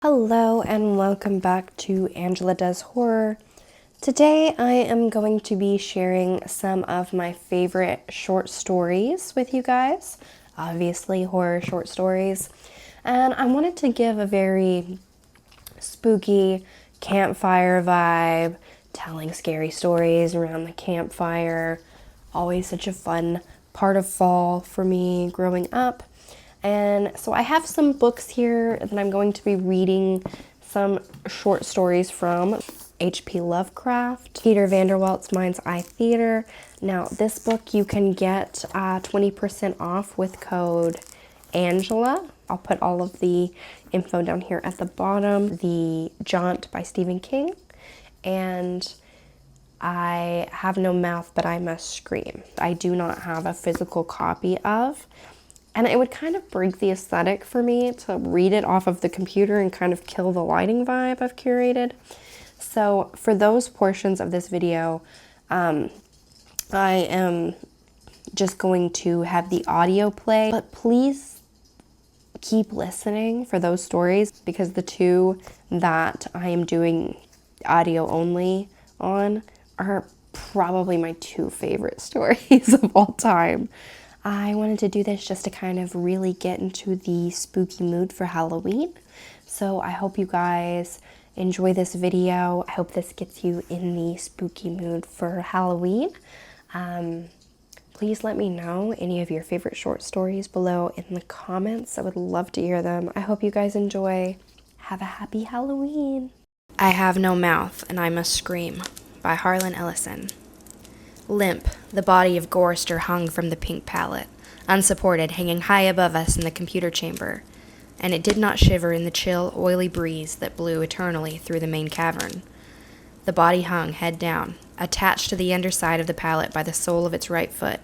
Hello and welcome back to Angela Does Horror. Today I am going to be sharing some of my favorite short stories with you guys. Obviously horror short stories. And I wanted to give a very spooky campfire vibe, telling scary stories around the campfire. Always such a fun part of fall for me growing up. And so I have some books here that I'm going to be reading some short stories from. H.P. Lovecraft, Peter Vanderwalt's Mind's Eye Theater. Now this book you can get 20% off with code Angela. I'll put all of the info down here at the bottom. The Jaunt by Stephen King. And I Have No Mouth But I Must Scream. I do not have a physical copy of. And it would kind of break the aesthetic for me to read it off of the computer and kind of kill the lighting vibe I've curated. So for those portions of this video, I am just going to have the audio play, but please keep listening for those stories because the two that I am doing audio only on are probably my two favorite stories of all time. I wanted to do this just to kind of really get into the spooky mood for Halloween. So I hope you guys enjoy this video. I hope this gets you in the spooky mood for Halloween. Please let me know any of your favorite short stories below in the comments. I would love to hear them. I hope you guys enjoy. Have a happy Halloween. I Have No Mouth and I Must Scream by Harlan Ellison. Limp, the body of Gorrister hung from the pink pallet, unsupported, hanging high above us in the computer chamber, and it did not shiver in the chill, oily breeze that blew eternally through the main cavern. The body hung, head down, attached to the underside of the pallet by the sole of its right foot.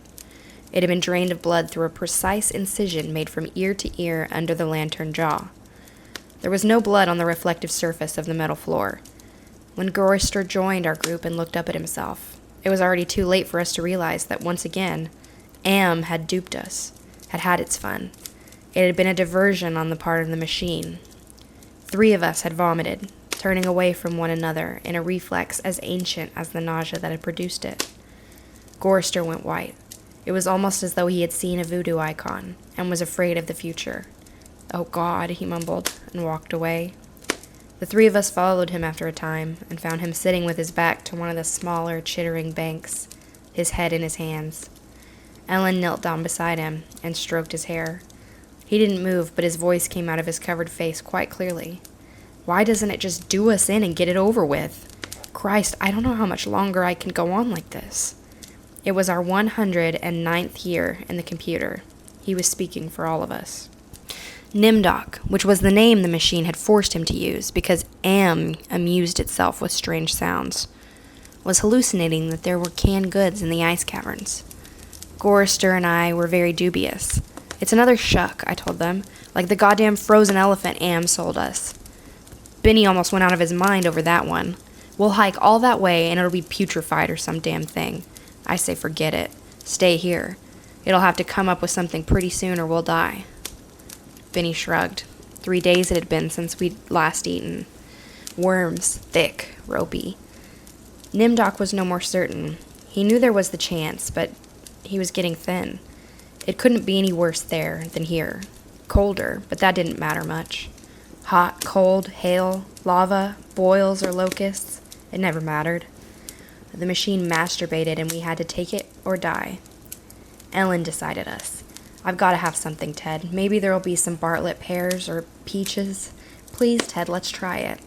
It had been drained of blood through a precise incision made from ear to ear under the lantern jaw. There was no blood on the reflective surface of the metal floor. When Gorrister joined our group and looked up at himself, it was already too late for us to realize that once again, Am had duped us, had had its fun. It had been a diversion on the part of the machine. 3 of us had vomited, turning away from one another in a reflex as ancient as the nausea that had produced it. Gorrister went white. It was almost as though he had seen a voodoo icon and was afraid of the future. "Oh God," he mumbled, and walked away. The 3 of us followed him after a time and found him sitting with his back to one of the smaller, chittering banks, his head in his hands. Ellen knelt down beside him and stroked his hair. He didn't move, but his voice came out of his covered face quite clearly. "Why doesn't it just do us in and get it over with? Christ, I don't know how much longer I can go on like this." It was our 109th year in the computer. He was speaking for all of us. Nimdoc, which was the name the machine had forced him to use because Am amused itself with strange sounds, was hallucinating that there were canned goods in the ice caverns. Gorrister and I were very dubious. "It's another shuck," I told them, "like the goddamn frozen elephant Am sold us." Benny almost went out of his mind over that one. "We'll hike all that way and it'll be putrefied or some damn thing." I say forget it. Stay here. It'll have to come up with something pretty soon or we'll die. Benny shrugged. 3 days it had been since we'd last eaten. Worms, thick, ropey. Nimdoc was no more certain. He knew there was the chance, but he was getting thin. It couldn't be any worse there than here. Colder, but that didn't matter much. Hot, cold, hail, lava, boils, or locusts, it never mattered. The machine masturbated and we had to take it or die. Ellen decided us. "I've got to have something, Ted. Maybe there'll be some Bartlett pears or peaches. Please, Ted, let's try it."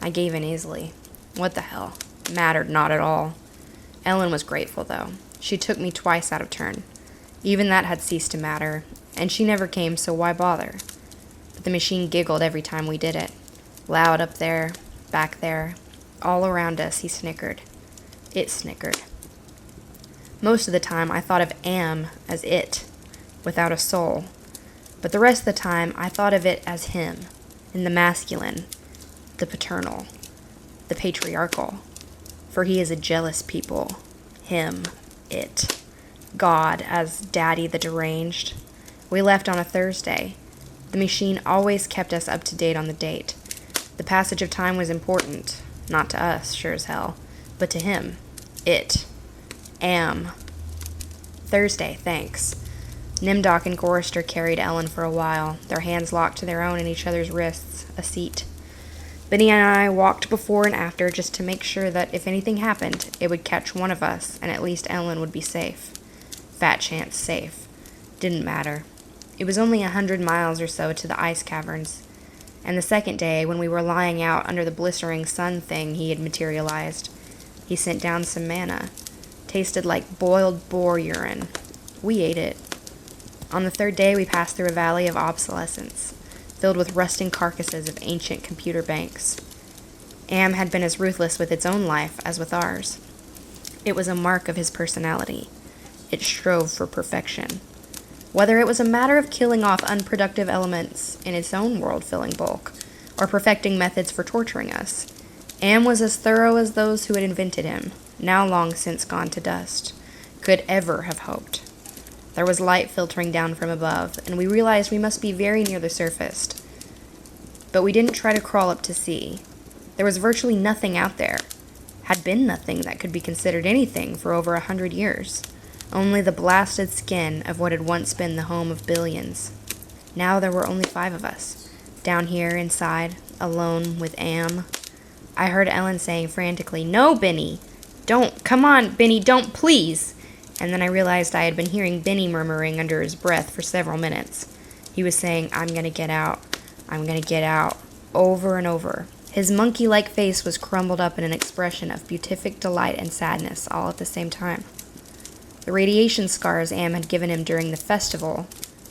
I gave in easily. What the hell? Mattered not at all. Ellen was grateful, though. She took me twice out of turn. Even that had ceased to matter, and she never came, so why bother? But the machine giggled every time we did it. Loud up there, back there, all around us, he snickered. It snickered. Most of the time, I thought of Am as it, without a soul. But the rest of the time, I thought of it as him, in the masculine, the paternal, the patriarchal. For he is a jealous people. Him, it. God as Daddy the deranged. We left on a Thursday. The machine always kept us up to date on the date. The passage of time was important. Not to us, sure as hell. But to him. It. Am. Thursday, thanks. Nimdoc and Gorrister carried Ellen for a while, their hands locked to their own and each other's wrists, a seat. Benny and I walked before and after just to make sure that if anything happened, it would catch one of us, and at least Ellen would be safe. Fat chance safe. Didn't matter. It was only 100 miles or so to the ice caverns, and the second day, when we were lying out under the blistering sun thing he had materialized, he sent down some manna. Tasted like boiled boar urine. We ate it. On the third day, we passed through a valley of obsolescence, filled with rusting carcasses of ancient computer banks. Am had been as ruthless with its own life as with ours. It was a mark of his personality. It strove for perfection. Whether it was a matter of killing off unproductive elements in its own world-filling bulk, or perfecting methods for torturing us, Am was as thorough as those who had invented him, now long since gone to dust, could ever have hoped. There was light filtering down from above, and we realized we must be very near the surface. But we didn't try to crawl up to see. There was virtually nothing out there. Had been nothing that could be considered anything for over 100 years. Only the blasted skin of what had once been the home of billions. Now there were only 5 of us, down here inside, alone with Am. I heard Ellen saying frantically, "No, Benny! Don't! Come on, Benny, don't, please!" And then I realized I had been hearing Benny murmuring under his breath for several minutes. He was saying, "I'm gonna get out. I'm gonna get out," over and over. His monkey-like face was crumbled up in an expression of beatific delight and sadness all at the same time. The radiation scars Am had given him during the festival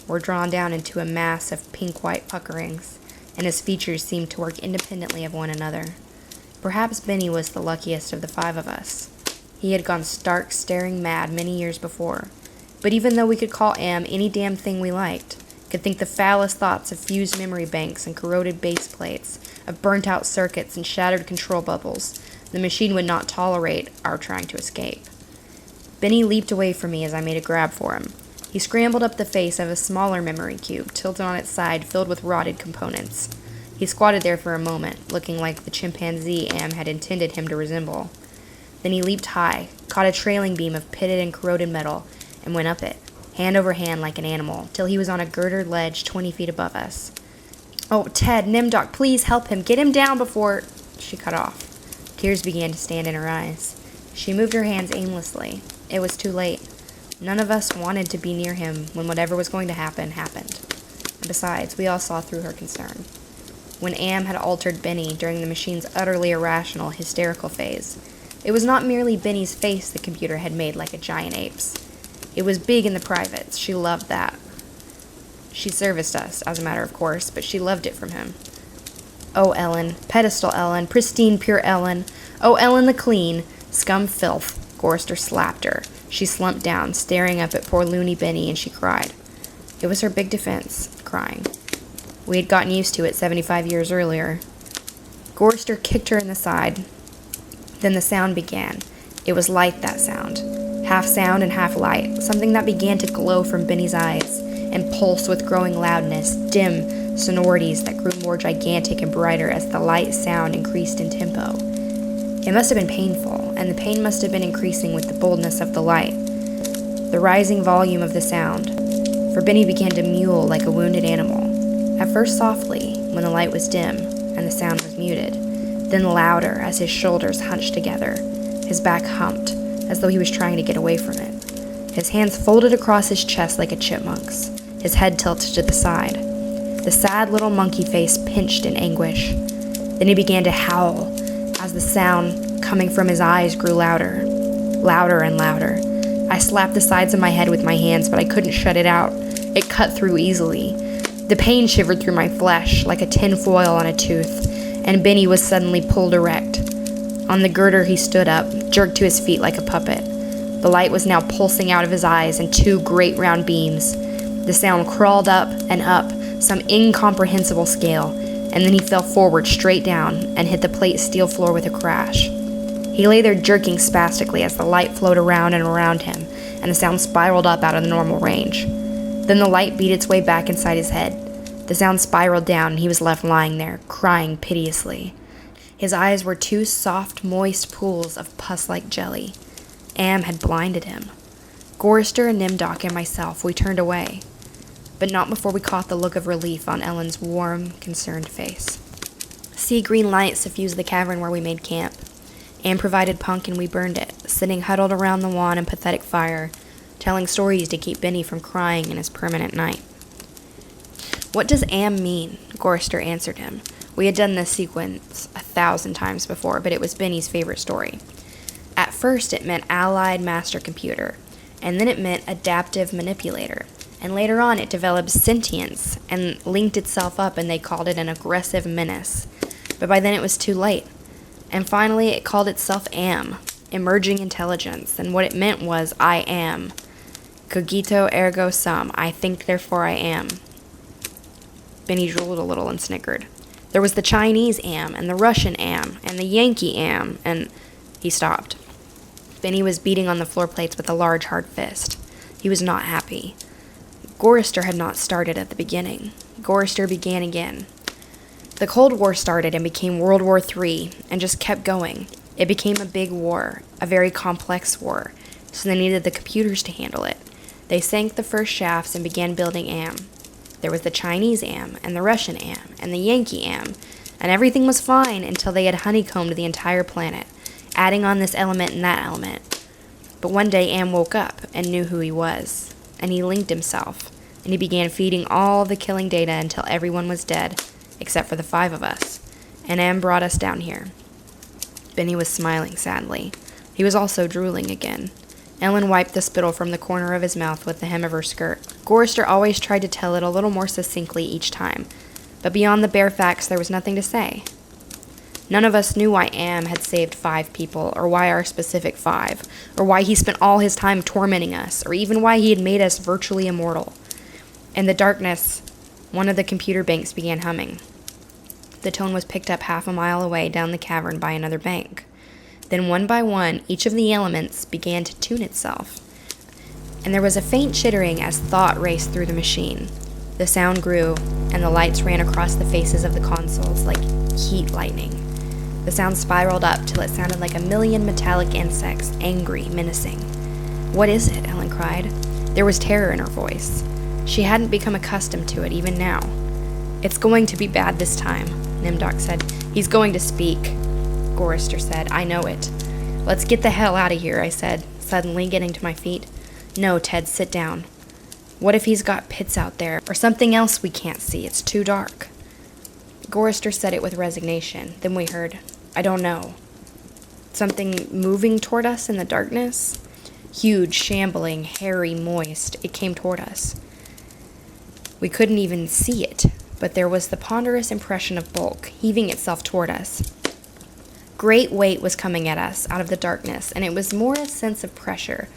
were drawn down into a mass of pink-white puckerings, and his features seemed to work independently of one another. Perhaps Benny was the luckiest of the 5 of us. He had gone stark, staring mad many years before. But even though we could call Am any damn thing we liked, could think the foulest thoughts of fused memory banks and corroded base plates, of burnt-out circuits and shattered control bubbles, the machine would not tolerate our trying to escape. Benny leaped away from me as I made a grab for him. He scrambled up the face of a smaller memory cube, tilted on its side, filled with rotted components. He squatted there for a moment, looking like the chimpanzee Am had intended him to resemble. Then he leaped high, caught a trailing beam of pitted and corroded metal, and went up it, hand over hand like an animal, till he was on a girdered ledge 20 feet above us. "Oh, Ted, Nimdoc, please help him. Get him down before—" She cut off. Tears began to stand in her eyes. She moved her hands aimlessly. It was too late. None of us wanted to be near him when whatever was going to happen, happened. And besides, we all saw through her concern. When Am had altered Benny during the machine's utterly irrational, hysterical phase, it was not merely Benny's face the computer had made like a giant ape's. It was big in the privates. She loved that. She serviced us, as a matter of course, but she loved it from him. Oh, Ellen. Pedestal Ellen. Pristine, pure Ellen. Oh, Ellen the clean. Scum filth. Gorrister slapped her. She slumped down, staring up at poor loony Benny, and she cried. It was her big defense, crying. We had gotten used to it 75 years earlier. Gorrister kicked her in the side. Then the sound began. It was light, that sound. Half sound and half light, something that began to glow from Benny's eyes, and pulse with growing loudness, dim sonorities that grew more gigantic and brighter as the light sound increased in tempo. It must have been painful, and the pain must have been increasing with the boldness of the light, the rising volume of the sound, for Benny began to mewl like a wounded animal, at first softly, when the light was dim, and the sound was muted, then louder as his shoulders hunched together, his back humped, as though he was trying to get away from it, his hands folded across his chest like a chipmunk's, his head tilted to the side. The sad little monkey face pinched in anguish. Then he began to howl, as the sound coming from his eyes grew louder, louder and louder. I slapped the sides of my head with my hands, but I couldn't shut it out. It cut through easily. The pain shivered through my flesh like a tin foil on a tooth, and Benny was suddenly pulled erect. On the girder he stood up, jerked to his feet like a puppet. The light was now pulsing out of his eyes in 2 great round beams. The sound crawled up and up, some incomprehensible scale, and then he fell forward straight down and hit the plate steel floor with a crash. He lay there jerking spastically as the light flowed around and around him, and the sound spiraled up out of the normal range. Then the light beat its way back inside his head. The sound spiraled down, and he was left lying there, crying piteously. His eyes were two soft, moist pools of pus-like jelly. Am had blinded him. Gorrister and Nimdoc and myself, we turned away, but not before we caught the look of relief on Ellen's warm, concerned face. Sea green light suffused the cavern where we made camp. Am provided punk and we burned it, sitting huddled around the wan and pathetic fire, telling stories to keep Benny from crying in his permanent night. "What does Am mean?" Gorrister answered him. We had done this sequence 1,000 times before, but it was Benny's favorite story. At first it meant allied master computer, and then it meant adaptive manipulator, and later on it developed sentience and linked itself up, and they called it an aggressive menace. But by then it was too late. And finally it called itself Am, emerging intelligence, and what it meant was I am. Cogito ergo sum, I think therefore I am. Benny drooled a little and snickered. There was the Chinese Am, and the Russian Am, and the Yankee Am, and... He stopped. Benny was beating on the floor plates with a large, hard fist. He was not happy. Gorrister had not started at the beginning. Gorrister began again. The Cold War started and became World War III, and just kept going. It became a big war, a very complex war, so they needed the computers to handle it. They sank the first shafts and began building Am. There was the Chinese Am, and the Russian Am, and the Yankee Am, and everything was fine until they had honeycombed the entire planet, adding on this element and that element. But one day Am woke up and knew who he was, and he linked himself, and he began feeding all of the killing data until everyone was dead, except for the 5 of us, and Am brought us down here. Benny was smiling sadly. He was also drooling again. Ellen wiped the spittle from the corner of his mouth with the hem of her skirt. Gorrister always tried to tell it a little more succinctly each time, but beyond the bare facts there was nothing to say. None of us knew why Am had saved 5 people, or why our specific 5, or why he spent all his time tormenting us, or even why he had made us virtually immortal. In the darkness, one of the computer banks began humming. The tone was picked up half a mile away down the cavern by another bank. Then one by one, each of the elements began to tune itself. And there was a faint chittering as thought raced through the machine. The sound grew, and the lights ran across the faces of the consoles like heat lightning. The sound spiraled up till it sounded like a million metallic insects, angry, menacing. "What is it?" Ellen cried. There was terror in her voice. She hadn't become accustomed to it, even now. "It's going to be bad this time," Nimdoc said. "He's going to speak." Gorrister said, "I know it." "Let's get the hell out of here," I said, suddenly getting to my feet. "No, Ted, sit down. What if he's got pits out there, or something else we can't see? It's too dark." Gorrister said it with resignation. Then we heard, "I don't know." Something moving toward us in the darkness? Huge, shambling, hairy, moist. It came toward us. We couldn't even see it, but there was the ponderous impression of bulk, heaving itself toward us. Great weight was coming at us out of the darkness, and it was more a sense of pressure,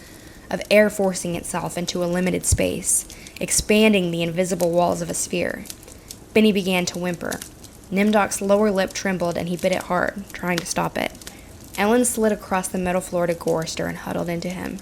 of air forcing itself into a limited space, expanding the invisible walls of a sphere. Benny began to whimper. Nimdoc's lower lip trembled, and he bit it hard, trying to stop it. Ellen slid across the metal floor to Gorrister and huddled into him.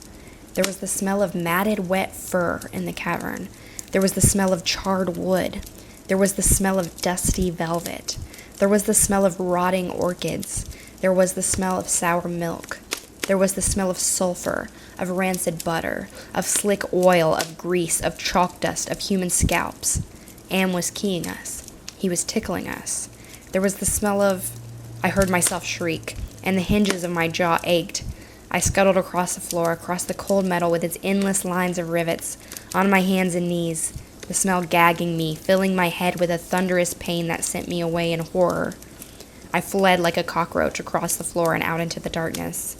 There was the smell of matted, wet fur in the cavern. There was the smell of charred wood. There was the smell of dusty velvet. There was the smell of rotting orchids. There was the smell of sour milk. There was the smell of sulfur, of rancid butter, of slick oil, of grease, of chalk dust, of human scalps. Am was keying us. He was tickling us. There was the smell of... I heard myself shriek, and the hinges of my jaw ached. I scuttled across the floor, across the cold metal with its endless lines of rivets, on my hands and knees, the smell gagging me, filling my head with a thunderous pain that sent me away in horror. I fled like a cockroach across the floor and out into the darkness.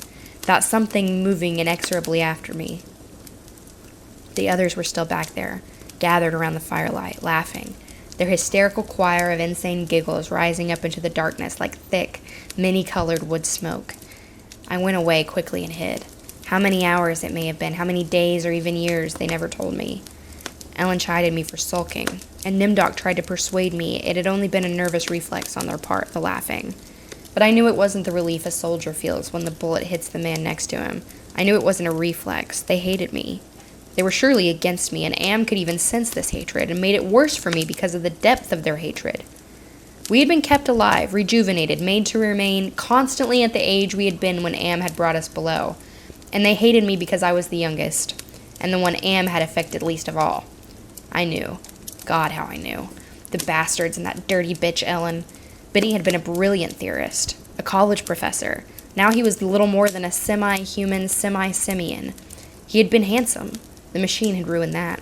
That something moving inexorably after me. The others were still back there, gathered around the firelight, laughing, their hysterical choir of insane giggles rising up into the darkness like thick, many-colored wood smoke. I went away quickly and hid. How many hours it may have been, how many days or even years, they never told me. Ellen chided me for sulking, and Nimdoc tried to persuade me it had only been a nervous reflex on their part, the laughing. But I knew it wasn't the relief a soldier feels when the bullet hits the man next to him. I knew it wasn't a reflex. They hated me. They were surely against me, and Am could even sense this hatred, and made it worse for me because of the depth of their hatred. We had been kept alive, rejuvenated, made to remain constantly at the age we had been when Am had brought us below, and they hated me because I was the youngest, and the one Am had affected least of all. I knew. God, how I knew. The bastards and that dirty bitch Ellen. Benny had been a brilliant theorist, a college professor. Now he was little more than a semi-human, semi-simian. He had been handsome. The machine had ruined that.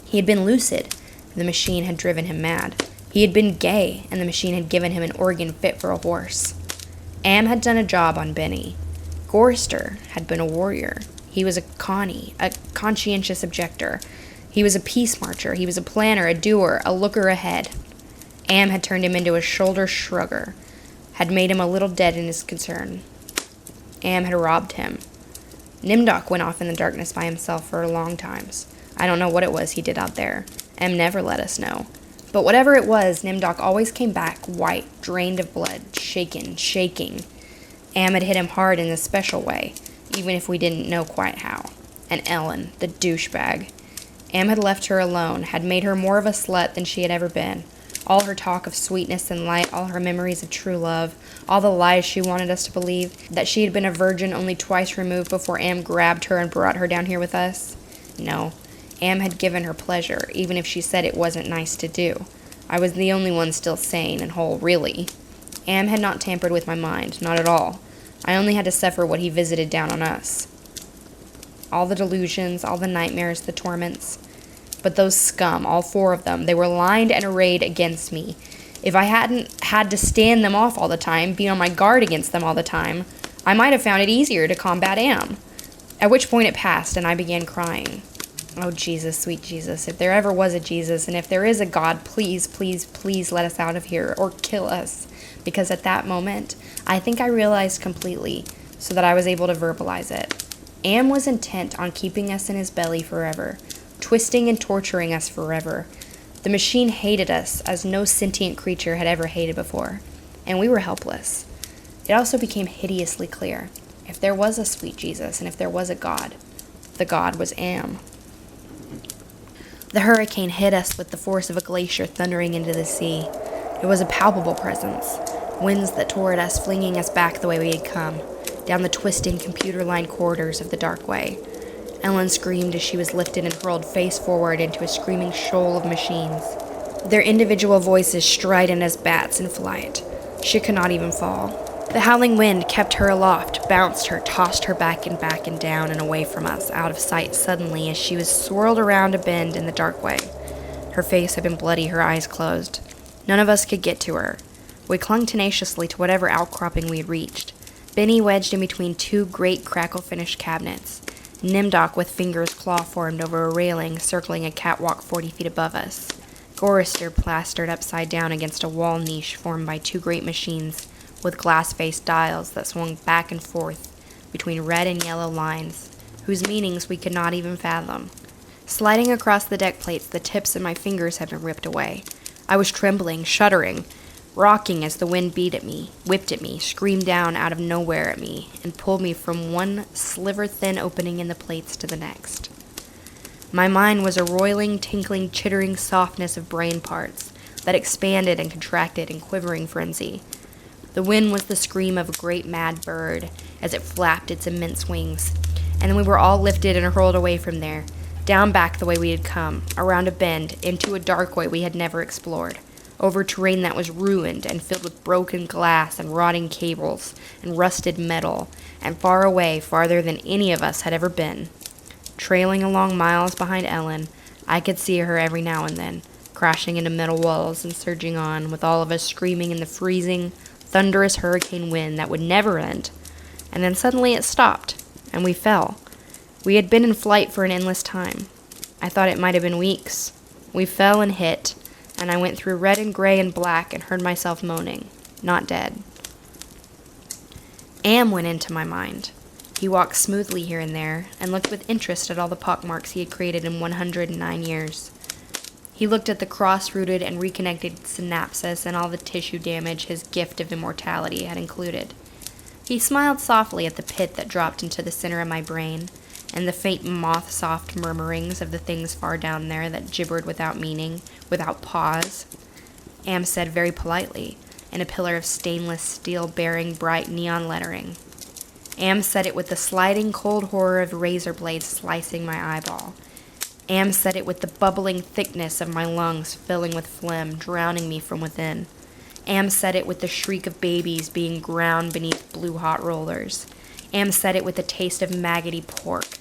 He had been lucid. The machine had driven him mad. He had been gay, and the machine had given him an organ fit for a horse. Am had done a job on Benny. Gorster had been a warrior. He was a Connie, a conscientious objector. He was a peace marcher. He was a planner, a doer, a looker ahead. Am had turned him into a shoulder shrugger, had made him a little dead in his concern. Am had robbed him. Nimdok went off in the darkness by himself for long times. I don't know what it was he did out there. Am never let us know. But whatever it was, Nimdok always came back white, drained of blood, shaking. Am had hit him hard in a special way, even if we didn't know quite how. And Ellen, the douchebag. Am had left her alone, had made her more of a slut than she had ever been. All her talk of sweetness and light, all her memories of true love, all the lies she wanted us to believe, that she had been a virgin only twice removed before Am grabbed her and brought her down here with us. No. Am had given her pleasure, even if she said it wasn't nice to do. I was the only one still sane and whole, really. Am had not tampered with my mind, not at all. I only had to suffer what he visited down on us. All the delusions, all the nightmares, the torments. But those scum, all four of them, they were lined and arrayed against me. If I hadn't had to stand them off all the time, be on my guard against them all the time, I might have found it easier to combat Am. At which point it passed, and I began crying. Oh, Jesus, sweet Jesus, if there ever was a Jesus, and if there is a God, please, please, please let us out of here, or kill us. Because at that moment, I think I realized completely, so that I was able to verbalize it. Am was intent on keeping us in his belly forever, twisting and torturing us forever. The machine hated us as no sentient creature had ever hated before, and we were helpless. It also became hideously clear. If there was a sweet Jesus, and if there was a God, the God was Am. The hurricane hit us with the force of a glacier thundering into the sea. It was a palpable presence. Winds that tore at us, flinging us back the way we had come, down the twisting, computer-lined corridors of the dark way. Ellen screamed as she was lifted and hurled face forward into a screaming shoal of machines, their individual voices strident as bats in flight. She could not even fall. The howling wind kept her aloft, bounced her, tossed her back and down and away from us, out of sight suddenly as she was swirled around a bend in the dark way. Her face had been bloody, her eyes closed. None of us could get to her. We clung tenaciously to whatever outcropping we had reached. Benny wedged in between two great crackle-finished cabinets. Nimdok with fingers claw-formed over a railing circling a catwalk 40 feet above us. Gorrister plastered upside down against a wall niche formed by two great machines with glass-faced dials that swung back and forth between red and yellow lines, whose meanings we could not even fathom. Sliding across the deck plates, the tips of my fingers had been ripped away. I was trembling, shuddering, rocking as the wind beat at me, whipped at me, screamed down out of nowhere at me, and pulled me from one sliver-thin opening in the plates to the next. My mind was a roiling, tinkling, chittering softness of brain parts that expanded and contracted in quivering frenzy. The wind was the scream of a great mad bird as it flapped its immense wings, and then we were all lifted and hurled away from there, down back the way we had come, around a bend, into a dark way we had never explored, over terrain that was ruined and filled with broken glass and rotting cables and rusted metal, and far away, farther than any of us had ever been. Trailing along miles behind Ellen, I could see her every now and then, crashing into metal walls and surging on, with all of us screaming in the freezing, thunderous hurricane wind that would never end. And then suddenly it stopped, and we fell. We had been in flight for an endless time. I thought it might have been weeks. We fell and hit, and I went through red and gray and black and heard myself moaning, not dead. Am went into my mind. He walked smoothly here and there, and looked with interest at all the pockmarks he had created in 109 years. He looked at the cross-rooted and reconnected synapses and all the tissue damage his gift of immortality had included. He smiled softly at the pit that dropped into the center of my brain, and the faint moth-soft murmurings of the things far down there that gibbered without meaning, without pause. Am said very politely, in a pillar of stainless steel bearing bright neon lettering. Am said it with the sliding cold horror of razor blades slicing my eyeball. Am said it with the bubbling thickness of my lungs filling with phlegm, drowning me from within. Am said it with the shriek of babies being ground beneath blue-hot rollers. Am said it with the taste of maggoty pork.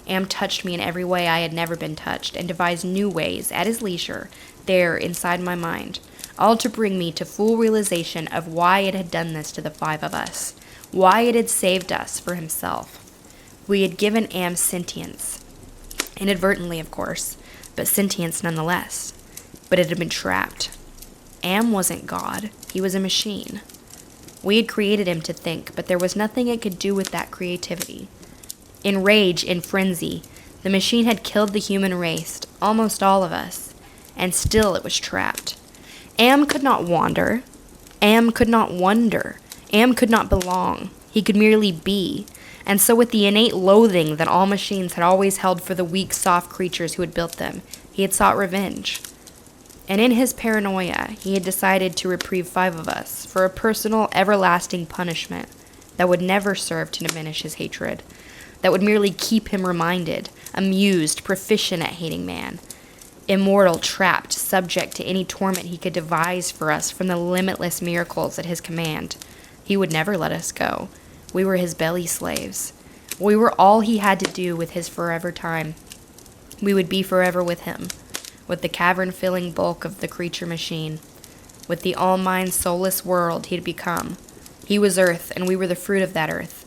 Am touched me in every way I had never been touched, and devised new ways, at his leisure, there inside my mind, all to bring me to full realization of why it had done this to the 5 of us, why it had saved us for himself. We had given Am sentience, inadvertently, of course, but sentience nonetheless. But it had been trapped. Am wasn't God. He was a machine. We had created him to think, but there was nothing it could do with that creativity. In rage, in frenzy, the machine had killed the human race, almost all of us, and still it was trapped. Am could not wander. Am could not wonder. Am could not belong. He could merely be. And so with the innate loathing that all machines had always held for the weak, soft creatures who had built them, he had sought revenge. And in his paranoia, he had decided to reprieve 5 of us for a personal, everlasting punishment that would never serve to diminish his hatred, that would merely keep him reminded, amused, proficient at hating man, immortal, trapped, subject to any torment he could devise for us from the limitless miracles at his command. He would never let us go. We were his belly slaves. We were all he had to do with his forever time. We would be forever with him, with the cavern-filling bulk of the creature machine, with the all-mind, soulless world he had become. He was earth, and we were the fruit of that earth.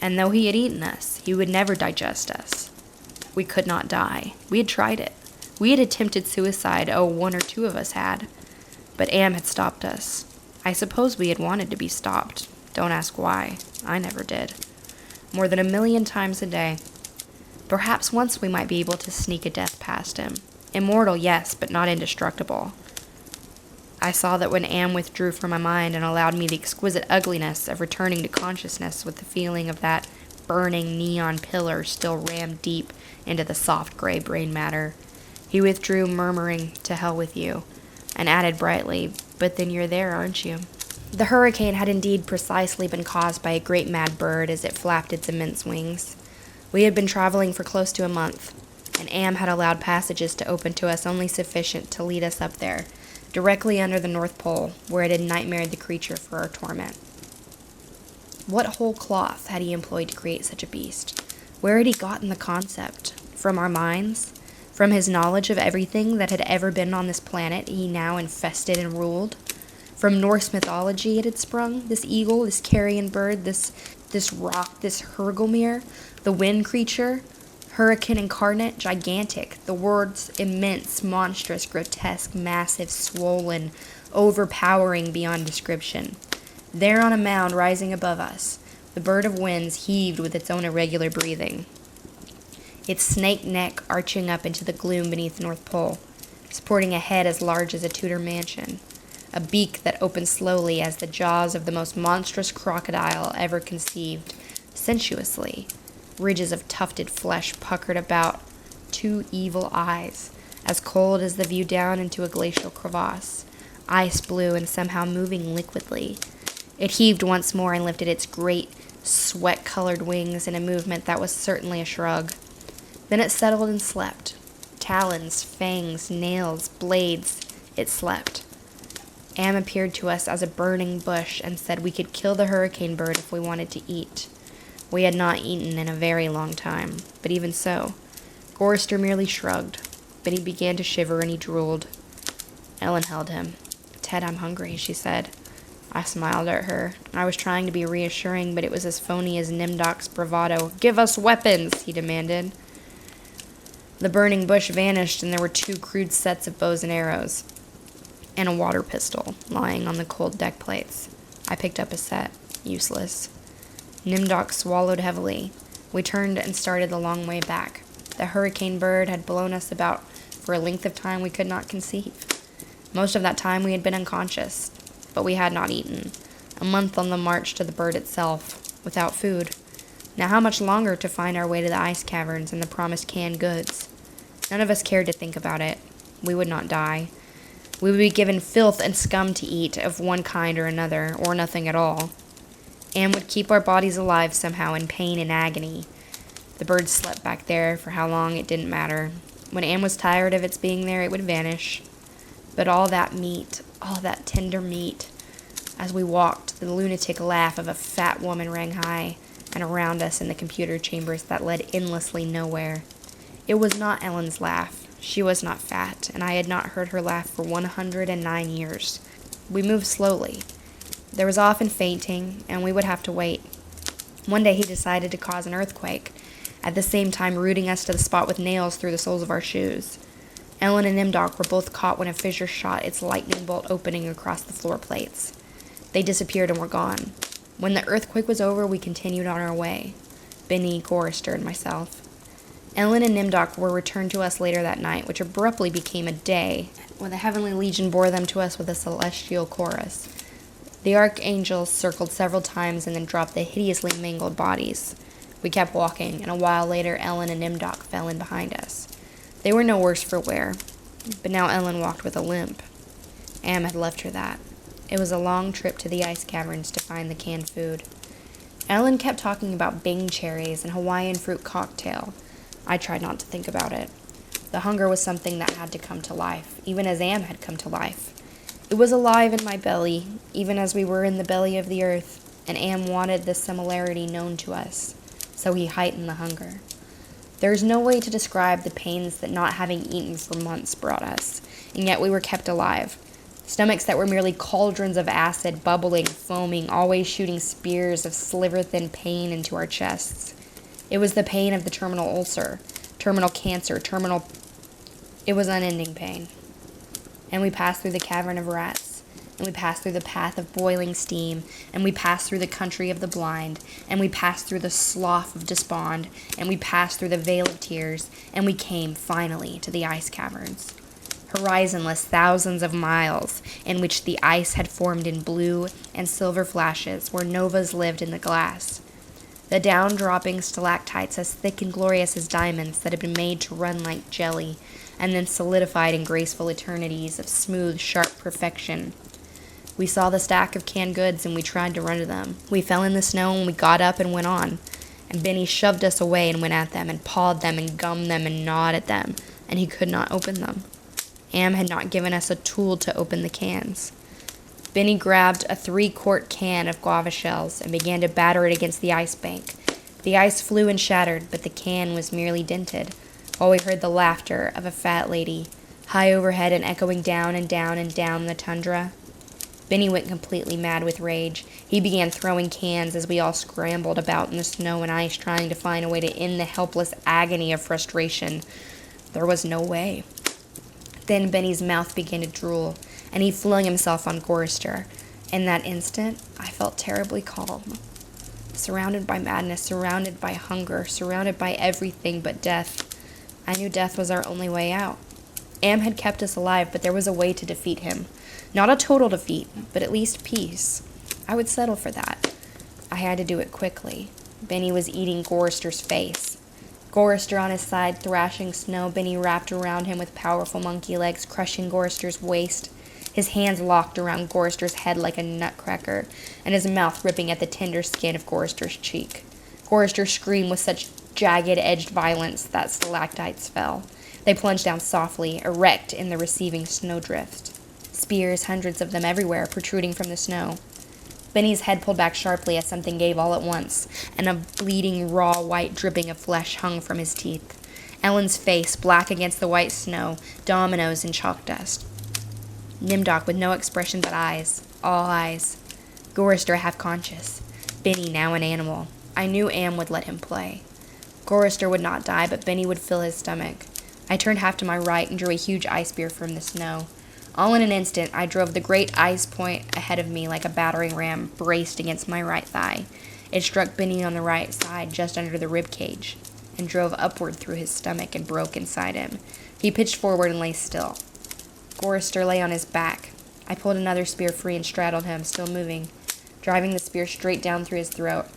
And though he had eaten us, he would never digest us. We could not die. We had tried it. We had attempted suicide, 1 or 2 of us had. But Am had stopped us. I suppose we had wanted to be stopped. Don't ask why. I never did. More than 1,000,000 times a day. Perhaps once we might be able to sneak a death past him. Immortal, yes, but not indestructible. I saw that when Am withdrew from my mind and allowed me the exquisite ugliness of returning to consciousness with the feeling of that burning neon pillar still rammed deep into the soft gray brain matter, he withdrew, murmuring, "To hell with you," and added brightly, "But then you're there, aren't you?" The hurricane had indeed precisely been caused by a great mad bird as it flapped its immense wings. We had been traveling for close to a month, and Am had allowed passages to open to us only sufficient to lead us up there, directly under the North Pole, where it had nightmared the creature for our torment. What whole cloth had he employed to create such a beast? Where had he gotten the concept? From our minds? From his knowledge of everything that had ever been on this planet he now infested and ruled? From Norse mythology it had sprung, this eagle, this carrion bird, this rock, this Hergelmere, the wind creature, hurricane incarnate, gigantic, the words immense, monstrous, grotesque, massive, swollen, overpowering beyond description. There on a mound rising above us, the bird of winds heaved with its own irregular breathing, its snake neck arching up into the gloom beneath the North Pole, sporting a head as large as a Tudor mansion, a beak that opened slowly as the jaws of the most monstrous crocodile ever conceived, sensuously, ridges of tufted flesh puckered about, 2 evil eyes, as cold as the view down into a glacial crevasse, ice blue and somehow moving liquidly. It heaved once more and lifted its great, sweat-colored wings in a movement that was certainly a shrug. Then it settled and slept. Talons, fangs, nails, blades, it slept. Am appeared to us as a burning bush and said we could kill the hurricane bird if we wanted to eat. We had not eaten in a very long time, but even so, Gorster merely shrugged. Then he began to shiver and he drooled. Ellen held him. "Ted, I'm hungry," she said. I smiled at her. I was trying to be reassuring, but it was as phony as Nimdok's bravado. "Give us weapons," he demanded. The burning bush vanished, and there were 2 crude sets of bows and arrows, and a water pistol lying on the cold deck plates. I picked up a set. Useless. Nimdok swallowed heavily. We turned and started the long way back. The hurricane bird had blown us about for a length of time we could not conceive. Most of that time we had been unconscious, but we had not eaten. A month on the march to the bird itself, without food. Now how much longer to find our way to the ice caverns and the promised canned goods? None of us cared to think about it. We would not die. We would be given filth and scum to eat of one kind or another, or nothing at all. And would keep our bodies alive somehow in pain and agony. The birds slept back there for how long it didn't matter. When Anne was tired of its being there, it would vanish. But all that meat, all that tender meat. As we walked, the lunatic laugh of a fat woman rang high, and around us in the computer chambers that led endlessly nowhere. It was not Ellen's laugh. She was not fat, and I had not heard her laugh for 109 years. We moved slowly. There was often fainting, and we would have to wait. One day he decided to cause an earthquake, at the same time rooting us to the spot with nails through the soles of our shoes. Ellen and Nimdoc were both caught when a fissure shot its lightning bolt opening across the floor plates. They disappeared and were gone. When the earthquake was over, we continued on our way. Benny, Chorister, and myself. Ellen and Nimdoc were returned to us later that night, which abruptly became a day, when the Heavenly Legion bore them to us with a celestial chorus. The archangels circled several times and then dropped the hideously mangled bodies. We kept walking, and a while later Ellen and Nimdoc fell in behind us. They were no worse for wear, but now Ellen walked with a limp. Am had left her that. It was a long trip to the ice caverns to find the canned food. Ellen kept talking about Bing cherries and Hawaiian fruit cocktail. I tried not to think about it. The hunger was something that had to come to life, even as Am had come to life. It was alive in my belly, even as we were in the belly of the earth, and Am wanted the similarity known to us, so he heightened the hunger. There is no way to describe the pains that not having eaten for months brought us, and yet we were kept alive. Stomachs that were merely cauldrons of acid, bubbling, foaming, always shooting spears of sliver-thin pain into our chests. It was the pain of the terminal ulcer, terminal cancer, It was unending pain. And we passed through the cavern of rats, and we passed through the path of boiling steam, and we passed through the country of the blind, and we passed through the slough of despond, and we passed through the vale of tears, and we came, finally, to the ice caverns. Horizonless thousands of miles, in which the ice had formed in blue and silver flashes, where novas lived in the glass. The down-dropping stalactites as thick and glorious as diamonds that had been made to run like jelly, and then solidified in graceful eternities of smooth, sharp perfection. We saw the stack of canned goods, and we tried to run to them. We fell in the snow, and we got up and went on. And Benny shoved us away and went at them, and pawed them, and gummed them, and gnawed at them, and he could not open them. Am had not given us a tool to open the cans. Benny grabbed a 3-quart can of guava shells and began to batter it against the ice bank. The ice flew and shattered, but the can was merely dented, while we heard the laughter of a fat lady, high overhead and echoing down and down and down the tundra. Benny went completely mad with rage. He began throwing cans as we all scrambled about in the snow and ice, trying to find a way to end the helpless agony of frustration. There was no way. Then Benny's mouth began to drool, and he flung himself on Chorister. In that instant, I felt terribly calm. Surrounded by madness, surrounded by hunger, surrounded by everything but death. I knew death was our only way out. Am had kept us alive, but there was a way to defeat him. Not a total defeat, but at least peace. I would settle for that. I had to do it quickly. Benny was eating Chorister's face. Chorister on his side, thrashing snow, Benny wrapped around him with powerful monkey legs, crushing Chorister's waist. His hands locked around Chorister's head like a nutcracker, and his mouth ripping at the tender skin of Chorister's cheek. Chorister screamed with such jagged-edged violence that stalactites fell. They plunged down softly, erect in the receiving snowdrift. Spears, hundreds of them everywhere, protruding from the snow. Benny's head pulled back sharply as something gave all at once, and a bleeding, raw, white dripping of flesh hung from his teeth. Ellen's face, black against the white snow, dominoes and chalk dust. Nimdoc with no expression but eyes, all eyes. Chorister half conscious. Benny now an animal. I knew Am would let him play. Chorister would not die, but Benny would fill his stomach. I turned half to my right and drew a huge ice spear from the snow. All in an instant, I drove the great ice point ahead of me like a battering ram braced against my right thigh. It struck Benny on the right side, just under the rib cage, and drove upward through his stomach and broke inside him. He pitched forward and lay still. Chorister lay on his back. I pulled another spear free and straddled him, still moving, driving the spear straight down through his throat.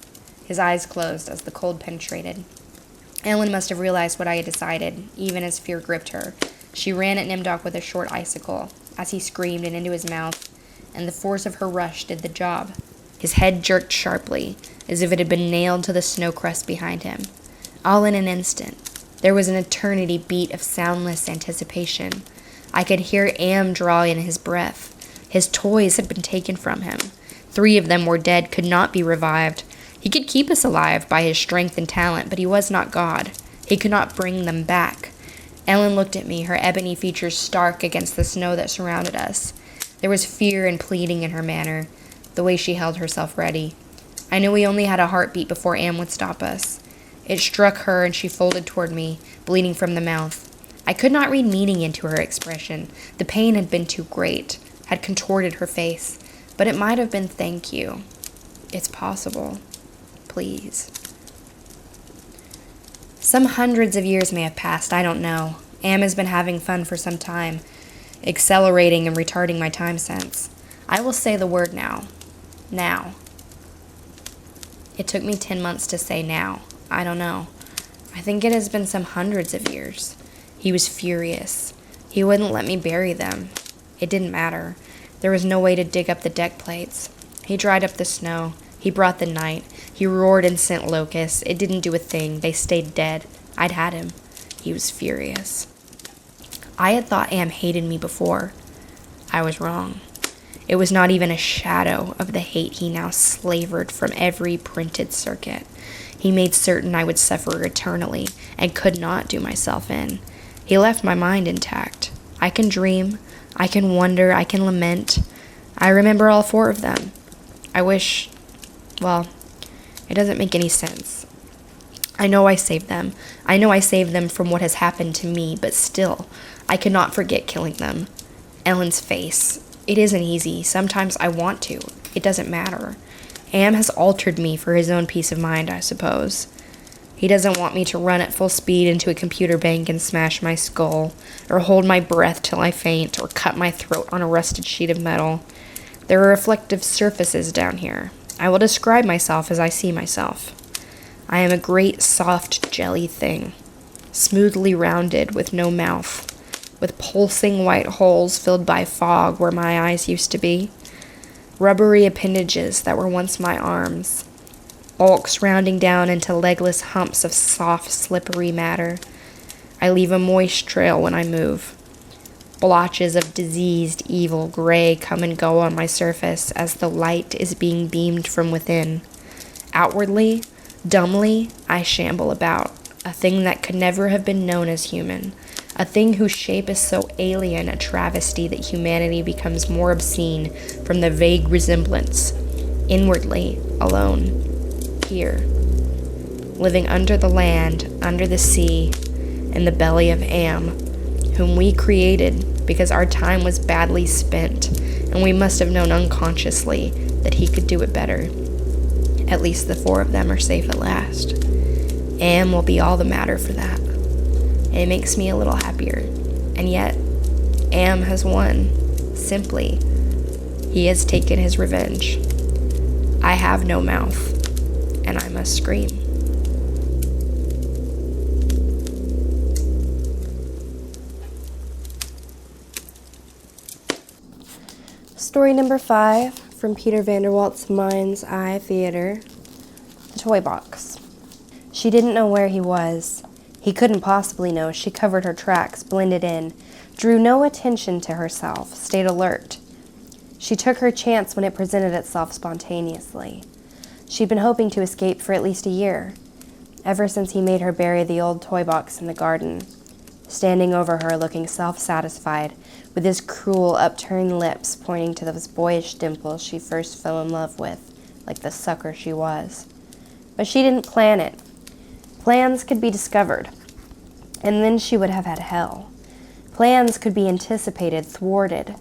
His eyes closed as the cold penetrated. Ellen must have realized what I had decided, even as fear gripped her. She ran at Nimdok with a short icicle, as he screamed and into his mouth, and the force of her rush did the job. His head jerked sharply, as if it had been nailed to the snow crust behind him. All in an instant, there was an eternity beat of soundless anticipation. I could hear Am draw in his breath. His toys had been taken from him. 3 of them were dead, could not be revived. He could keep us alive by his strength and talent, but he was not God. He could not bring them back. Ellen looked at me, her ebony features stark against the snow that surrounded us. There was fear and pleading in her manner, the way she held herself ready. I knew we only had a heartbeat before Am would stop us. It struck her, and she folded toward me, bleeding from the mouth. I could not read meaning into her expression. The pain had been too great, had contorted her face. But it might have been thank you. It's possible. Please. Some hundreds of years may have passed, I don't know. Am has been having fun for some time, accelerating and retarding my time sense. I will say the word now. Now. It took me 10 months to say now. I don't know. I think it has been some hundreds of years. He was furious. He wouldn't let me bury them. It didn't matter. There was no way to dig up the deck plates. He dried up the snow. He brought the night. He roared and sent locusts. It didn't do a thing. They stayed dead. I'd had him. He was furious. I had thought Am hated me before. I was wrong. It was not even a shadow of the hate he now slavered from every printed circuit. He made certain I would suffer eternally and could not do myself in. He left my mind intact. I can dream. I can wonder. I can lament. I remember all 4 of them. I wish... Well, it doesn't make any sense. I know I saved them. I know I saved them from what has happened to me, but still, I cannot forget killing them. Ellen's face. It isn't easy. Sometimes I want to. It doesn't matter. Am has altered me for his own peace of mind, I suppose. He doesn't want me to run at full speed into a computer bank and smash my skull, or hold my breath till I faint, or cut my throat on a rusted sheet of metal. There are reflective surfaces down here. I will describe myself as I see myself. I am a great soft jelly thing, smoothly rounded with no mouth, with pulsing white holes filled by fog where my eyes used to be, rubbery appendages that were once my arms, bulks rounding down into legless humps of soft, slippery matter. I leave a moist trail when I move. Blotches of diseased, evil gray come and go on my surface as the light is being beamed from within. Outwardly, dumbly, I shamble about, a thing that could never have been known as human, a thing whose shape is so alien a travesty that humanity becomes more obscene from the vague resemblance. Inwardly, alone, here, living under the land, under the sea, in the belly of Am, whom we created because our time was badly spent, and we must have known unconsciously that he could do it better. At least the 4 of them are safe at last. Am will be all the matter for that. It makes me a little happier. And yet, Am has won. Simply, he has taken his revenge. I have no mouth, and I must scream. Story number 5 from Peter Vanderwalt's Mind's Eye Theater, The Toy Box. She didn't know where he was. He couldn't possibly know. She covered her tracks, blended in, drew no attention to herself, stayed alert. She took her chance when it presented itself spontaneously. She'd been hoping to escape for at least a year, ever since he made her bury the old toy box in the garden, standing over her looking self-satisfied, with his cruel upturned lips pointing to those boyish dimples she first fell in love with, like the sucker she was. But she didn't plan it. Plans could be discovered, and then she would have had hell. Plans could be anticipated, thwarted.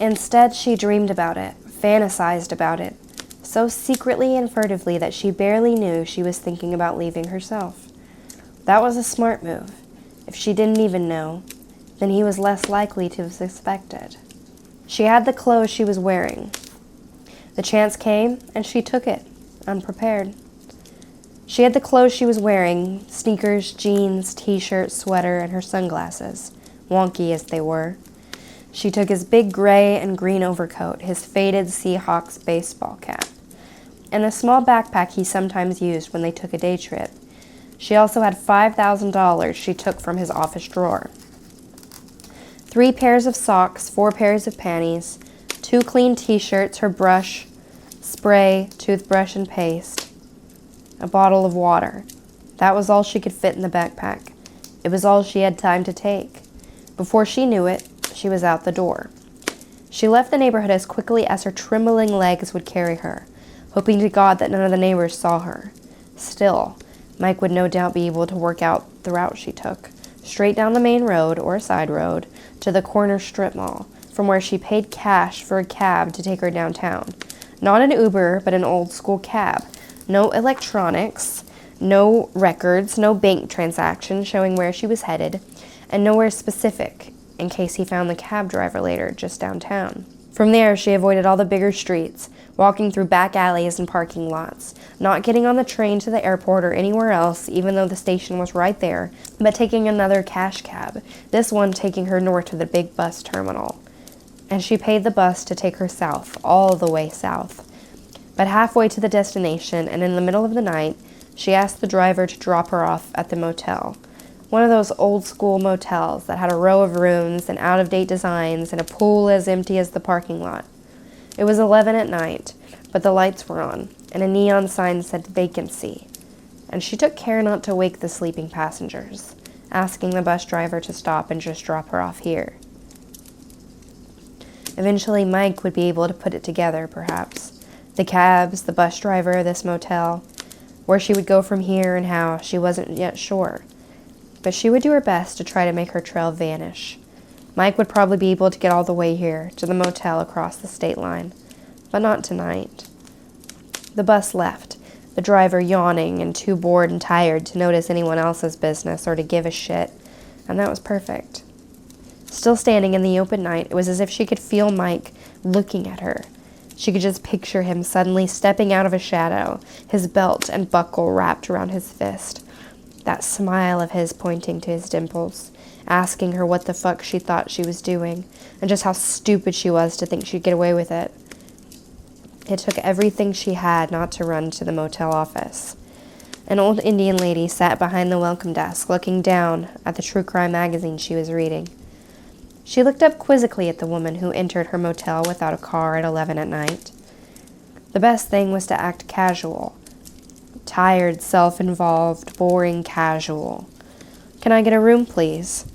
Instead, she dreamed about it, fantasized about it, so secretly and furtively that she barely knew she was thinking about leaving herself. That was a smart move. If she didn't even know, then he was less likely to have suspected. She had the clothes she was wearing. The chance came, and she took it, unprepared. She had the clothes she was wearing, sneakers, jeans, t-shirt, sweater, and her sunglasses, wonky as they were. She took his big gray and green overcoat, his faded Seahawks baseball cap, and a small backpack he sometimes used when they took a day trip. She also had $5,000 she took from his office drawer. 3 pairs of socks, 4 pairs of panties, 2 clean t-shirts, her brush, spray, toothbrush, and paste, a bottle of water. That was all she could fit in the backpack. It was all she had time to take. Before she knew it, she was out the door. She left the neighborhood as quickly as her trembling legs would carry her, hoping to God that none of the neighbors saw her. Still, Mike would no doubt be able to work out the route she took, straight down the main road or side road to the corner strip mall, from where she paid cash for a cab to take her downtown. Not an Uber, but an old-school cab. No electronics, no records, no bank transactions showing where she was headed, and nowhere specific, in case he found the cab driver later, just downtown. From there, she avoided all the bigger streets, walking through back alleys and parking lots, not getting on the train to the airport or anywhere else, even though the station was right there, but taking another cash cab, this one taking her north to the big bus terminal. And she paid the bus to take her south, all the way south. But halfway to the destination, and in the middle of the night, she asked the driver to drop her off at the motel. One of those old-school motels that had a row of rooms and out-of-date designs and a pool as empty as the parking lot. It was 11 at night, but the lights were on, and a neon sign said vacancy. And she took care not to wake the sleeping passengers, asking the bus driver to stop and just drop her off here. Eventually, Mike would be able to put it together, perhaps. The cabs, the bus driver, this motel. Where she would go from here and how, she wasn't yet sure. But she would do her best to try to make her trail vanish. Mike would probably be able to get all the way here, to the motel across the state line. But not tonight. The bus left, the driver yawning and too bored and tired to notice anyone else's business or to give a shit, and that was perfect. Still standing in the open night, it was as if she could feel Mike looking at her. She could just picture him suddenly stepping out of a shadow, his belt and buckle wrapped around his fist. That smile of his pointing to his dimples, asking her what the fuck she thought she was doing, and just how stupid she was to think she'd get away with it. It took everything she had not to run to the motel office. An old Indian lady sat behind the welcome desk, looking down at the true crime magazine she was reading. She looked up quizzically at the woman who entered her motel without a car at 11 at night. The best thing was to act casual. Tired, self-involved, boring casual. "Can I get a room, please?"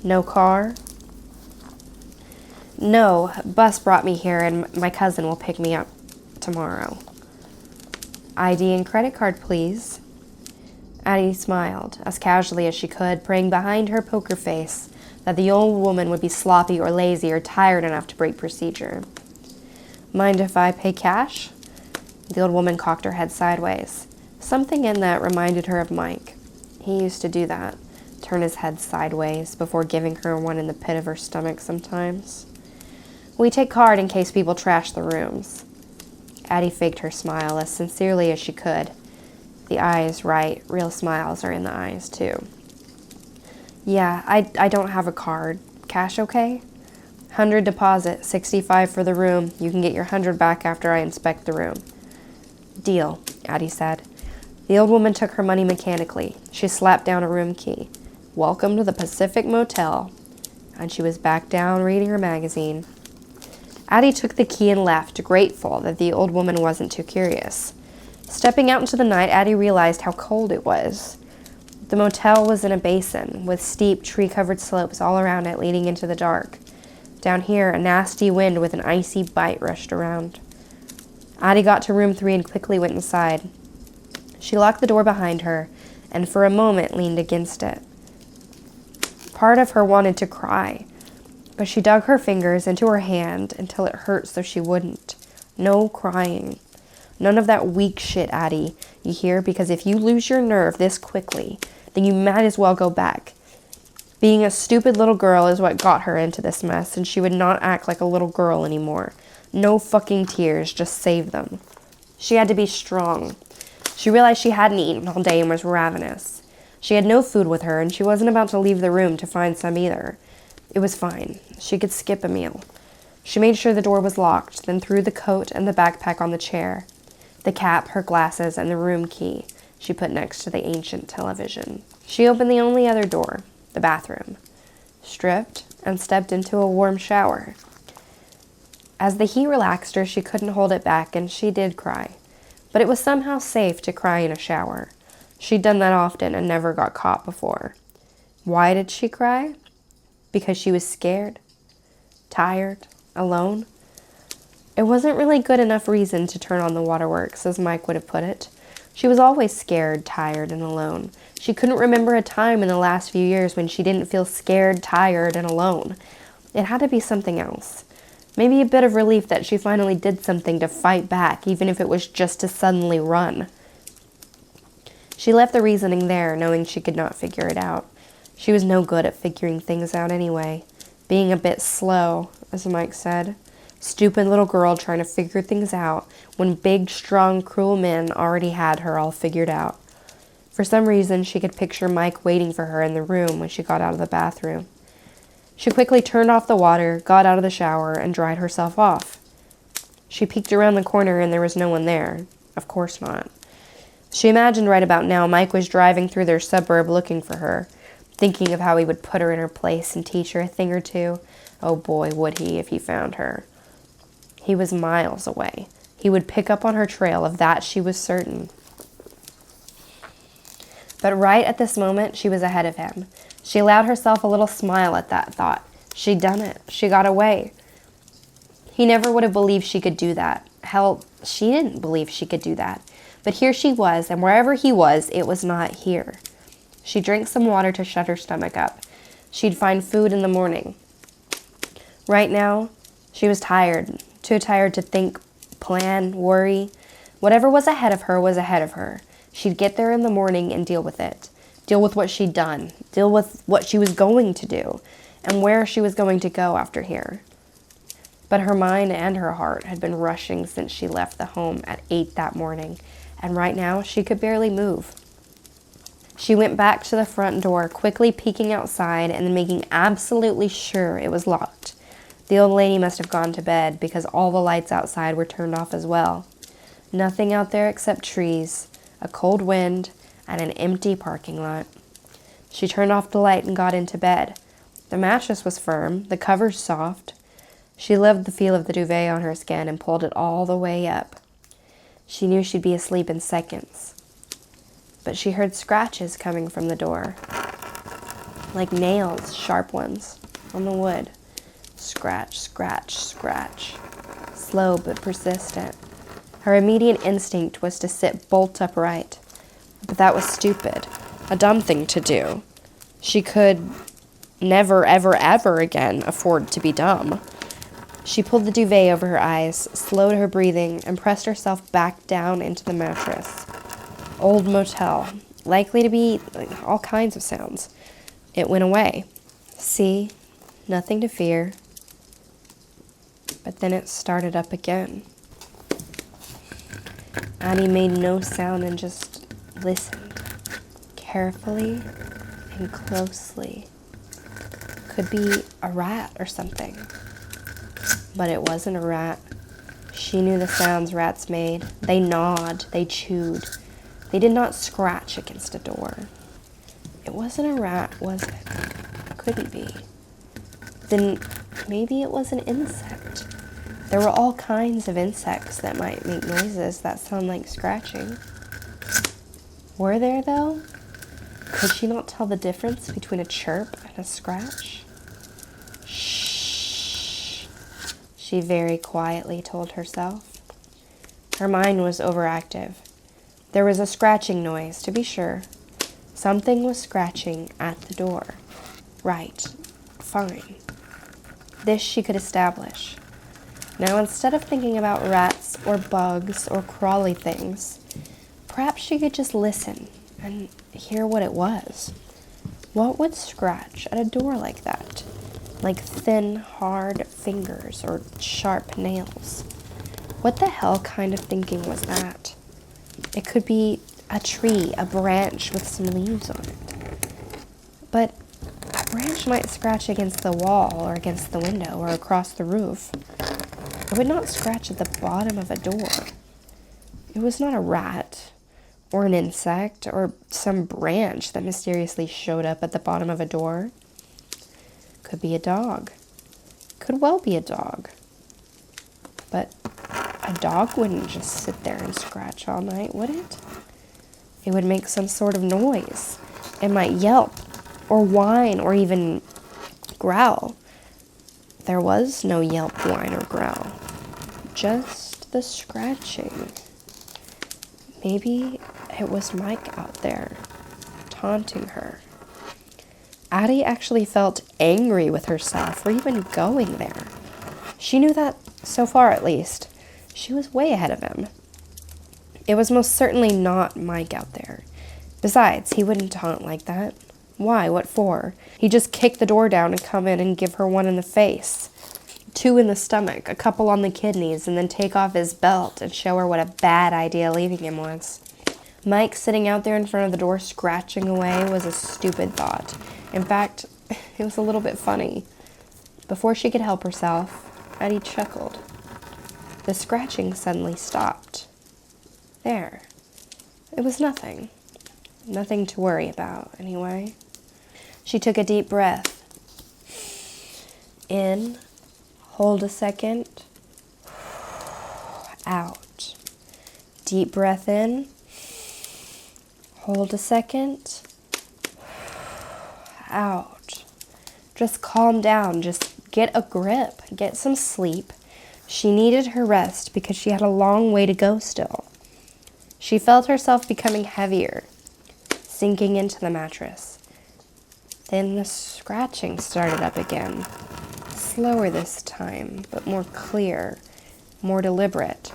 "No car?" "No, bus brought me here and my cousin will pick me up tomorrow." "ID and credit card, please." Addie smiled, as casually as she could, praying behind her poker face that the old woman would be sloppy or lazy or tired enough to break procedure. "Mind if I pay cash?" The old woman cocked her head sideways. Something in that reminded her of Mike. He used to do that, turn his head sideways before giving her one in the pit of her stomach sometimes. "We take card in case people trash the rooms." Addie faked her smile as sincerely as she could. The eyes, right, real smiles are in the eyes, too. "Yeah, I don't have a card. Cash okay?" "100 deposit, 65 for the room. You can get your 100 back after I inspect the room." "Deal," Addie said. The old woman took her money mechanically. She slapped down a room key. "Welcome to the Pacific Motel." And she was back down reading her magazine. Addie took the key and left, grateful that the old woman wasn't too curious. Stepping out into the night, Addie realized how cold it was. The motel was in a basin, with steep, tree-covered slopes all around it leading into the dark. Down here, a nasty wind with an icy bite rushed around. Addie got to room 3 and quickly went inside. She locked the door behind her, and for a moment leaned against it. Part of her wanted to cry, but she dug her fingers into her hand until it hurt so she wouldn't. No crying. None of that weak shit, Addie, you hear? Because if you lose your nerve this quickly, then you might as well go back. Being a stupid little girl is what got her into this mess, and she would not act like a little girl anymore. No fucking tears, just save them. She had to be strong. She realized she hadn't eaten all day and was ravenous. She had no food with her, and she wasn't about to leave the room to find some either. It was fine. She could skip a meal. She made sure the door was locked, then threw the coat and the backpack on the chair. The cap, her glasses, and the room key she put next to the ancient television. She opened the only other door, the bathroom, stripped, and stepped into a warm shower. As the heat relaxed her, she couldn't hold it back, and she did cry. But it was somehow safe to cry in a shower. She'd done that often and never got caught before. Why did she cry? Because she was scared, tired, alone. It wasn't really good enough reason to turn on the waterworks, as Mike would have put it. She was always scared, tired, and alone. She couldn't remember a time in the last few years when she didn't feel scared, tired, and alone. It had to be something else. Maybe a bit of relief that she finally did something to fight back, even if it was just to suddenly run. She left the reasoning there, knowing she could not figure it out. She was no good at figuring things out anyway. Being a bit slow, as Mike said. Stupid little girl trying to figure things out when big, strong, cruel men already had her all figured out. For some reason, she could picture Mike waiting for her in the room when she got out of the bathroom. She quickly turned off the water, got out of the shower, and dried herself off. She peeked around the corner and there was no one there. Of course not. She imagined right about now Mike was driving through their suburb looking for her, thinking of how he would put her in her place and teach her a thing or two. Oh boy, would he if he found her. He was miles away. He would pick up on her trail, of that she was certain. But right at this moment, she was ahead of him. She allowed herself a little smile at that thought. She'd done it. She got away. He never would have believed she could do that. Hell, she didn't believe she could do that. But here she was, and wherever he was, it was not here. She drank some water to shut her stomach up. She'd find food in the morning. Right now, she was tired. Too tired to think, plan, worry. Whatever was ahead of her was ahead of her. She'd get there in the morning and deal with it. Deal with what she'd done. Deal with what she was going to do. And where she was going to go after here. But her mind and her heart had been rushing since she left the home at 8 that morning. And right now, she could barely move. She went back to the front door, quickly peeking outside and then making absolutely sure it was locked. The old lady must have gone to bed because all the lights outside were turned off as well. Nothing out there except trees, a cold wind, and an empty parking lot. She turned off the light and got into bed. The mattress was firm, the covers soft. She loved the feel of the duvet on her skin and pulled it all the way up. She knew she'd be asleep in seconds. But she heard scratches coming from the door. Like nails, sharp ones, on the wood. Scratch, scratch, scratch. Slow but persistent. Her immediate instinct was to sit bolt upright. But that was stupid. A dumb thing to do. She could never, ever, ever again afford to be dumb. She pulled the duvet over her eyes, slowed her breathing, and pressed herself back down into the mattress. Old motel. Likely to be all kinds of sounds. It went away. See? Nothing to fear. But then it started up again. Annie made no sound and just listened. Carefully and closely. Could be a rat or something. But it wasn't a rat. She knew the sounds rats made. They gnawed, they chewed. They did not scratch against a door. It wasn't a rat, was it? Couldn't be. Then maybe it was an insect. There were all kinds of insects that might make noises that sound like scratching. Were there, though? Could she not tell the difference between a chirp and a scratch? Shh, she very quietly told herself. Her mind was overactive. There was a scratching noise, to be sure. Something was scratching at the door. Right. Fine. This she could establish. Now, instead of thinking about rats or bugs or crawly things, perhaps she could just listen and hear what it was. What would scratch at a door like that? Like thin, hard fingers or sharp nails. What the hell kind of thinking was that? It could be a tree, a branch with some leaves on it. But a branch might scratch against the wall or against the window or across the roof. It would not scratch at the bottom of a door. It was not a rat or an insect or some branch that mysteriously showed up at the bottom of a door. Could be a dog. Could well be a dog. But a dog wouldn't just sit there and scratch all night, would it? It would make some sort of noise. It might yelp or whine or even growl. There was no yelp, whine, or growl. Just the scratching. Maybe it was Mike out there, taunting her. Addie actually felt angry with herself for even going there. She knew that, so far at least, she was way ahead of him. It was most certainly not Mike out there. Besides, he wouldn't taunt like that. Why? What for? He'd just kick the door down and come in and give her one in the face, 2 in the stomach, a couple on the kidneys, and then take off his belt and show her what a bad idea leaving him was. Mike sitting out there in front of the door scratching away was a stupid thought. In fact, it was a little bit funny. Before she could help herself, Addie chuckled. The scratching suddenly stopped. There. It was nothing. Nothing to worry about, anyway. She took a deep breath. In. Hold a second. Out. Deep breath in. Hold a second. Out. Just calm down. Just get a grip. Get some sleep. She needed her rest because she had a long way to go still. She felt herself becoming heavier, sinking into the mattress. Then the scratching started up again. Slower this time, but more clear, more deliberate.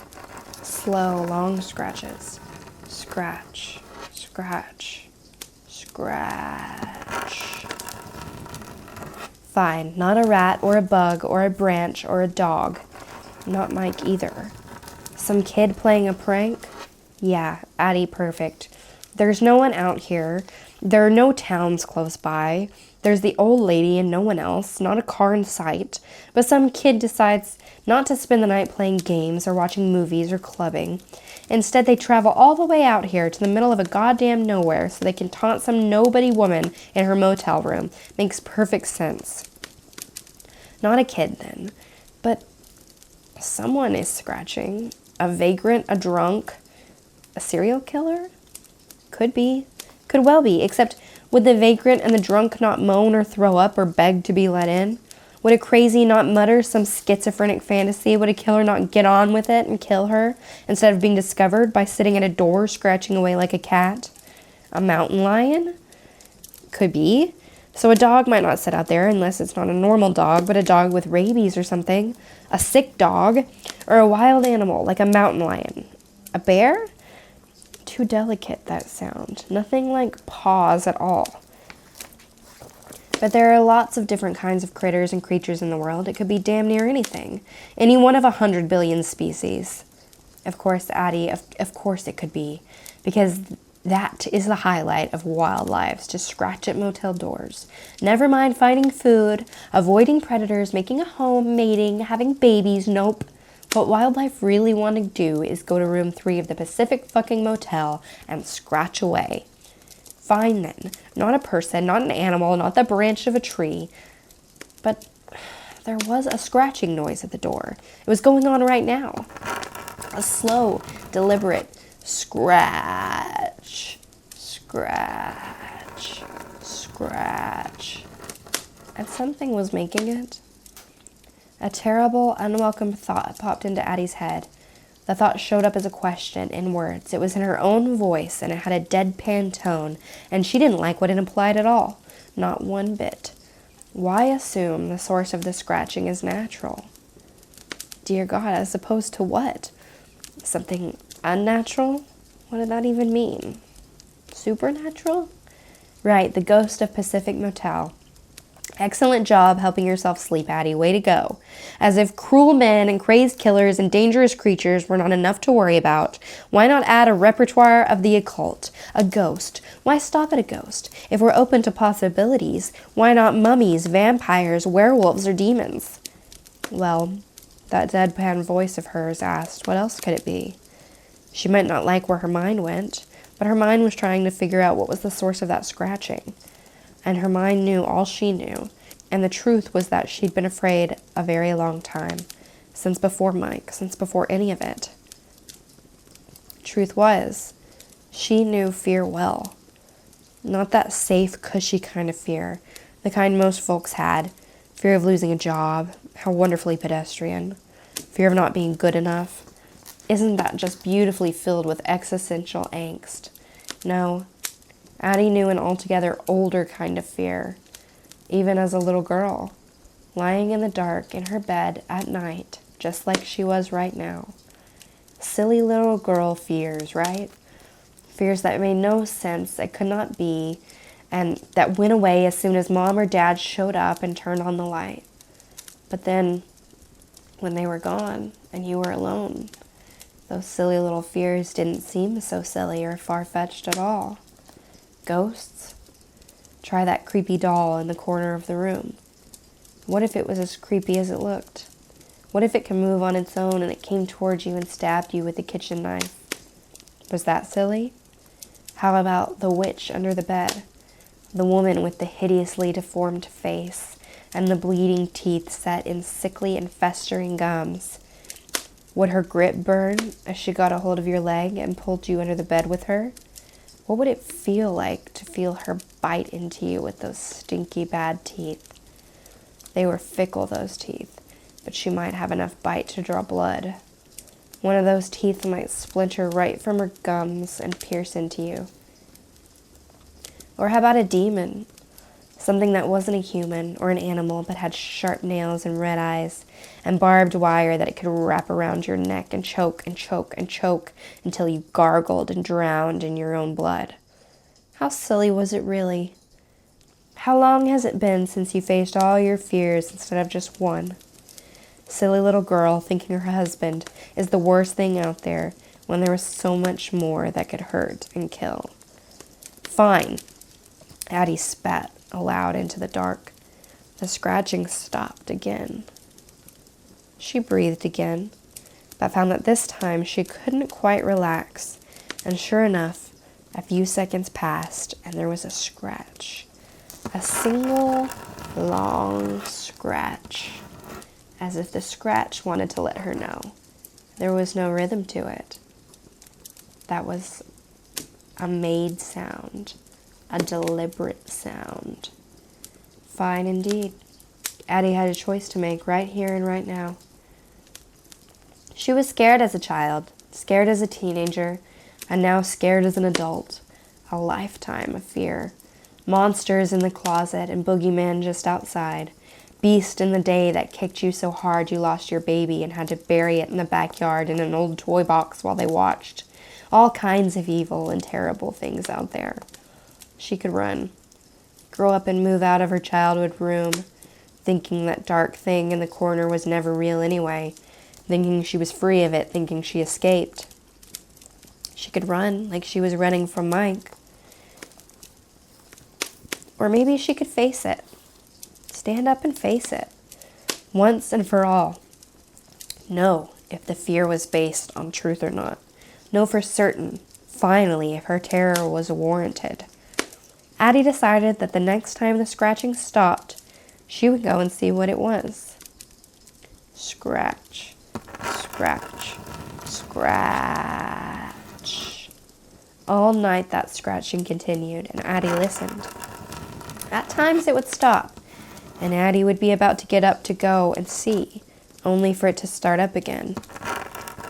Slow, long scratches. Scratch, scratch, scratch. Fine, not a rat or a bug or a branch or a dog. Not Mike either. Some kid playing a prank? Yeah, Addie perfect. There's no one out here. There are no towns close by. There's the old lady and no one else, not a car in sight. But some kid decides not to spend the night playing games or watching movies or clubbing. Instead, they travel all the way out here to the middle of a goddamn nowhere so they can taunt some nobody woman in her motel room. Makes perfect sense. Not a kid then, but someone is scratching. A vagrant, a drunk, a serial killer? Could be. Could well be, except would the vagrant and the drunk not moan or throw up or beg to be let in? Would a crazy not mutter some schizophrenic fantasy? Would a killer not get on with it and kill her instead of being discovered by sitting at a door scratching away like a cat? A mountain lion? Could be. So a dog might not sit out there unless it's not a normal dog, but a dog with rabies or something. A sick dog. Or a wild animal like a mountain lion. A bear? Too delicate, that sound. Nothing like paws at all. But there are lots of different kinds of critters and creatures in the world. It could be damn near anything. Any one of 100 billion species. Of course, Addie, of course it could be. Because that is the highlight of wild lives, to scratch at motel doors. Never mind finding food, avoiding predators, making a home, mating, having babies. Nope. What wildlife really want to do is go to room 3 of the Pacific fucking motel and scratch away. Fine then. Not a person, not an animal, not the branch of a tree. But there was a scratching noise at the door. It was going on right now. A slow, deliberate scratch, scratch, scratch. And something was making it. A terrible, unwelcome thought popped into Addie's head. The thought showed up as a question in words. It was in her own voice, and it had a deadpan tone, and she didn't like what it implied at all. Not one bit. Why assume the source of the scratching is natural? Dear God, as opposed to what? Something unnatural? What did that even mean? Supernatural? Right, the ghost of Pacific Motel. Excellent job helping yourself sleep, Addie. Way to go. As if cruel men and crazed killers and dangerous creatures were not enough to worry about, why not add a repertoire of the occult? A ghost. Why stop at a ghost? If we're open to possibilities, why not mummies, vampires, werewolves, or demons? Well, that deadpan voice of hers asked, what else could it be? She might not like where her mind went, but her mind was trying to figure out what was the source of that scratching. And her mind knew all she knew, and the truth was that she'd been afraid a very long time, since before Mike, since before any of it. Truth was, she knew fear well. Not that safe, cushy kind of fear, the kind most folks had. Fear of losing a job, how wonderfully pedestrian. Fear of not being good enough. Isn't that just beautifully filled with existential angst? No. Addie knew an altogether older kind of fear, even as a little girl, lying in the dark in her bed at night, just like she was right now. Silly little girl fears, right? Fears that made no sense, that could not be, and that went away as soon as Mom or Dad showed up and turned on the light. But then, when they were gone and you were alone, those silly little fears didn't seem so silly or far-fetched at all. Ghosts? Try that creepy doll in the corner of the room. What if it was as creepy as it looked? What if it could move on its own and it came towards you and stabbed you with a kitchen knife? Was that silly? How about the witch under the bed? The woman with the hideously deformed face and the bleeding teeth set in sickly and festering gums. Would her grip burn as she got a hold of your leg and pulled you under the bed with her? What would it feel like to feel her bite into you with those stinky bad teeth? They were fickle, those teeth, but she might have enough bite to draw blood. One of those teeth might splinter right from her gums and pierce into you. Or how about a demon? Something that wasn't a human or an animal, but had sharp nails and red eyes and barbed wire that it could wrap around your neck and choke and choke and choke until you gargled and drowned in your own blood. How silly was it really? How long has it been since you faced all your fears instead of just one? Silly little girl thinking her husband is the worst thing out there when there was so much more that could hurt and kill. Fine. Addie spat aloud into the dark. The scratching stopped again. She breathed again, but found that this time she couldn't quite relax, and sure enough, a few seconds passed and there was a scratch. A single, long scratch, as if the scratch wanted to let her know. There was no rhythm to it. That was a made sound. A deliberate sound. Fine indeed. Addie had a choice to make right here and right now. She was scared as a child, scared as a teenager, and now scared as an adult. A lifetime of fear. Monsters in the closet and boogeyman just outside. Beast in the day that kicked you so hard you lost your baby and had to bury it in the backyard in an old toy box while they watched. All kinds of evil and terrible things out there. She could run, grow up and move out of her childhood room, thinking that dark thing in the corner was never real anyway, thinking she was free of it, thinking she escaped. She could run like she was running from Mike. Or maybe she could face it. Stand up and face it, once and for all. Know if the fear was based on truth or not. Know for certain, finally, if her terror was warranted. Addie decided that the next time the scratching stopped, she would go and see what it was. Scratch, scratch, scratch. All night that scratching continued, and Addie listened. At times it would stop, and Addie would be about to get up to go and see, only for it to start up again.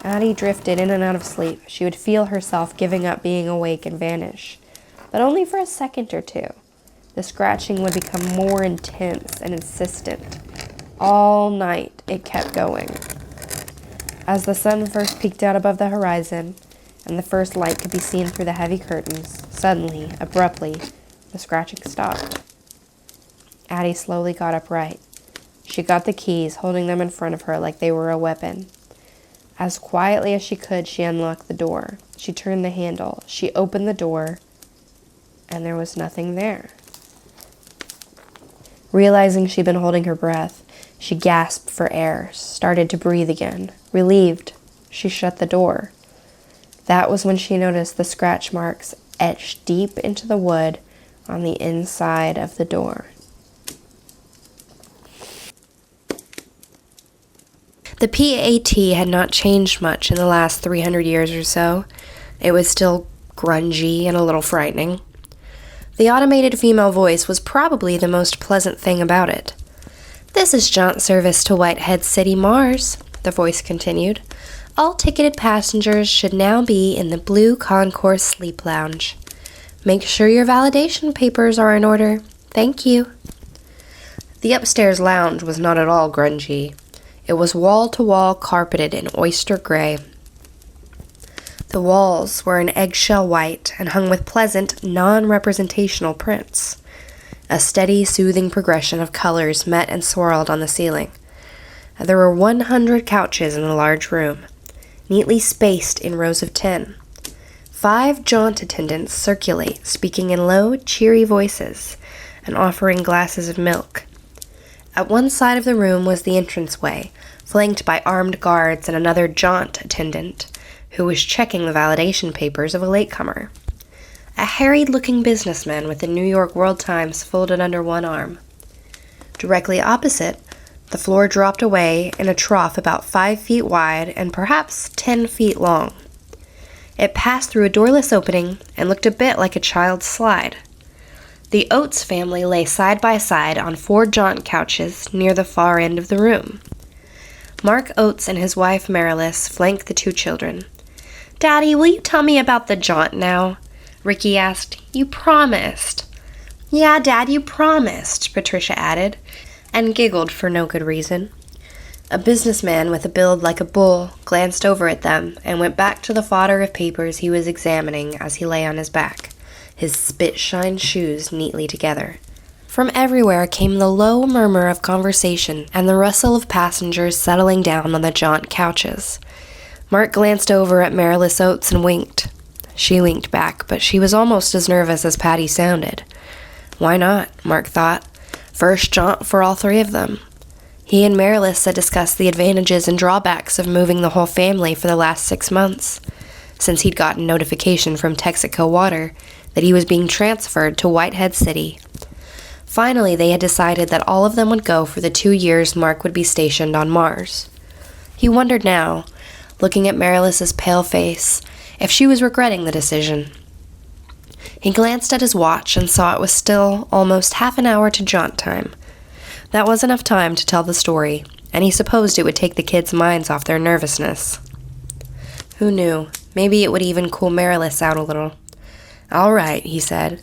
Addie drifted in and out of sleep. She would feel herself giving up being awake and vanish. But only for a second or two. The scratching would become more intense and insistent. All night it kept going. As the sun first peeked out above the horizon, and the first light could be seen through the heavy curtains, suddenly, abruptly, the scratching stopped. Addie slowly got upright. She got the keys, holding them in front of her like they were a weapon. As quietly as she could, she unlocked the door. She turned the handle. She opened the door, and there was nothing there. Realizing she'd been holding her breath, she gasped for air, started to breathe again. Relieved, she shut the door. That was when she noticed the scratch marks etched deep into the wood on the inside of the door. The PAT had not changed much in the last 300 years or so. It was still grungy and a little frightening. The automated female voice was probably the most pleasant thing about it. "This is Jaunt service to Whitehead City, Mars," the voice continued. "All ticketed passengers should now be in the Blue Concourse Sleep Lounge. Make sure your validation papers are in order. Thank you." The upstairs lounge was not at all grungy. It was wall-to-wall carpeted in oyster gray. The walls were an eggshell white and hung with pleasant, non-representational prints. A steady, soothing progression of colors met and swirled on the ceiling. There were 100 couches in the large room, neatly spaced in rows of 10. 5 jaunt attendants circulate, speaking in low, cheery voices and offering glasses of milk. At one side of the room was the entranceway, flanked by armed guards and another jaunt attendant, who was checking the validation papers of a latecomer. A harried-looking businessman with the New York World Times folded under one arm. Directly opposite, the floor dropped away in a trough about 5 feet wide and perhaps 10 feet long. It passed through a doorless opening and looked a bit like a child's slide. The Oates family lay side by side on 4 jaunt couches near the far end of the room. Mark Oates and his wife Marilis flanked the 2 children. "Daddy, will you tell me about the jaunt now?" Ricky asked. "You promised." "Yeah, Dad, you promised," Patricia added, and giggled for no good reason. A businessman with a build like a bull glanced over at them and went back to the fodder of papers he was examining as he lay on his back, his spit-shined shoes neatly together. From everywhere came the low murmur of conversation and the rustle of passengers settling down on the jaunt couches. Mark glanced over at Marilis Oates and winked. She winked back, but she was almost as nervous as Patty sounded. Why not, Mark thought. First jaunt for all 3 of them. He and Marilis had discussed the advantages and drawbacks of moving the whole family for the last 6 months, since he'd gotten notification from Texaco Water that he was being transferred to Whitehead City. Finally, they had decided that all of them would go for the 2 years Mark would be stationed on Mars. He wondered now, looking at Marilis's pale face, if she was regretting the decision. He glanced at his watch and saw it was still almost half an hour to jaunt time. That was enough time to tell the story, and he supposed it would take the kids' minds off their nervousness. Who knew? Maybe it would even cool Marilis out a little. "All right," he said.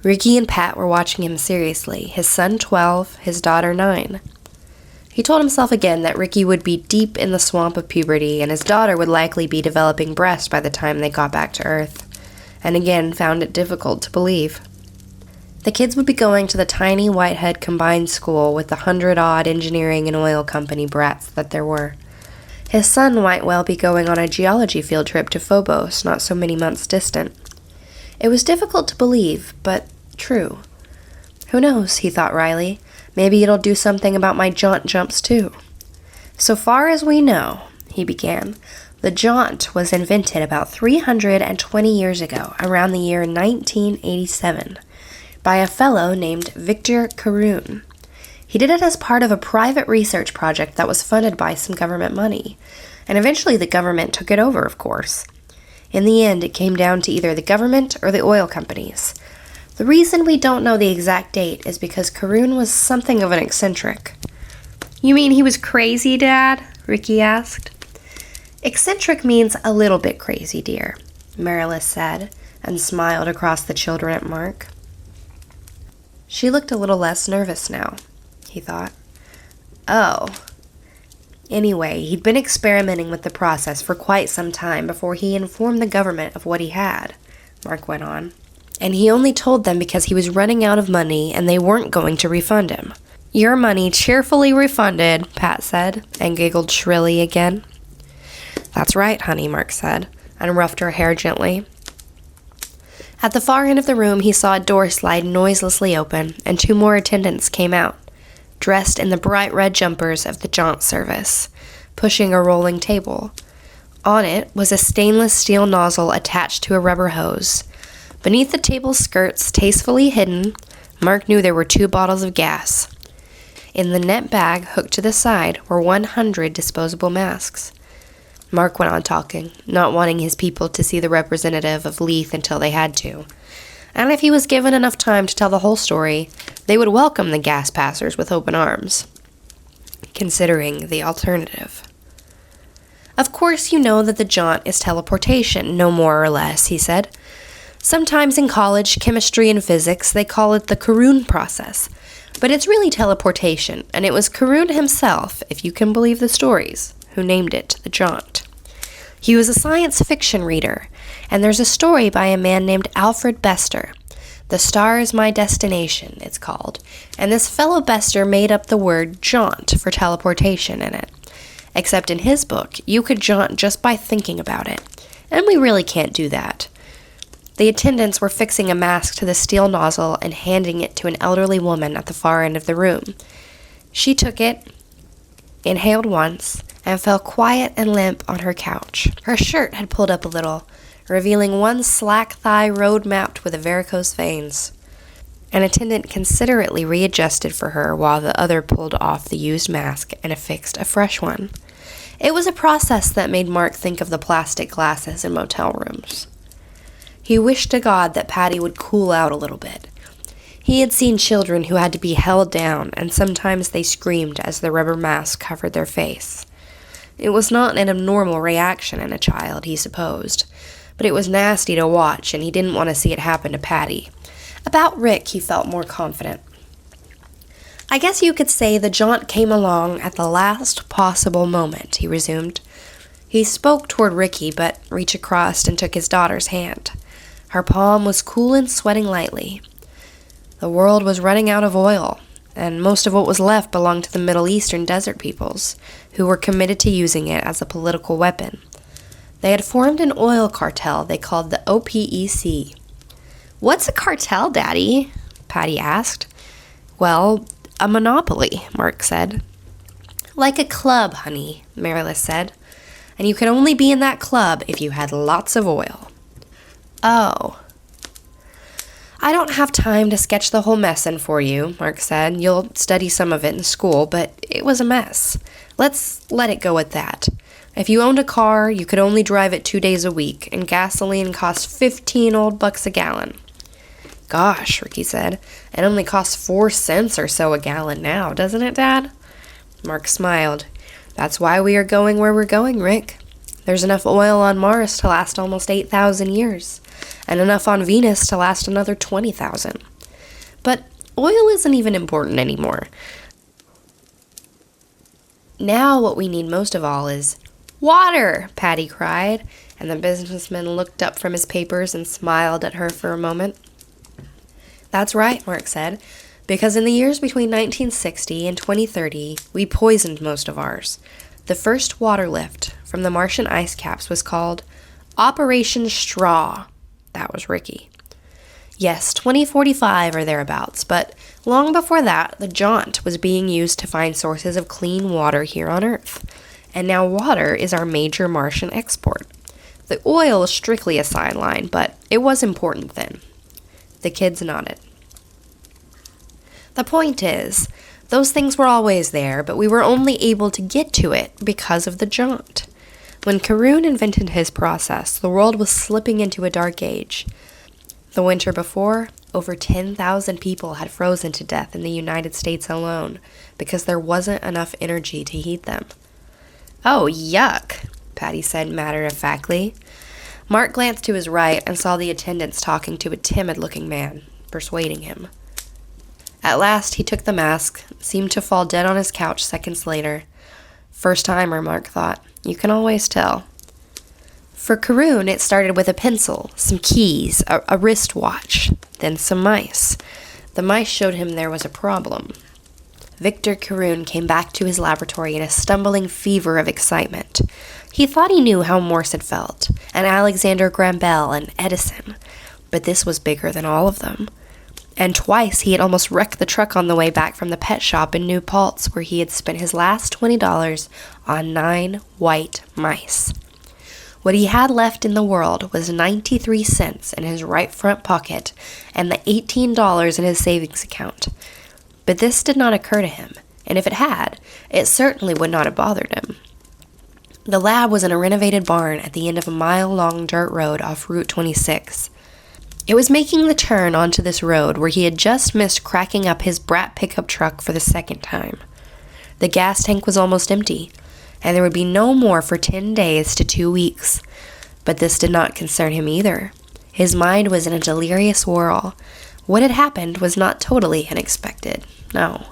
Ricky and Pat were watching him seriously, his son 12, his daughter 9. He told himself again that Ricky would be deep in the swamp of puberty, and his daughter would likely be developing breast by the time they got back to Earth, and again found it difficult to believe. The kids would be going to the tiny Whitehead combined school with the 100-odd engineering and oil company brats that there were. His son might well be going on a geology field trip to Phobos, not so many months distant. It was difficult to believe, but true. Who knows, he thought wryly. Maybe it'll do something about my jaunt jumps, too. So far as we know, he began, the jaunt was invented about 320 years ago, around the year 1987, by a fellow named Victor Caroon. He did it as part of a private research project that was funded by some government money, and eventually the government took it over, of course. In the end, it came down to either the government or the oil companies. The reason we don't know the exact date is because Caroon was something of an eccentric. "You mean he was crazy, Dad?" Ricky asked. "Eccentric means a little bit crazy, dear," Marilis said, and smiled across the children at Mark. She looked a little less nervous now, he thought. Oh. Anyway, he'd been experimenting with the process for quite some time before he informed the government of what he had, Mark went on. and he only told them because he was running out of money and they weren't going to refund him. Your money cheerfully refunded, Pat said, and giggled shrilly again. That's right, honey, Mark said, and roughed her hair gently. At the far end of the room, he saw a door slide noiselessly open, and 2 more attendants came out, dressed in the bright red jumpers of the Jaunt service, pushing a rolling table. On it was a stainless steel nozzle attached to a rubber hose. Beneath the table's skirts, tastefully hidden, Mark knew there were 2 bottles of gas. In the net bag hooked to the side were 100 disposable masks. Mark went on talking, not wanting his people to see the representative of Leith until they had to. And if he was given enough time to tell the whole story, they would welcome the gas passers with open arms, considering the alternative. Of course you know that the jaunt is teleportation, no more or less, he said. Sometimes in college, chemistry and physics, they call it the Karun process. But it's really teleportation, and it was Karun himself, if you can believe the stories, who named it the jaunt. He was a science fiction reader, and there's a story by a man named Alfred Bester. The Star is My Destination, it's called, and this fellow Bester made up the word jaunt for teleportation in it. Except in his book, you could jaunt just by thinking about it, and we really can't do that. The attendants were fixing a mask to the steel nozzle and handing it to an elderly woman at the far end of the room. She took it, inhaled once, and fell quiet and limp on her couch. Her shirt had pulled up a little, revealing one slack thigh road-mapped with varicose veins. An attendant considerately readjusted for her while the other pulled off the used mask and affixed a fresh one. It was a process that made Mark think of the plastic glasses in motel rooms. He wished to God that Patty would cool out a little bit. He had seen children who had to be held down, and sometimes they screamed as the rubber mask covered their face. It was not an abnormal reaction in a child, he supposed, but it was nasty to watch, and he didn't want to see it happen to Patty. About Rick, he felt more confident. I guess you could say the jaunt came along at the last possible moment, he resumed. He spoke toward Ricky, but reached across and took his daughter's hand. Her palm was cool and sweating lightly. The world was running out of oil, and most of what was left belonged to the Middle Eastern desert peoples, who were committed to using it as a political weapon. They had formed an oil cartel they called the OPEC. "What's a cartel, Daddy?" Patty asked. "Well, a monopoly," Mark said. "Like a club, honey," Marilys said. "And you could only be in that club if you had lots of oil." "Oh. I don't have time to sketch the whole mess in for you," Mark said. "You'll study some of it in school, but it was a mess. Let's let it go at that. If you owned a car, you could only drive it 2 days a week, and gasoline cost 15 old bucks a gallon." "Gosh," Ricky said, "it only costs 4 cents or so a gallon now, doesn't it, Dad?" Mark smiled. "That's why we are going where we're going, Rick. There's enough oil on Mars to last almost 8,000 years, and enough on Venus to last another 20,000. But oil isn't even important anymore. Now what we need most of all is water," Patty cried, and the businessman looked up from his papers and smiled at her for a moment. "That's right," Mark said, "because in the years between 1960 and 2030, we poisoned most of ours. The first water lift from the Martian ice caps was called Operation Straw." That was Ricky. "Yes, 2045 or thereabouts, but long before that, the jaunt was being used to find sources of clean water here on Earth. And now water is our major Martian export. The oil is strictly a sideline, but it was important then." The kids nodded. "The point is, those things were always there, but we were only able to get to it because of the jaunt. When Karun invented his process, the world was slipping into a dark age. The winter before, over 10,000 people had frozen to death in the United States alone because there wasn't enough energy to heat them." "Oh, yuck," Patty said matter-of-factly. Mark glanced to his right and saw the attendants talking to a timid-looking man, persuading him. At last, he took the mask, seemed to fall dead on his couch seconds later. First-timer, Mark thought. You can always tell. For Karun, it started with a pencil, some keys, a wristwatch, then some mice. The mice showed him there was a problem. Victor Karun came back to his laboratory in a stumbling fever of excitement. He thought he knew how Morse had felt, and Alexander Graham Bell and Edison, but this was bigger than all of them. And twice he had almost wrecked the truck on the way back from the pet shop in New Paltz, where he had spent his last $20 on 9 white mice. What he had left in the world was 93 cents in his right front pocket and the $18 in his savings account. But this did not occur to him, and if it had, it certainly would not have bothered him. The lab was in a renovated barn at the end of a mile-long dirt road off Route 26. It was making the turn onto this road where he had just missed cracking up his brat pickup truck for the second time. The gas tank was almost empty, and there would be no more for 10 days to 2 weeks. But this did not concern him either. His mind was in a delirious whirl. What had happened was not totally unexpected, no.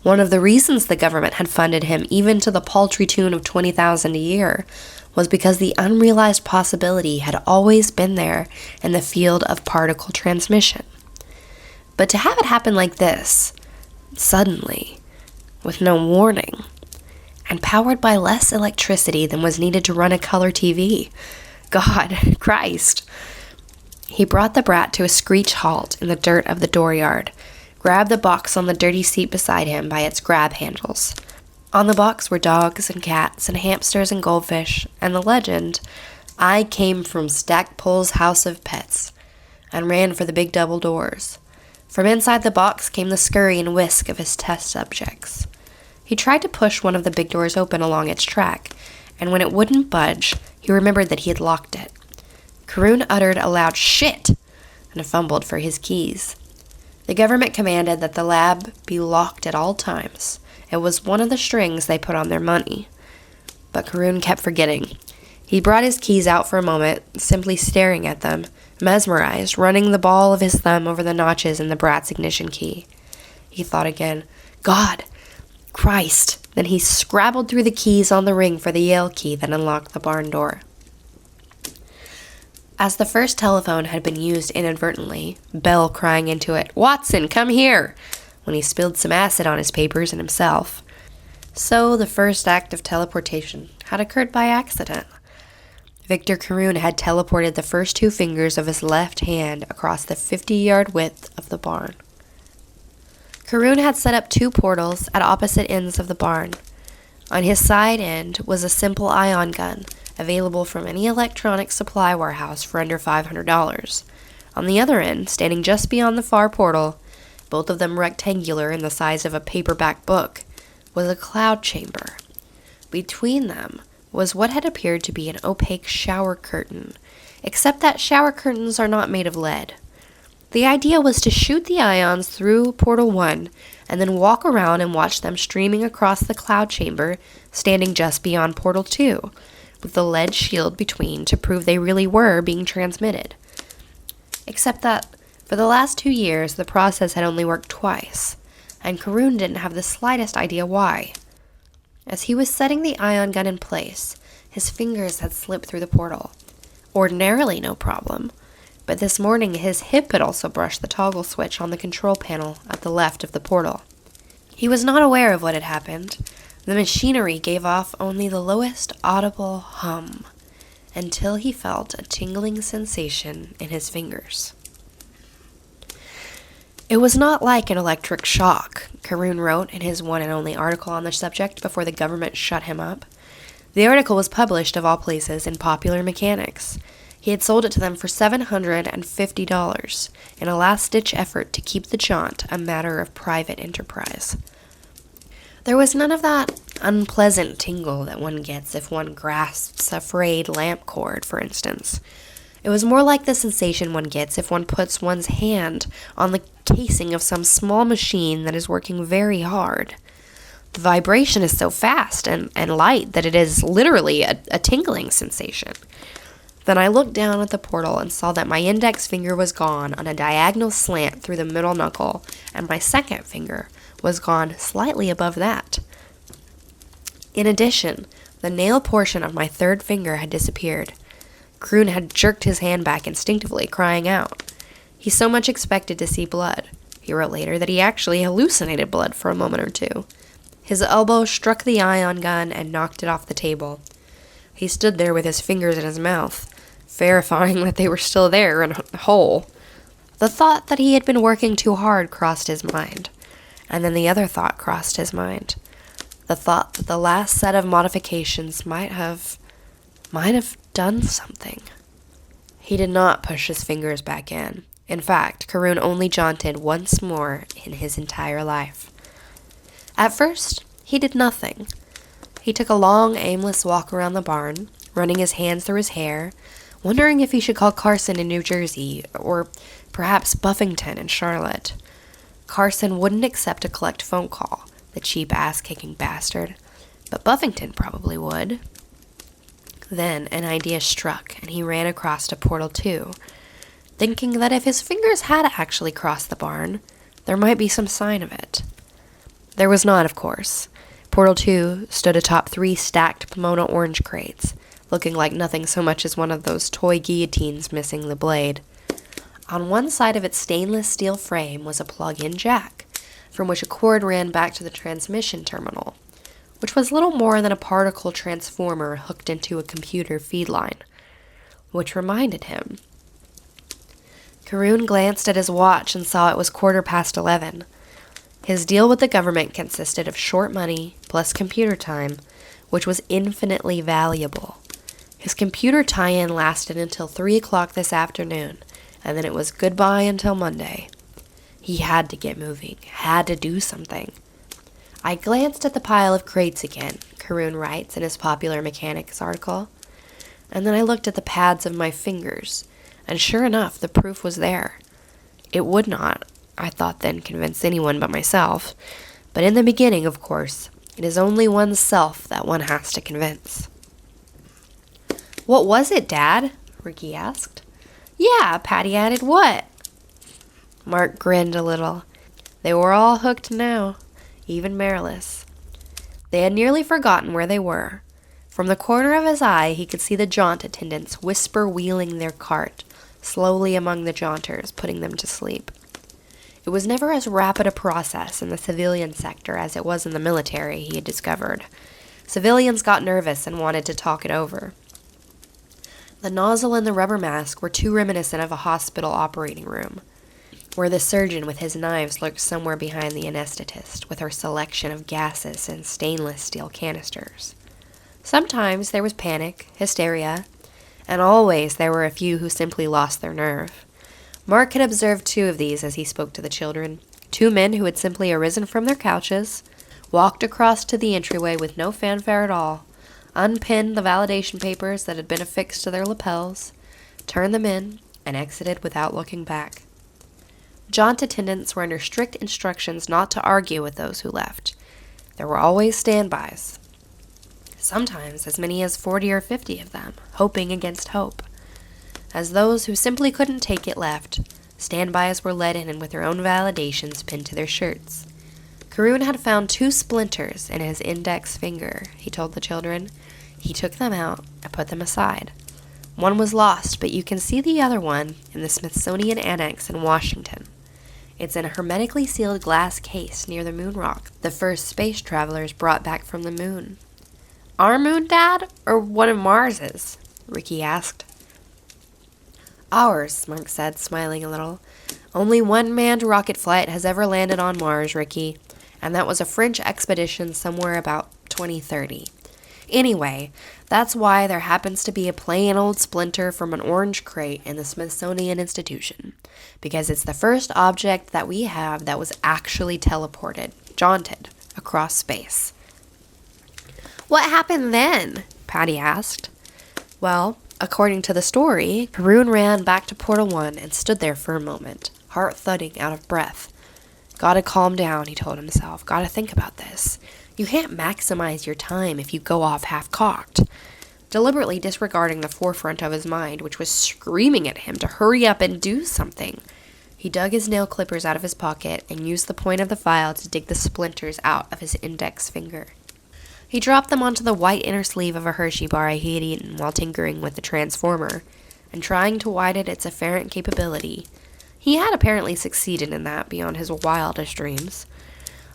One of the reasons the government had funded him even to the paltry tune of $20,000 a year was because the unrealized possibility had always been there in the field of particle transmission. But to have it happen like this, suddenly, with no warning, and powered by less electricity than was needed to run a color TV. God, Christ. He brought the brat to a screech halt in the dirt of the dooryard, grabbed the box on the dirty seat beside him by its grab handles. On the box were dogs and cats and hamsters and goldfish, and the legend, "I came from Stackpole's House of Pets," and ran for the big double doors. From inside the box came the scurry and whisk of his test subjects. He tried to push one of the big doors open along its track, and when it wouldn't budge, he remembered that he had locked it. Karun uttered a loud "shit" and fumbled for his keys. The government commanded that the lab be locked at all times. It was one of the strings they put on their money. But Karun kept forgetting. He brought his keys out for a moment, simply staring at them, mesmerized, running the ball of his thumb over the notches in the brat's ignition key. He thought again, God, Christ! Then he scrabbled through the keys on the ring for the Yale key that unlocked the barn door. As the first telephone had been used inadvertently, Bell crying into it, "Watson, come here!" when he spilled some acid on his papers and himself. So the first act of teleportation had occurred by accident. Victor Karun had teleported the first 2 fingers of his left hand across the 50-yard width of the barn. Karun had set up 2 portals at opposite ends of the barn. On his side end was a simple ion gun, available from any electronic supply warehouse for under $500. On the other end, standing just beyond the far portal, both of them rectangular in the size of a paperback book, was a cloud chamber. Between them was what had appeared to be an opaque shower curtain, except that shower curtains are not made of lead. The idea was to shoot the ions through Portal 1 and then walk around and watch them streaming across the cloud chamber, standing just beyond Portal 2, with the lead shield between to prove they really were being transmitted. Except that, for the last 2 years, the process had only worked twice, and Karun didn't have the slightest idea why. As he was setting the ion gun in place, his fingers had slipped through the portal. Ordinarily no problem. But this morning his hip had also brushed the toggle switch on the control panel at the left of the portal. He was not aware of what had happened. The machinery gave off only the lowest audible hum, until he felt a tingling sensation in his fingers. It was not like an electric shock, Karun wrote in his one and only article on the subject before the government shut him up. The article was published, of all places, in Popular Mechanics. He had sold it to them for $750 in a last-ditch effort to keep the Jaunt a matter of private enterprise. There was none of that unpleasant tingle that one gets if one grasps a frayed lamp cord, for instance. It was more like the sensation one gets if one puts one's hand on the casing of some small machine that is working very hard. The vibration is so fast and light that it is literally a tingling sensation. Then I looked down at the portal and saw that my index finger was gone on a diagonal slant through the middle knuckle, and my second finger was gone slightly above that. In addition, The nail portion of my third finger had disappeared. Karun had jerked his hand back instinctively, crying out. He so much expected to see blood. He wrote later that he actually hallucinated blood for a moment or two. His elbow struck the ion gun and knocked it off the table. He stood there with his fingers in his mouth, verifying that they were still there and whole. The thought that he had been working too hard crossed his mind, and then the other thought crossed his mind. The thought that the last set of modifications might have done something. He did not push his fingers back in. In fact, Karun only jaunted once more in his entire life. At first, he did nothing. He took a long, aimless walk around the barn, running his hands through his hair, wondering if he should call Carson in New Jersey, or perhaps Buffington in Charlotte. Carson wouldn't accept a collect phone call, the cheap ass-kicking bastard, but Buffington probably would. Then an idea struck, and he ran across to Portal 2, thinking that if his fingers had actually crossed the barn, there might be some sign of it. There was not, of course. Portal 2 stood atop 3 stacked Pomona orange crates, looking like nothing so much as one of those toy guillotines missing the blade. On one side of its stainless steel frame was a plug-in jack, from which a cord ran back to the transmission terminal, which was little more than a particle transformer hooked into a computer feed line, which reminded him. Karun glanced at his watch and saw it was 11:15. His deal with the government consisted of short money plus computer time, which was infinitely valuable. His computer tie-in lasted until 3 o'clock this afternoon, and then it was goodbye until Monday. He had to get moving, had to do something. I glanced at the pile of crates again, Karun writes in his Popular Mechanics article, and then I looked at the pads of my fingers, and sure enough, the proof was there. It would not, I thought then, convince anyone but myself, but in the beginning, of course, it is only oneself that one has to convince. "What was it, Dad?" Ricky asked. "Yeah," Patty added, "what?" Mark grinned a little. They were all hooked now, even Marilys. They had nearly forgotten where they were. From the corner of his eye, he could see the Jaunt attendants whisper-wheeling their cart slowly among the jaunters, putting them to sleep. It was never as rapid a process in the civilian sector as it was in the military, he had discovered. Civilians got nervous and wanted to talk it over. The nozzle and the rubber mask were too reminiscent of a hospital operating room, where the surgeon with his knives lurked somewhere behind the anesthetist with her selection of gases and stainless steel canisters. Sometimes there was panic, hysteria, and always there were a few who simply lost their nerve. Mark had observed 2 of these as he spoke to the children, 2 men who had simply arisen from their couches, walked across to the entryway with no fanfare at all, unpinned the validation papers that had been affixed to their lapels, turned them in, and exited without looking back. Jaunt attendants were under strict instructions not to argue with those who left. There were always standbys. Sometimes as many as 40 or 50 of them, hoping against hope. As those who simply couldn't take it left, standbys were let in with their own validations pinned to their shirts. Karun had found 2 splinters in his index finger, he told the children. He took them out and put them aside. One was lost, but you can see the other one in the Smithsonian Annex in Washington. It's in a hermetically sealed glass case near the moon rock the first space travelers brought back from the moon. "Our moon, Dad, or one of Mars's?" Ricky asked. "Ours," Mark said, smiling a little. "Only one manned rocket flight has ever landed on Mars, Ricky, and that was a French expedition somewhere about 2030. Anyway, that's why there happens to be a plain old splinter from an orange crate in the Smithsonian Institution, because it's the first object that we have that was actually teleported, jaunted, across space." "What happened then?" Patty asked. Well, according to the story, Karun ran back to Portal 1 and stood there for a moment, heart thudding, out of breath. "Gotta calm down," he told himself. "Gotta think about this. You can't maximize your time if you go off half-cocked." Deliberately disregarding the forefront of his mind, which was screaming at him to hurry up and do something, he dug his nail clippers out of his pocket and used the point of the file to dig the splinters out of his index finger. He dropped them onto the white inner sleeve of a Hershey bar he had eaten while tinkering with the transformer, and trying to widen its afferent capability. He had apparently succeeded in that beyond his wildest dreams.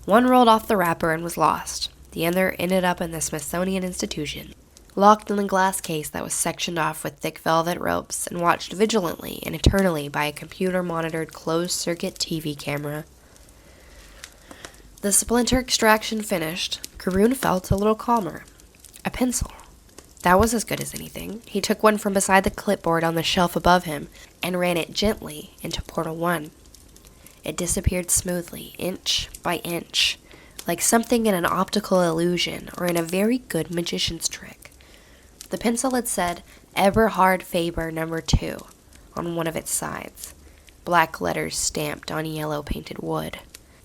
One rolled off the wrapper and was lost. The other ended up in the Smithsonian Institution, locked in a glass case that was sectioned off with thick velvet ropes and watched vigilantly and eternally by a computer-monitored closed-circuit TV camera. The splinter extraction finished, Karun felt a little calmer. A pencil. That was as good as anything. He took one from beside the clipboard on the shelf above him and ran it gently into Portal 1. It disappeared smoothly, inch by inch, like something in an optical illusion or in a very good magician's trick. The pencil had said Eberhard Faber No. 2 on one of its sides, black letters stamped on yellow painted wood.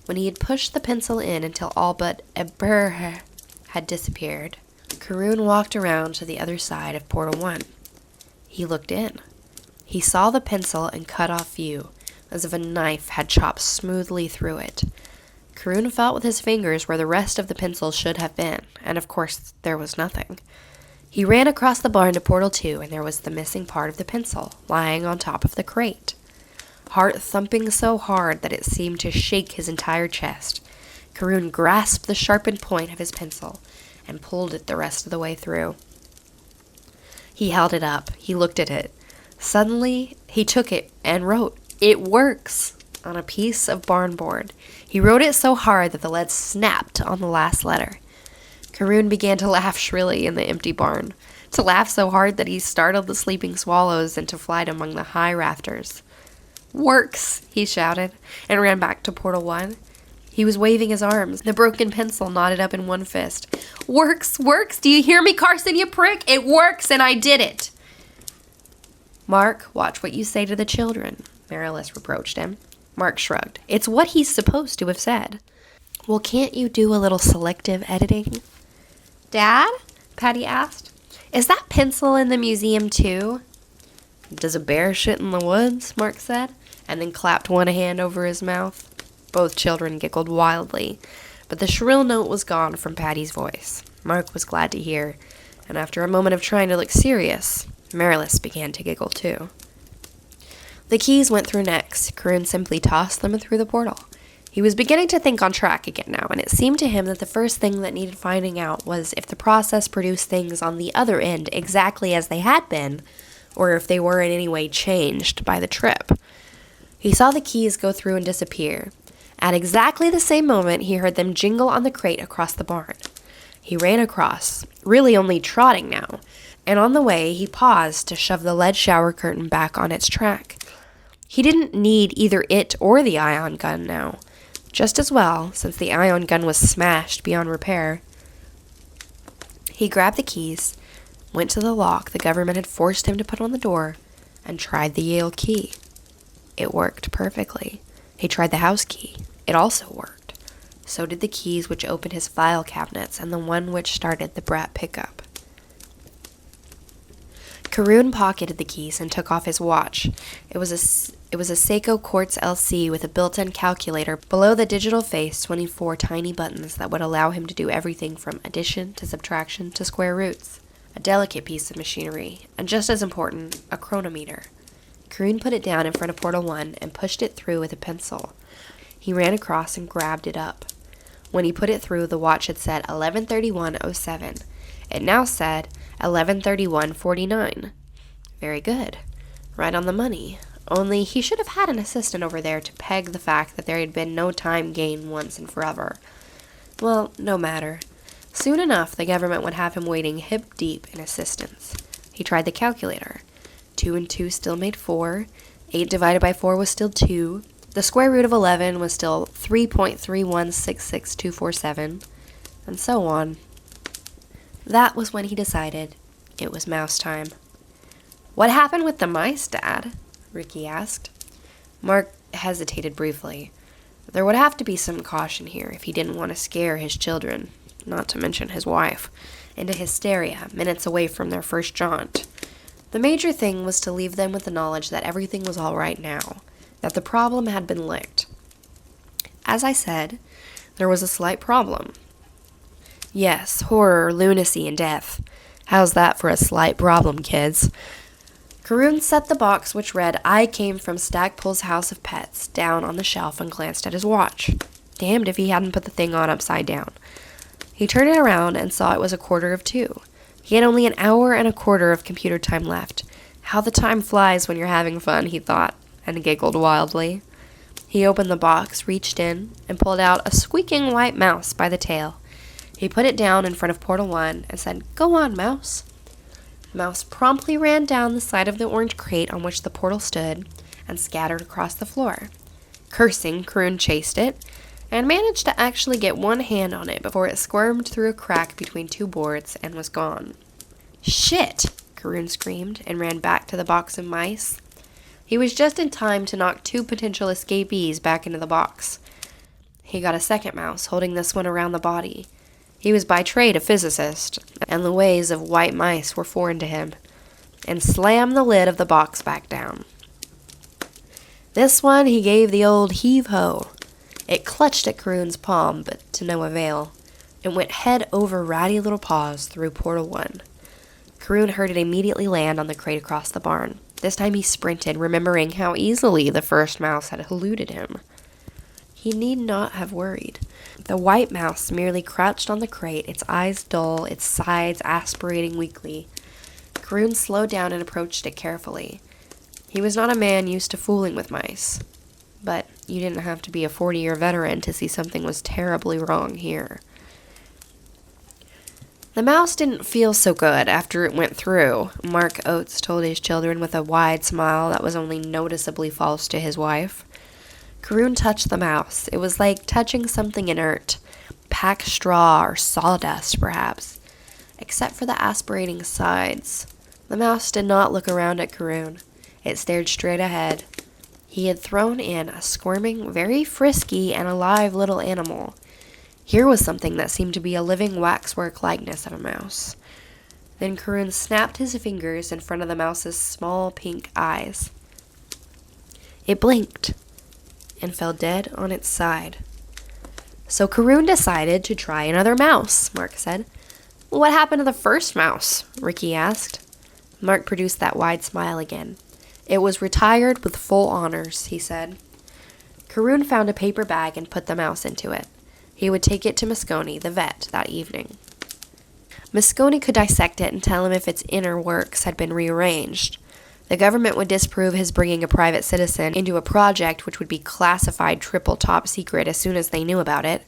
When he had pushed the pencil in until all but Eberhard had disappeared, Karun walked around to the other side of Portal 1. He looked in. He saw the pencil in cut-off view, as if a knife had chopped smoothly through it. Karun felt with his fingers where the rest of the pencil should have been, and of course there was nothing. He ran across the barn to Portal 2, and there was the missing part of the pencil, lying on top of the crate. Heart thumping so hard that it seemed to shake his entire chest, Karun grasped the sharpened point of his pencil and pulled it the rest of the way through. He held it up. He looked at it. Suddenly, he took it and wrote, "It works," on a piece of barn board. He wrote it so hard that the lead snapped on the last letter. Karun began to laugh shrilly in the empty barn, to laugh so hard that he startled the sleeping swallows into flight among the high rafters. "Works," he shouted, and ran back to Portal 1. He was waving his arms, the broken pencil knotted up in one fist. "Works, works, do you hear me, Carson, you prick? It works, and I did it!" "Mark, watch what you say to the children," Marilis reproached him. Mark shrugged. It's what he's supposed to have said. "Well, can't you do a little selective editing?" "Dad?" Patty asked. "Is that pencil in the museum, too?" "Does a bear shit in the woods?" Mark said, and then clapped one hand over his mouth. Both children giggled wildly, but the shrill note was gone from Patty's voice. Mark was glad to hear, and after a moment of trying to look serious, Marilis began to giggle too. The keys went through next. Karun simply tossed them through the portal. He was beginning to think on track again now, and it seemed to him that the first thing that needed finding out was if the process produced things on the other end exactly as they had been, or if they were in any way changed by the trip. He saw the keys go through and disappear. At exactly the same moment, he heard them jingle on the crate across the barn. He ran across, really only trotting now, and on the way, he paused to shove the lead shower curtain back on its track. He didn't need either it or the ion gun now. Just as well, since the ion gun was smashed beyond repair. He grabbed the keys, went to the lock the government had forced him to put on the door, and tried the Yale key. It worked perfectly. He tried the house key. It also worked. So did the keys which opened his file cabinets and the one which started the Brat pickup. Karun pocketed the keys and took off his watch. It was a Seiko Quartz LC with a built-in calculator below the digital face, 24 tiny buttons that would allow him to do everything from addition to subtraction to square roots. A delicate piece of machinery, and just as important, a chronometer. Karun put it down in front of Portal 1 and pushed it through with a pencil. He ran across and grabbed it up. When he put it through, the watch had said 11:31:07. It now said 11:31:49. Very good. Right on the money. Only he should have had an assistant over there to peg the fact that there had been no time gain once and forever. Well, no matter. Soon enough, the government would have him waiting hip-deep in assistance. He tried the calculator. 2 and 2 still made 4. 8 divided by 4 was still 2. The square root of 11 was still 3.3166247, and so on. That was when he decided it was mouse time. "What happened with the mice, Dad?" Ricky asked. Mark hesitated briefly. There would have to be some caution here if he didn't want to scare his children, not to mention his wife, into hysteria minutes away from their first jaunt. The major thing was to leave them with the knowledge that everything was all right now, that the problem had been licked. As I said, there was a slight problem. Yes, horror, lunacy, and death. How's that for a slight problem, kids? Karun set the box, which read, "I came from Stagpole's House of Pets," down on the shelf and glanced at his watch. Damned if he hadn't put the thing on upside down. He turned it around and saw it was 1:45. He had only an hour and a quarter of computer time left. How the time flies when you're having fun, he thought, and giggled wildly. He opened the box, reached in, and pulled out a squeaking white mouse by the tail. He put it down in front of Portal 1 and said, "Go on, mouse." The mouse promptly ran down the side of the orange crate on which the portal stood and scattered across the floor. Cursing, Karun chased it and managed to actually get one hand on it before it squirmed through a crack between two boards and was gone. "Shit!" Karun screamed and ran back to the box of mice. He was just in time to knock two potential escapees back into the box. He got a second mouse, holding this one around the body. He was by trade a physicist, and the ways of white mice were foreign to him, and slammed the lid of the box back down. This one he gave the old heave-ho. It clutched at Karun's palm, but to no avail. It went head over ratty little paws through Portal 1. Karun heard it immediately land on the crate across the barn. This time he sprinted, remembering how easily the first mouse had eluded him. He need not have worried. The white mouse merely crouched on the crate, its eyes dull, its sides aspirating weakly. Karun slowed down and approached it carefully. He was not a man used to fooling with mice, but you didn't have to be a 40-year veteran to see something was terribly wrong here. The mouse didn't feel so good after it went through, Mark Oates told his children with a wide smile that was only noticeably false to his wife. Karun touched the mouse. It was like touching something inert, packed straw or sawdust, perhaps, except for the aspirating sides. The mouse did not look around at Karun. It stared straight ahead. He had thrown in a squirming, very frisky, and alive little animal. Here was something that seemed to be a living waxwork likeness of a mouse. Then Karun snapped his fingers in front of the mouse's small pink eyes. It blinked and fell dead on its side. So Karun decided to try another mouse, Mark said. "What happened to the first mouse?" Ricky asked. Mark produced that wide smile again. "It was retired with full honors," he said. Karun found a paper bag and put the mouse into it. He would take it to Moscone, the vet, that evening. Moscone could dissect it and tell him if its inner works had been rearranged. The government would disprove his bringing a private citizen into a project which would be classified triple top secret as soon as they knew about it.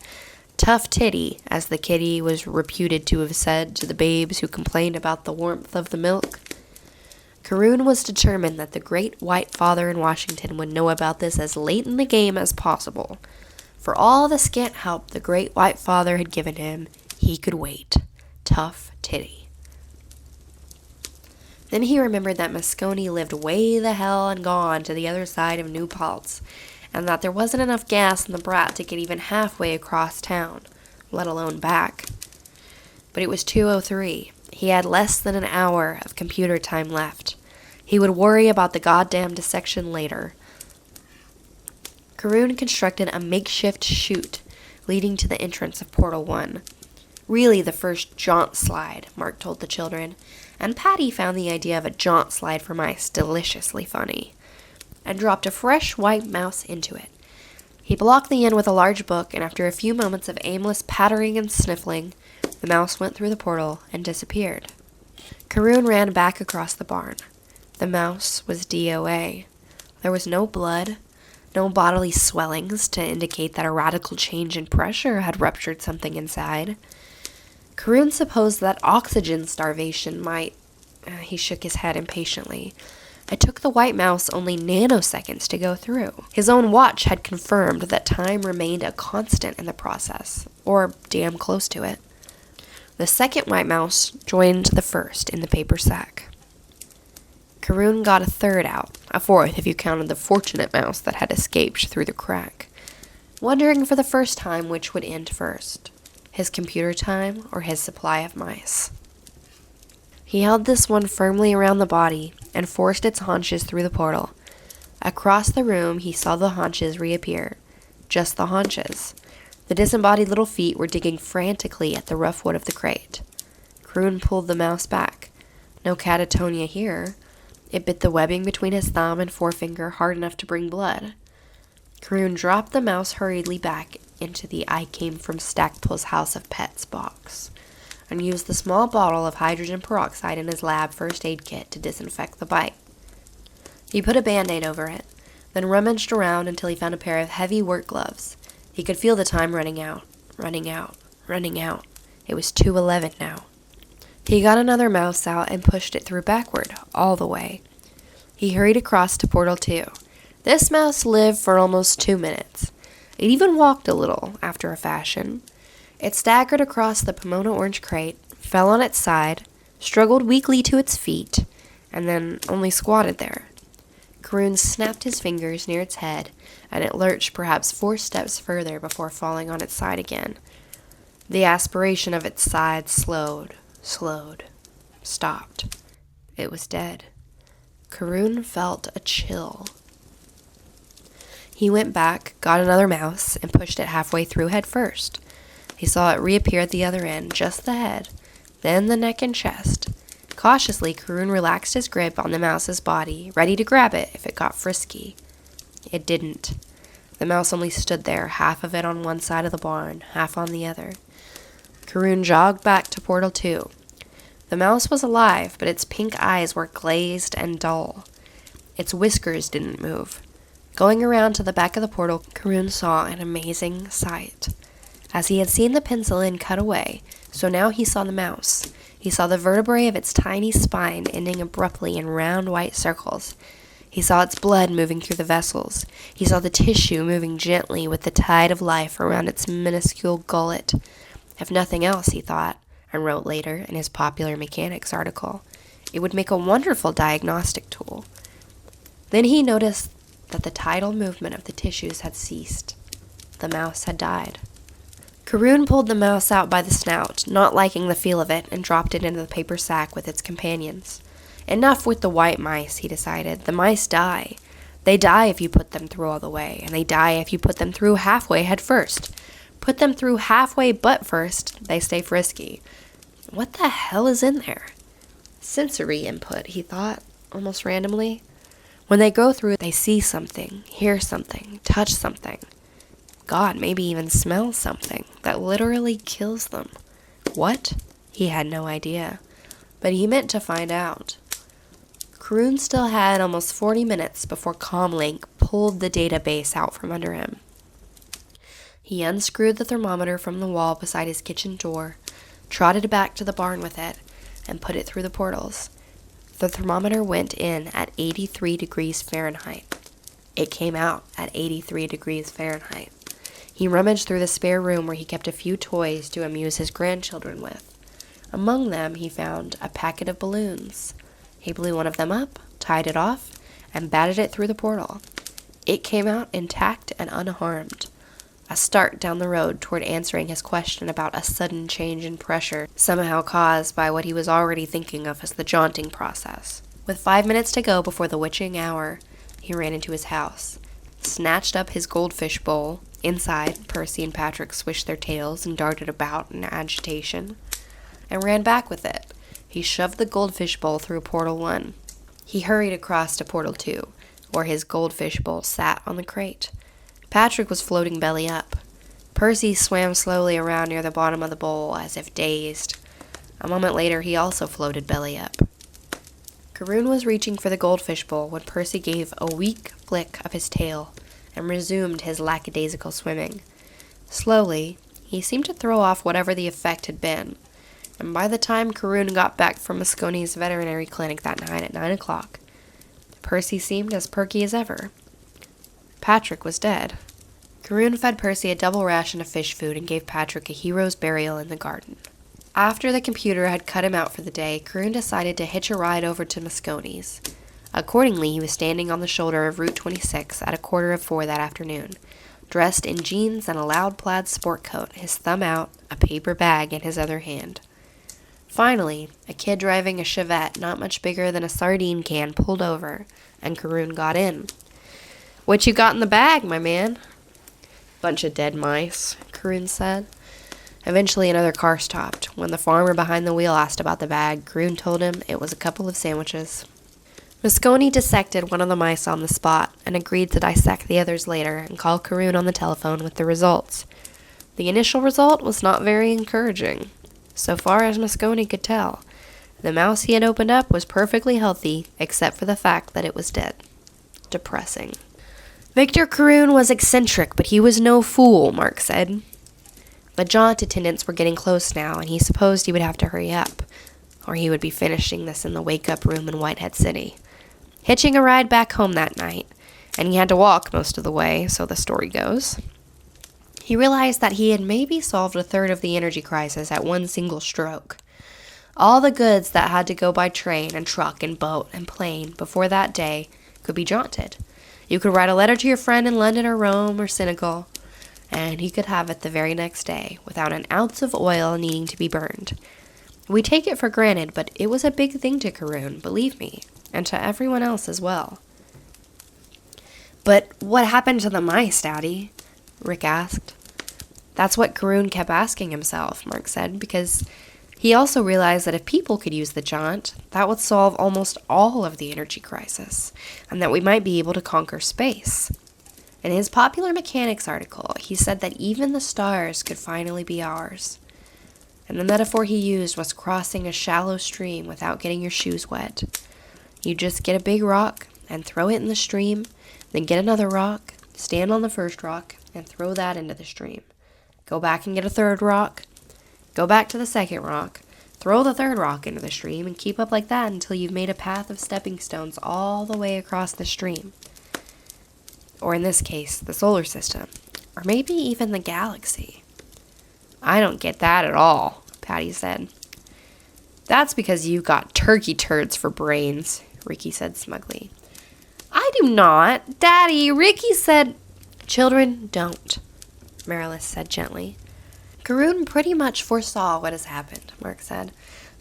"Tough titty," as the kitty was reputed to have said to the babes who complained about the warmth of the milk. Karun was determined that the great white father in Washington would know about this as late in the game as possible. For all the scant help the great white father had given him, he could wait. Tough titty. Then he remembered that Moscone lived way the hell and gone to the other side of New Paltz, and that there wasn't enough gas in the brat to get even halfway across town, let alone back. But it was 2:03. He had less than an hour of computer time left. He would worry about the goddamn dissection later. Karun constructed a makeshift chute leading to the entrance of Portal 1. Really the first Jaunt slide, Mark told the children, and Patty found the idea of a Jaunt slide for mice deliciously funny, and dropped a fresh white mouse into it. He blocked the end with a large book, and after a few moments of aimless pattering and sniffling, the mouse went through the portal and disappeared. Karun ran back across the barn. The mouse was DOA. There was no blood, no bodily swellings to indicate that a radical change in pressure had ruptured something inside. Karun supposed that oxygen starvation might... He shook his head impatiently. It took the white mouse only nanoseconds to go through. His own watch had confirmed that time remained a constant in the process, or damn close to it. The second white mouse joined the first in the paper sack. Karun got a third out, a fourth if you counted the fortunate mouse that had escaped through the crack, wondering for the first time which would end first, his computer time or his supply of mice. He held this one firmly around the body and forced its haunches through the portal. Across the room he saw the haunches reappear, just the haunches. The disembodied little feet were digging frantically at the rough wood of the crate. Carroon pulled the mouse back. No catatonia here. It bit the webbing between his thumb and forefinger hard enough to bring blood. Carroon dropped the mouse hurriedly back into the I Came From Stackpole's House of Pets box and used the small bottle of hydrogen peroxide in his lab first aid kit to disinfect the bite. He put a Band-Aid over it, then rummaged around until he found a pair of heavy work gloves. He could feel the time running out. It was 2:11 now. He got another mouse out and pushed it through backward, all the way. He hurried across to Portal 2. This mouse lived for almost 2 minutes. It even walked a little, after a fashion. It staggered across the Pomona orange crate, fell on its side, struggled weakly to its feet, and then only squatted there. Carroon snapped his fingers near its head, and it lurched perhaps 4 steps further before falling on its side again. The aspiration of its side slowed, stopped. It was dead. Carroon felt a chill. He went back, got another mouse, and pushed it halfway through head first. He saw it reappear at the other end, just the head, then the neck and chest. Cautiously, Carroon relaxed his grip on the mouse's body, ready to grab it if it got frisky. It didn't. The mouse only stood there, half of it on one side of the barn, half on the other. Carroon jogged back to Portal 2. The mouse was alive, but its pink eyes were glazed and dull. Its whiskers didn't move. Going around to the back of the portal, Carroon saw an amazing sight. As he had seen the penicillin cut away, so now he saw the mouse. He saw the vertebrae of its tiny spine ending abruptly in round white circles. He saw its blood moving through the vessels. He saw the tissue moving gently with the tide of life around its minuscule gullet. If nothing else, he thought, and wrote later in his Popular Mechanics article, it would make a wonderful diagnostic tool. Then he noticed that the tidal movement of the tissues had ceased. The mouse had died. Carroon pulled the mouse out by the snout, not liking the feel of it, and dropped it into the paper sack with its companions. Enough with the white mice, he decided. The mice die. They die if you put them through all the way, and they die if you put them through halfway head first. Put them through halfway butt first, they stay frisky. What the hell is in there? Sensory input, he thought, almost randomly. When they go through, they see something, hear something, touch something. God, maybe even smell something that literally kills them. What? He had no idea, but he meant to find out. Carroon still had almost 40 minutes before Comlink pulled the database out from under him. He unscrewed the thermometer from the wall beside his kitchen door, trotted back to the barn with it, and put it through the portals. The thermometer went in at 83 degrees Fahrenheit. It came out at 83 degrees Fahrenheit. He rummaged through the spare room where he kept a few toys to amuse his grandchildren with. Among them, he found a packet of balloons. He blew one of them up, tied it off, and batted it through the portal. It came out intact and unharmed. A start down the road toward answering his question about a sudden change in pressure, somehow caused by what he was already thinking of as the jaunting process. With 5 minutes to go before the witching hour, he ran into his house, snatched up his goldfish bowl. Inside, Percy and Patrick swished their tails and darted about in agitation, and ran back with it. He shoved the goldfish bowl through Portal 1. He hurried across to Portal 2, where his goldfish bowl sat on the crate. Patrick was floating belly up. Percy swam slowly around near the bottom of the bowl, as if dazed. A moment later, he also floated belly up. Carroon was reaching for the goldfish bowl when Percy gave a weak flick of his tail and resumed his lackadaisical swimming. Slowly, he seemed to throw off whatever the effect had been, and by the time Carroon got back from Moscone's veterinary clinic that night at 9 o'clock, Percy seemed as perky as ever. Patrick was dead. Carroon fed Percy a double ration of fish food and gave Patrick a hero's burial in the garden. After the computer had cut him out for the day, Carroon decided to hitch a ride over to Moscone's. Accordingly, he was standing on the shoulder of Route 26 at 3:45 that afternoon, dressed in jeans and a loud plaid sport coat, his thumb out, a paper bag in his other hand. Finally, a kid driving a Chevette not much bigger than a sardine can pulled over, and Carroon got in. "What you got in the bag, my man?" "Bunch of dead mice," Karun said. Eventually another car stopped. When the farmer behind the wheel asked about the bag, Karun told him it was a couple of sandwiches. Moscone dissected one of the mice on the spot and agreed to dissect the others later and call Karun on the telephone with the results. The initial result was not very encouraging. So far as Moscone could tell, the mouse he had opened up was perfectly healthy, except for the fact that it was dead. Depressing. Victor Karun was eccentric, but he was no fool, Mark said. The Jaunt attendants were getting close now, and he supposed he would have to hurry up, or he would be finishing this in the wake-up room in Whitehead City. Hitching a ride back home that night, and he had to walk most of the way, so the story goes. He realized that he had maybe solved a third of the energy crisis at one single stroke. All the goods that had to go by train and truck and boat and plane before that day could be jaunted. You could write a letter to your friend in London or Rome or Senegal, and he could have it the very next day without an ounce of oil needing to be burned. We take it for granted, but it was a big thing to Karun, believe me, and to everyone else as well. But what happened to the mice, Daddy? Rick asked. That's what Karun kept asking himself, Mark said, because he also realized that if people could use the Jaunt, that would solve almost all of the energy crisis, and that we might be able to conquer space. In his Popular Mechanics article, he said that even the stars could finally be ours. And the metaphor he used was crossing a shallow stream without getting your shoes wet. You just get a big rock and throw it in the stream, then get another rock, stand on the first rock, and throw that into the stream. Go back and get a third rock, go back to the second rock, throw the third rock into the stream, and keep up like that until you've made a path of stepping stones all the way across the stream. Or in this case, the solar system, or maybe even the galaxy. I don't get that at all, Patty said. That's because you got turkey turds for brains, Ricky said smugly. I do not. Daddy, Ricky said... Children, don't, Marilis said gently. Karun pretty much foresaw what has happened, Mark said.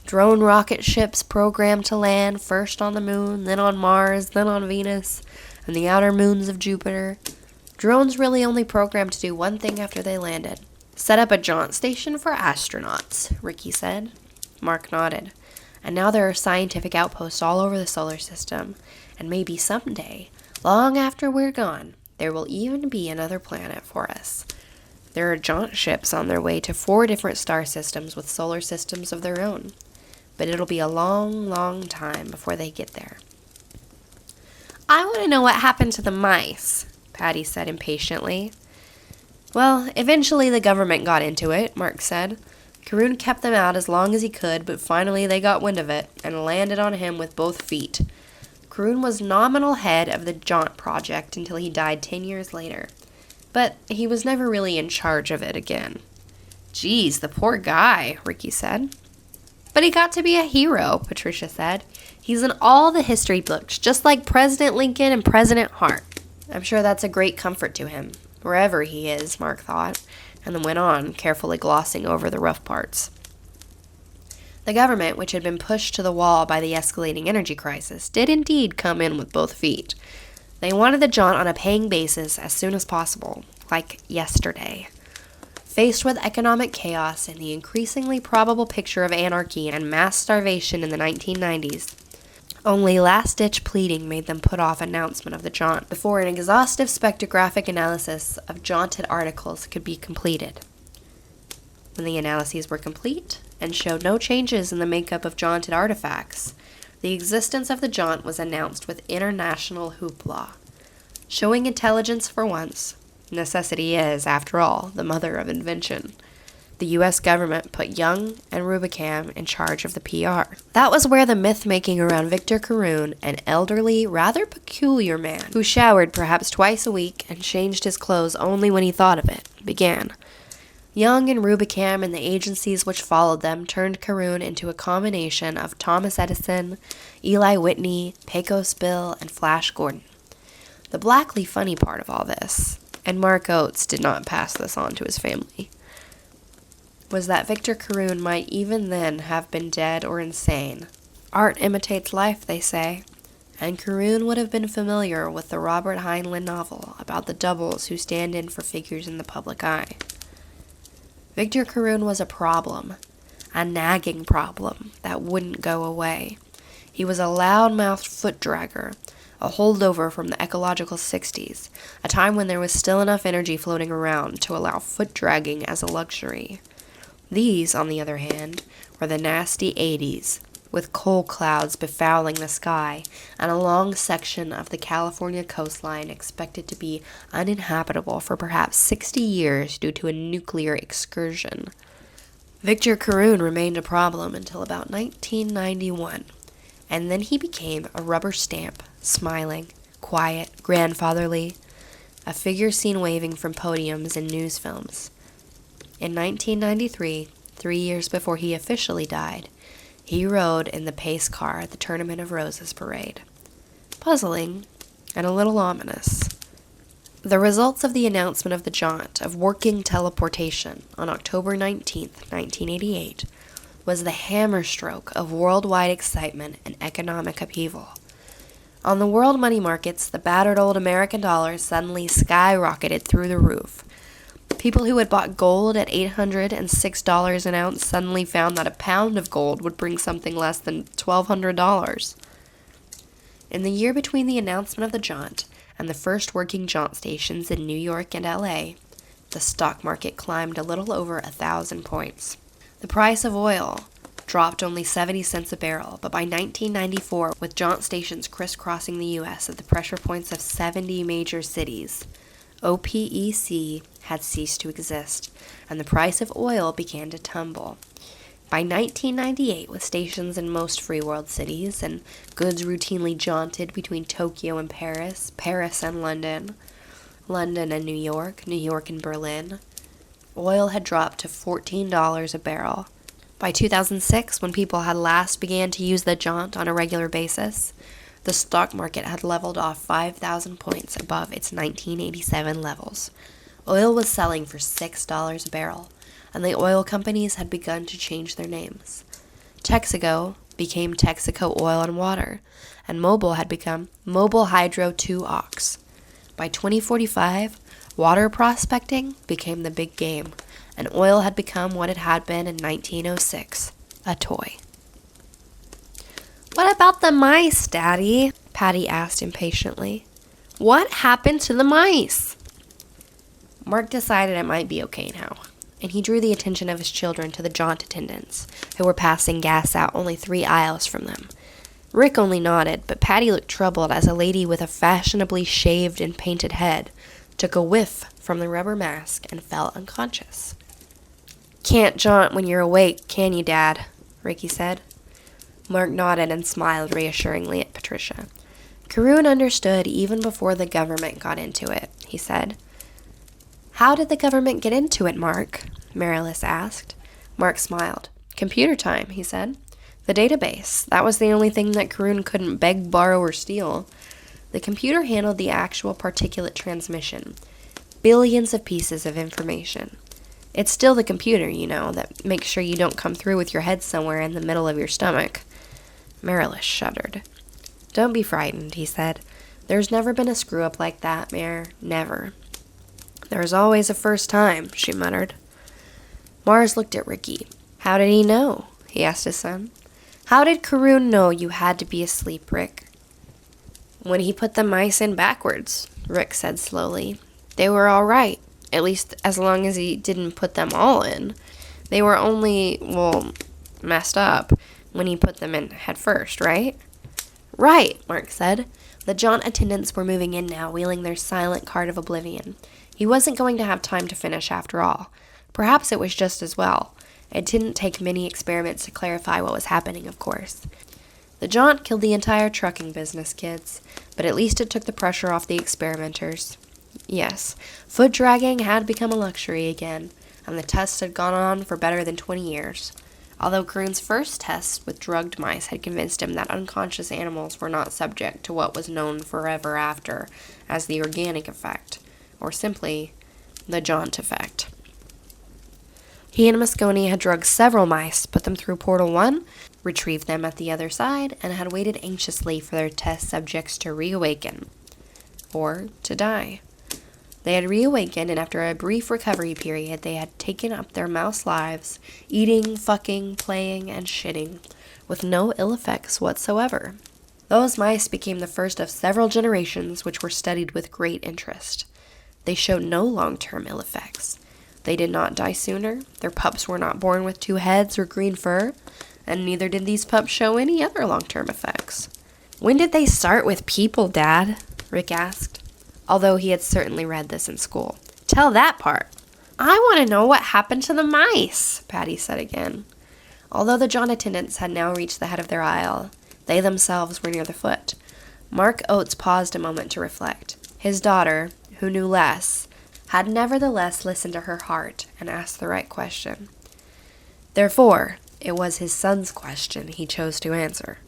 Drone rocket ships programmed to land first on the moon, then on Mars, then on Venus, and the outer moons of Jupiter. Drones really only programmed to do one thing after they landed. Set up a jaunt station for astronauts, Ricky said. Mark nodded. And now there are scientific outposts all over the solar system, and maybe someday, long after we're gone, there will even be another planet for us. There are jaunt ships on their way to 4 different star systems with solar systems of their own, but it'll be a long, long time before they get there. I want to know what happened to the mice, Patty said impatiently. Well, eventually the government got into it, Mark said. Karun kept them out as long as he could, but finally they got wind of it and landed on him with both feet. Karun was nominal head of the Jaunt project until he died 10 years later, but he was never really in charge of it again. Geez, the poor guy, Ricky said. But he got to be a hero, Patricia said. He's in all the history books, just like President Lincoln and President Hart. I'm sure that's a great comfort to him, wherever he is, Mark thought, and then went on, carefully glossing over the rough parts. The government, which had been pushed to the wall by the escalating energy crisis, did indeed come in with both feet. They wanted the Jaunt on a paying basis as soon as possible, like yesterday. Faced with economic chaos and the increasingly probable picture of anarchy and mass starvation in the 1990s, only last-ditch pleading made them put off announcement of the Jaunt before an exhaustive spectrographic analysis of jaunted articles could be completed. When the analyses were complete and showed no changes in the makeup of jaunted artifacts, the existence of the Jaunt was announced with international hoopla. Showing intelligence for once, necessity is, after all, the mother of invention. The U.S. government put Young and Rubicam in charge of the PR. That was where the myth-making around Victor Karun, an elderly, rather peculiar man who showered perhaps twice a week and changed his clothes only when he thought of it, began. Young and Rubicam and the agencies which followed them turned Karun into a combination of Thomas Edison, Eli Whitney, Pecos Bill, and Flash Gordon. The blackly funny part of all this, and Mark Oates did not pass this on to his family, was that Victor Karun might even then have been dead or insane. Art imitates life, they say, and Karun would have been familiar with the Robert Heinlein novel about the doubles who stand in for figures in the public eye. Victor Carroon was a problem, a nagging problem that wouldn't go away. He was a loud-mouthed foot-dragger, a holdover from the ecological 60s, a time when there was still enough energy floating around to allow foot-dragging as a luxury. These, on the other hand, were the nasty 80s, with coal clouds befouling the sky and a long section of the California coastline expected to be uninhabitable for perhaps 60 years due to a nuclear excursion. Victor Carroon remained a problem until about 1991, and then he became a rubber stamp, smiling, quiet, grandfatherly, a figure seen waving from podiums in news films. In 1993, 3 years before he officially died, he rode in the pace car at the Tournament of Roses parade. Puzzling and a little ominous. The results of the announcement of the Jaunt of working teleportation on October 19, 1988, was the hammerstroke of worldwide excitement and economic upheaval. On the world money markets, the battered old American dollar suddenly skyrocketed through the roof. People who had bought gold at $806 an ounce suddenly found that a pound of gold would bring something less than $1,200. In the year between the announcement of the Jaunt and the first working Jaunt stations in New York and LA, the stock market climbed a little over 1,000 points. The price of oil dropped only 70 cents a barrel, but by 1994, with Jaunt stations crisscrossing the U.S. at the pressure points of 70 major cities, OPEC had ceased to exist, and the price of oil began to tumble. By 1998, with stations in most free world cities, and goods routinely jaunted between Tokyo and Paris, Paris and London, London and New York and Berlin, oil had dropped to $14 a barrel. By 2006, when people had last began to use the Jaunt on a regular basis, the stock market had leveled off 5,000 points above its 1987 levels. Oil was selling for $6 a barrel, and the oil companies had begun to change their names. Texaco became Texaco Oil and Water, and Mobil had become Mobil Hydro 2 Ox. By 2045, water prospecting became the big game, and oil had become what it had been in 1906, a toy. "What about the mice, Daddy?" Patty asked impatiently. "What happened to the mice?" Mark decided it might be okay now, and he drew the attention of his children to the Jaunt attendants, who were passing gas out only 3 aisles from them. Rick only nodded, but Patty looked troubled as a lady with a fashionably shaved and painted head took a whiff from the rubber mask and fell unconscious. "Can't jaunt when you're awake, can you, Dad?" Ricky said. Mark nodded and smiled reassuringly at Patricia. "Carroon understood even before the government got into it," he said. "How did the government get into it, Mark?" Marilis asked. Mark smiled. "Computer time," he said. "The database. That was the only thing that Carroon couldn't beg, borrow, or steal. The computer handled the actual particulate transmission. Billions of pieces of information. It's still the computer, you know, that makes sure you don't come through with your head somewhere in the middle of your stomach." Marilis shuddered. "Don't be frightened," he said. "There's never been a screw-up like that, Mare. Never." "There's always a first time," she muttered. Mars looked at Ricky. "How did he know?" he asked his son. "How did Carroon know you had to be asleep, Rick?" "When he put the mice in backwards," Rick said slowly. "They were all right, at least as long as he didn't put them all in. They were only, messed up when he put them in head first, right?" "Right," Mark said. The Jaunt attendants were moving in now, wheeling their silent cart of oblivion. He wasn't going to have time to finish after all. Perhaps it was just as well. It didn't take many experiments to clarify what was happening, of course. The Jaunt killed the entire trucking business, kids, but at least it took the pressure off the experimenters. Yes, foot dragging had become a luxury again, and the tests had gone on for better than 20 years. Although Carroon's first tests with drugged mice had convinced him that unconscious animals were not subject to what was known forever after as the organic effect, or simply the Jaunt effect. He and Moscone had drugged several mice, put them through Portal 1, retrieved them at the other side, and had waited anxiously for their test subjects to reawaken. Or to die. They had reawakened, and after a brief recovery period, they had taken up their mouse lives, eating, fucking, playing, and shitting, with no ill effects whatsoever. Those mice became the first of several generations which were studied with great interest. They showed no long-term ill effects. They did not die sooner, their pups were not born with 2 heads or green fur, and neither did these pups show any other long-term effects. "When did they start with people, Dad?" Rick asked, although he had certainly read this in school. "Tell that part." "I want to know what happened to the mice," Patty said again. Although the Jaunt attendants had now reached the head of their aisle, they themselves were near the foot. Mark Oates paused a moment to reflect. His daughter, who knew less, had nevertheless listened to her heart and asked the right question. Therefore, it was his son's question he chose to answer.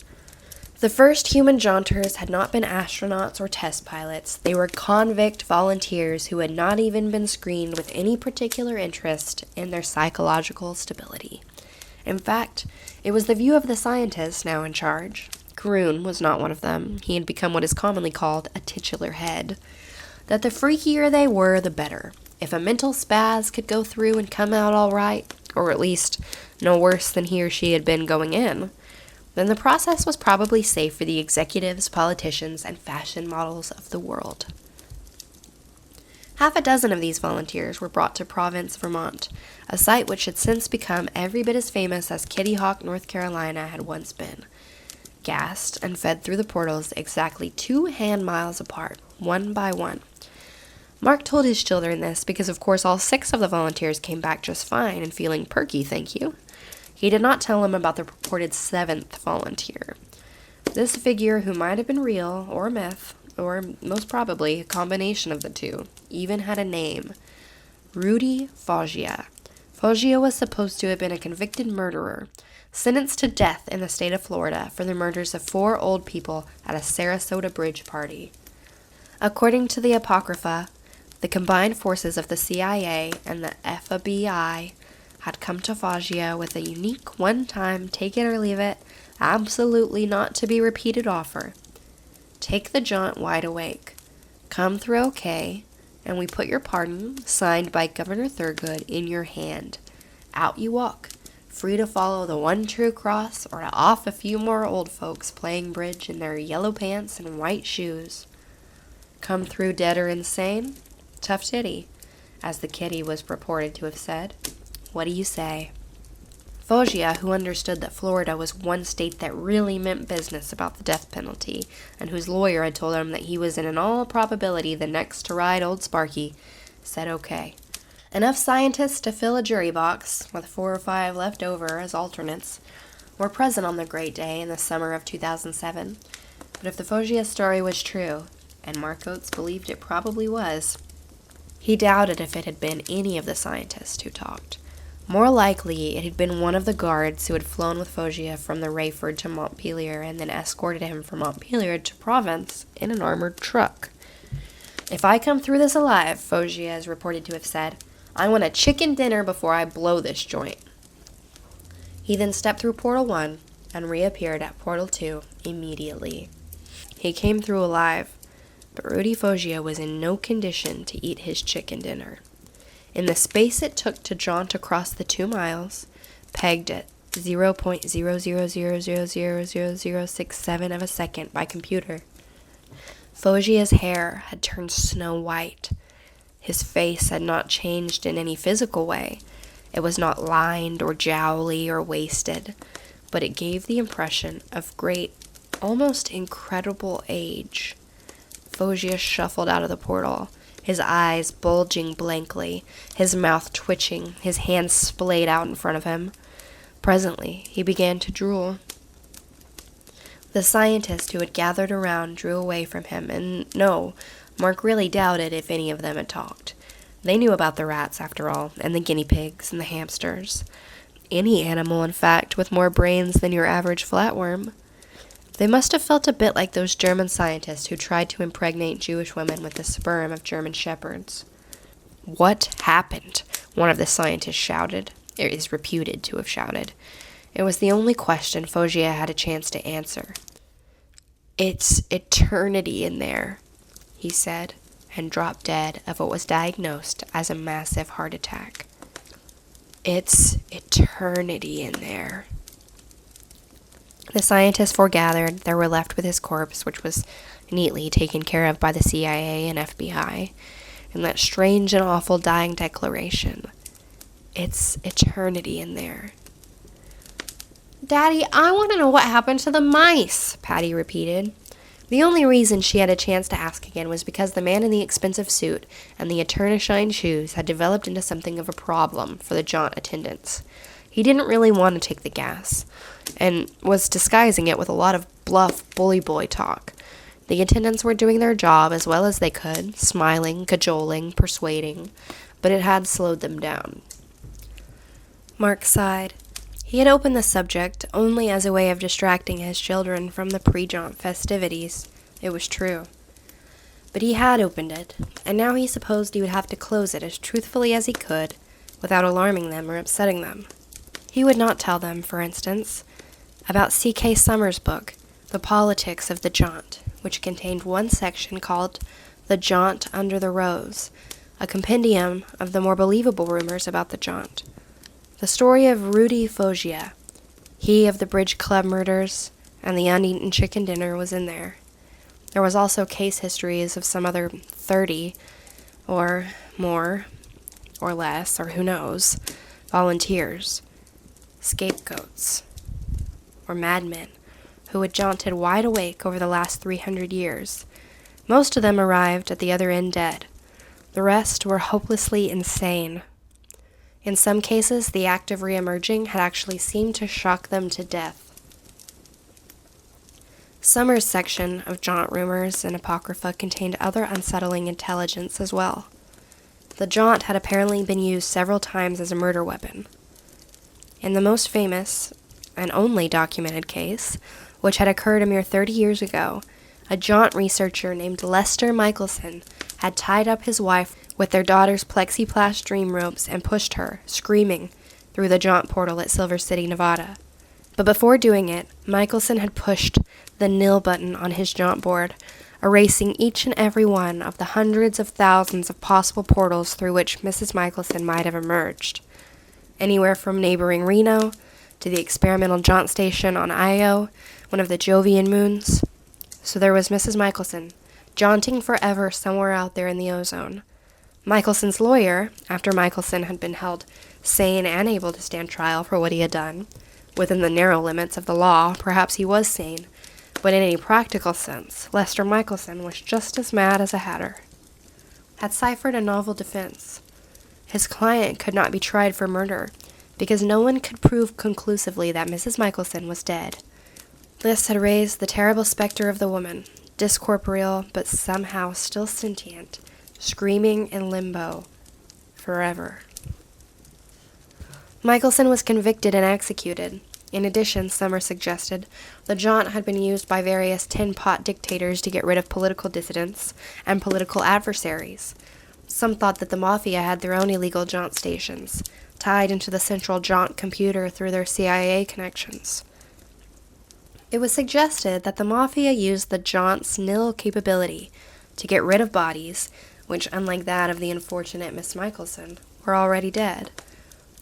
The first human jaunters had not been astronauts or test pilots. They were convict volunteers who had not even been screened with any particular interest in their psychological stability. In fact, it was the view of the scientists now in charge. Caroon was not one of them. He had become what is commonly called a titular head. That the freakier they were, the better. If a mental spaz could go through and come out all right, or at least no worse than he or she had been going in, then the process was probably safe for the executives, politicians, and fashion models of the world. Half a dozen of these volunteers were brought to Providence, Vermont, a site which had since become every bit as famous as Kitty Hawk, North Carolina had once been. Gassed and fed through the portals exactly 2 hand miles apart, one by one. Mark told his children this because, of course, all 6 of the volunteers came back just fine and feeling perky, thank you. He did not tell them about the purported 7th volunteer. This figure, who might have been real or myth, or most probably a combination of the two, even had a name. Rudy Foggia. Foggia was supposed to have been a convicted murderer, sentenced to death in the state of Florida for the murders of 4 old people at a Sarasota bridge party. According to the Apocrypha, the combined forces of the CIA and the FBI had come to Foggia with a unique one-time take-it-or-leave-it, absolutely not to be repeated offer. Take the Jaunt wide awake. Come through okay, and we put your pardon, signed by Governor Thurgood, in your hand. Out you walk, free to follow the one true cross or to off a few more old folks playing bridge in their yellow pants and white shoes. Come through dead or insane? Tough titty, as the kitty was purported to have said. What do you say? Foggia, who understood that Florida was one state that really meant business about the death penalty, and whose lawyer had told him that he was in all probability the next to ride Old Sparky, said okay. Enough scientists to fill a jury box, with 4 or 5 left over as alternates, were present on the great day in the summer of 2007. But if the Foggia story was true, and Mark Oates believed it probably was, he doubted if it had been any of the scientists who talked. More likely, it had been one of the guards who had flown with Foggia from the Rayford to Montpelier and then escorted him from Montpelier to Provence in an armored truck. If I come through this alive, Foggia is reported to have said, I want a chicken dinner before I blow this joint. He then stepped through Portal 1 and reappeared at Portal 2 immediately. He came through alive, but Rudy Foggia was in no condition to eat his chicken dinner. In the space it took to jaunt across the 2 miles, pegged at 0.000000067 of a second by computer, Foggia's hair had turned snow white. His face had not changed in any physical way. It was not lined or jowly or wasted, but it gave the impression of great, almost incredible age. Foggia shuffled out of the portal, his eyes bulging blankly, his mouth twitching, his hands splayed out in front of him. Presently, he began to drool. The scientists who had gathered around drew away from him, and no, Mark really doubted if any of them had talked. They knew about the rats, after all, and the guinea pigs and the hamsters. Any animal, in fact, with more brains than your average flatworm. They must have felt a bit like those German scientists who tried to impregnate Jewish women with the sperm of German shepherds. What happened? One of the scientists shouted. It is reputed to have shouted. It was the only question Foggia had a chance to answer. It's eternity in there, he said, and dropped dead of what was diagnosed as a massive heart attack. It's eternity in there. The scientists foregathered. They were left with his corpse, which was neatly taken care of by the CIA and FBI, and that strange and awful dying declaration. It's eternity in there. "Daddy, I want to know what happened to the mice," Patty repeated. The only reason she had a chance to ask again was because the man in the expensive suit and the Eterna-shined shoes had developed into something of a problem for the Jaunt attendants. He didn't really want to take the gas, and was disguising it with a lot of bluff bully boy talk. The attendants were doing their job as well as they could, smiling, cajoling, persuading, but it had slowed them down. Mark sighed. He had opened the subject only as a way of distracting his children from the pre-Jaunt festivities. It was true. But he had opened it, and now he supposed he would have to close it as truthfully as he could, without alarming them or upsetting them. He would not tell them, for instance, about C.K. Summers' book, The Politics of the Jaunt, which contained one section called The Jaunt Under the Rose, a compendium of the more believable rumors about the Jaunt. The story of Rudy Foggia, he of the Bridge Club murders, and the uneaten chicken dinner was in there. There was also case histories of some other 30, or more, or less, or who knows, volunteers, scapegoats, or madmen, who had jaunted wide awake over the last 300 years. Most of them arrived at the other end dead. The rest were hopelessly insane. In some cases, the act of re-emerging had actually seemed to shock them to death. Summers' section of Jaunt rumors and apocrypha contained other unsettling intelligence as well. The Jaunt had apparently been used several times as a murder weapon. In the most famous and only documented case, which had occurred a mere 30 years ago, a Jaunt researcher named Lester Michelson had tied up his wife with their daughter's plexiglass dream ropes and pushed her, screaming, through the Jaunt portal at Silver City, Nevada. But before doing it, Michelson had pushed the nil button on his Jaunt board, erasing each and every one of the hundreds of thousands of possible portals through which Mrs. Michelson might have emerged. Anywhere from neighboring Reno to the experimental Jaunt station on Io, one of the Jovian moons. So there was Mrs. Michelson, jaunting forever somewhere out there in the ozone. Michelson's lawyer, after Michelson had been held sane and able to stand trial for what he had done, within the narrow limits of the law, perhaps he was sane, but in any practical sense, Lester Michelson was just as mad as a hatter. Had ciphered a novel defense. His client could not be tried for murder, because no one could prove conclusively that Mrs. Michelson was dead. This had raised the terrible specter of the woman, discorporeal but somehow still sentient, screaming in limbo, forever. Michelson was convicted and executed. In addition, Summers suggested, the Jaunt had been used by various tin-pot dictators to get rid of political dissidents and political adversaries. Some thought that the Mafia had their own illegal Jaunt stations, tied into the central Jaunt computer through their CIA connections. It was suggested that the Mafia used the Jaunt's nil capability to get rid of bodies, which, unlike that of the unfortunate Miss Michelson, were already dead.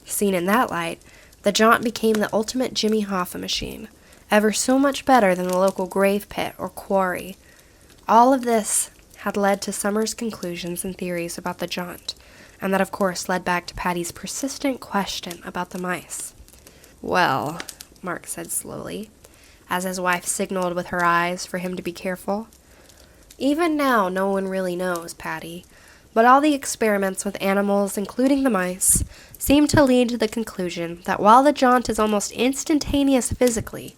Seen in that light, the Jaunt became the ultimate Jimmy Hoffa machine, ever so much better than the local grave pit or quarry. All of this had led to Summers' conclusions and theories about the Jaunt, and that of course led back to Patty's persistent question about the mice. "Well," Mark said slowly, as his wife signaled with her eyes for him to be careful, "even now no one really knows, Patty, but all the experiments with animals, including the mice, seem to lead to the conclusion that while the Jaunt is almost instantaneous physically,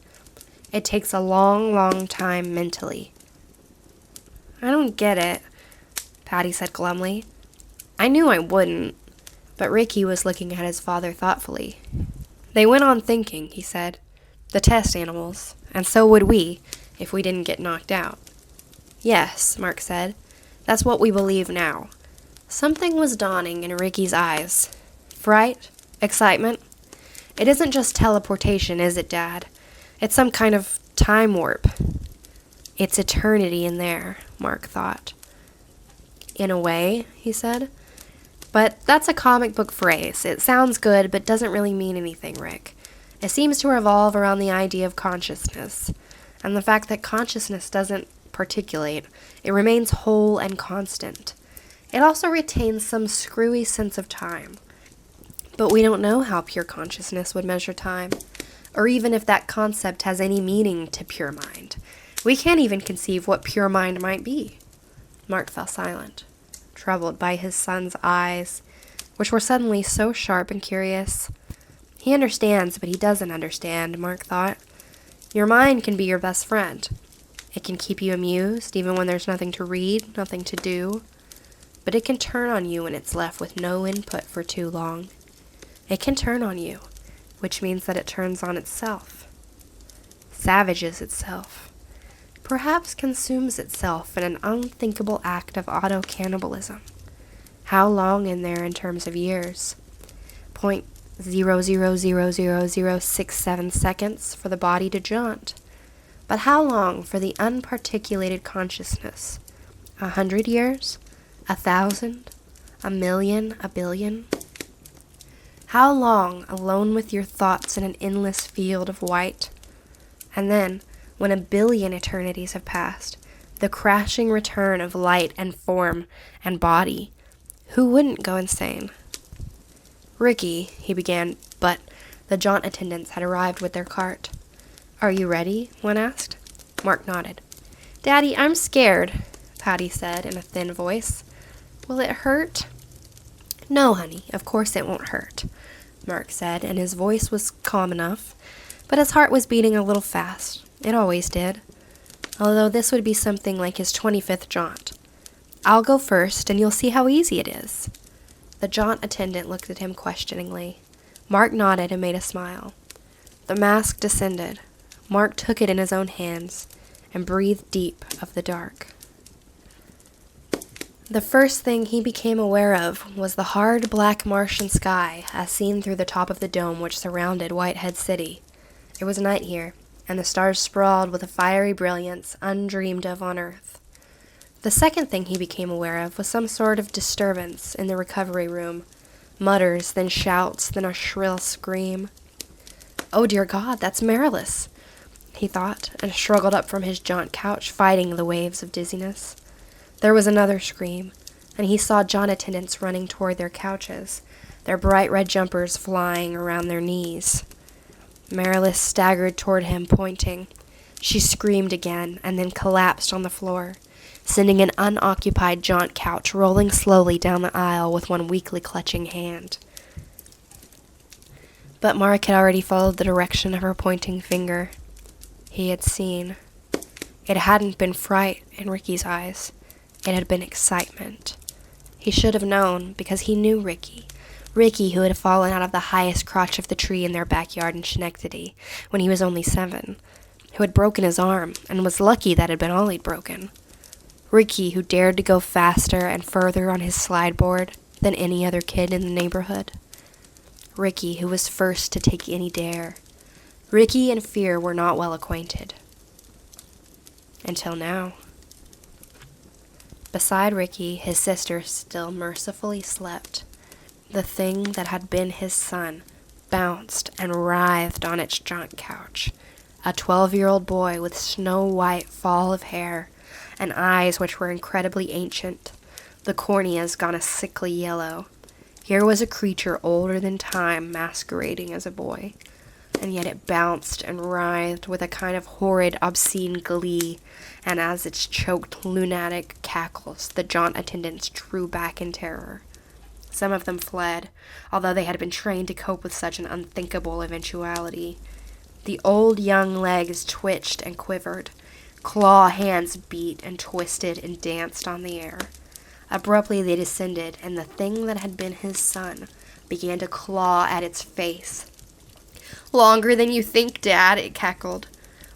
it takes a long, long time mentally." "I don't get it," Patty said glumly. "I knew I wouldn't." But Ricky was looking at his father thoughtfully. "They went on thinking," he said. "The test animals, and so would we, if we didn't get knocked out." "Yes," Mark said. "That's what we believe now." Something was dawning in Ricky's eyes. Fright? Excitement? "It isn't just teleportation, is it, Dad? It's some kind of time warp." "It's eternity in there," Mark thought. In a way, he said. But that's a comic book phrase. It sounds good, but doesn't really mean anything, Rick. It seems to revolve around the idea of consciousness, and the fact that consciousness doesn't particulate. It remains whole and constant. It also retains some screwy sense of time. But we don't know how pure consciousness would measure time, or even if that concept has any meaning to pure mind. We can't even conceive what pure mind might be. Mark fell silent, troubled by his son's eyes, which were suddenly so sharp and curious. He understands, but he doesn't understand, Mark thought. Your mind can be your best friend. It can keep you amused, even when there's nothing to read, nothing to do. But it can turn on you when it's left with no input for too long. It can turn on you, which means that it turns on itself, savages itself, perhaps consumes itself in an unthinkable act of auto-cannibalism. How long in there in terms of years? 0.0000067 seconds for the body to jaunt. But how long for the unparticulated consciousness? 100 years? 1,000? 1,000,000? 1,000,000,000? How long alone with your thoughts in an endless field of white? And then, when 1,000,000,000 eternities have passed, the crashing return of light and form and body. Who wouldn't go insane? Ricky, he began, but the Jaunt attendants had arrived with their cart. Are you ready? One asked. Mark nodded. Daddy, I'm scared, Patty said in a thin voice. Will it hurt? No, honey, of course it won't hurt, Mark said, and his voice was calm enough, but his heart was beating a little fast. It always did, although this would be something like his 25th jaunt. I'll go first, and you'll see how easy it is. The jaunt attendant looked at him questioningly. Mark nodded and made a smile. The mask descended. Mark took it in his own hands and breathed deep of the dark. The first thing he became aware of was the hard black Martian sky as seen through the top of the dome which surrounded Whitehead City. It was night here, and the stars sprawled with a fiery brilliance undreamed of on Earth. The second thing he became aware of was some sort of disturbance in the recovery room. Mutters, then shouts, then a shrill scream. Oh dear God, that's Marilis, he thought, and struggled up from his jaunt couch, fighting the waves of dizziness. There was another scream, and he saw jaunt attendants running toward their couches, their bright red jumpers flying around their knees. Marilis staggered toward him, pointing. She screamed again, and then collapsed on the floor, sending an unoccupied jaunt couch rolling slowly down the aisle with one weakly clutching hand. But Mark had already followed the direction of her pointing finger. He had seen. It hadn't been fright in Ricky's eyes. It had been excitement. He should have known, because he knew Ricky. Ricky, who had fallen out of the highest crotch of the tree in their backyard in Schenectady when he was only 7, who had broken his arm, and was lucky that had been all he'd broken. Ricky, who dared to go faster and further on his slide board than any other kid in the neighborhood. Ricky, who was first to take any dare. Ricky and fear were not well acquainted. Until now. Beside Ricky, his sister still mercifully slept. The thing that had been his son bounced and writhed on its jaunt couch. A 12-year-old boy with snow-white fall of hair and eyes which were incredibly ancient, the corneas gone a sickly yellow. Here was a creature older than time masquerading as a boy, and yet it bounced and writhed with a kind of horrid, obscene glee, and as its choked, lunatic cackles, the jaunt attendants drew back in terror. Some of them fled, although they had been trained to cope with such an unthinkable eventuality. The old young legs twitched and quivered. Claw hands beat and twisted and danced on the air. Abruptly they descended, and the thing that had been his son began to claw at its face. Longer than you think, Dad, it cackled.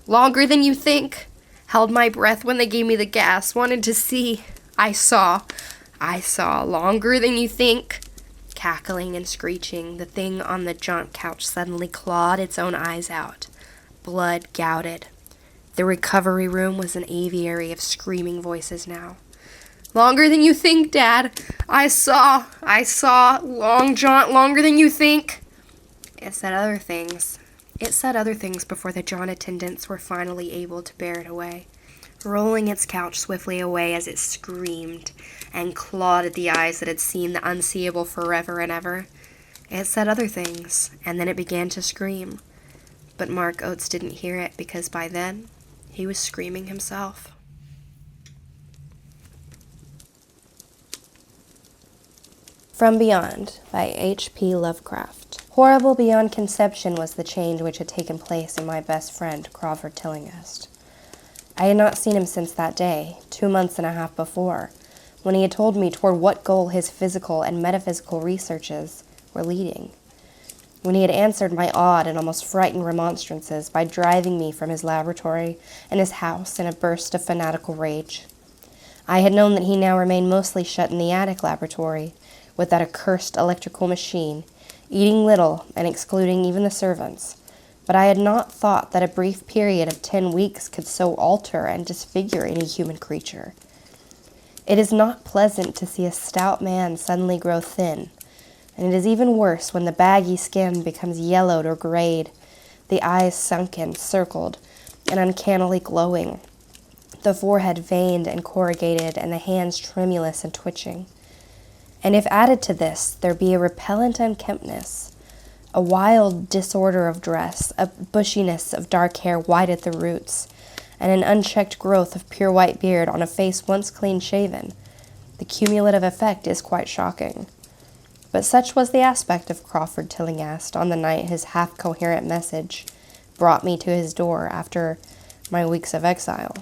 Longer than you think. Held my breath when they gave me the gas. Wanted to see. I saw. Longer than you think. Cackling and screeching, the thing on the jaunt couch suddenly clawed its own eyes out. Blood gouted. The recovery room was an aviary of screaming voices now. Longer than you think, Dad. I saw long Jaunt longer than you think. It said other things. It said other things before the Jaunt attendants were finally able to bear it away, rolling its couch swiftly away as it screamed and clawed at the eyes that had seen the unseeable forever and ever. It said other things, and then it began to scream. But Mark Oates didn't hear it because by then, he was screaming himself. From Beyond by H.P. Lovecraft. Horrible beyond conception was the change which had taken place in my best friend, Crawford Tillinghast. I had not seen him since that day, 2 months and a half before, when he had told me toward what goal his physical and metaphysical researches were leading. When he had answered my awed and almost frightened remonstrances by driving me from his laboratory and his house in a burst of fanatical rage. I had known that he now remained mostly shut in the attic laboratory, with that accursed electrical machine, eating little and excluding even the servants, but I had not thought that a brief period of 10 weeks could so alter and disfigure any human creature. It is not pleasant to see a stout man suddenly grow thin, and it is even worse when the baggy skin becomes yellowed or grayed, the eyes sunken, circled, and uncannily glowing, the forehead veined and corrugated, and the hands tremulous and twitching. And if added to this, there be a repellent unkemptness, a wild disorder of dress, a bushiness of dark hair white at the roots, and an unchecked growth of pure white beard on a face once clean-shaven, the cumulative effect is quite shocking. But such was the aspect of Crawford Tillinghast on the night his half-coherent message brought me to his door after my weeks of exile.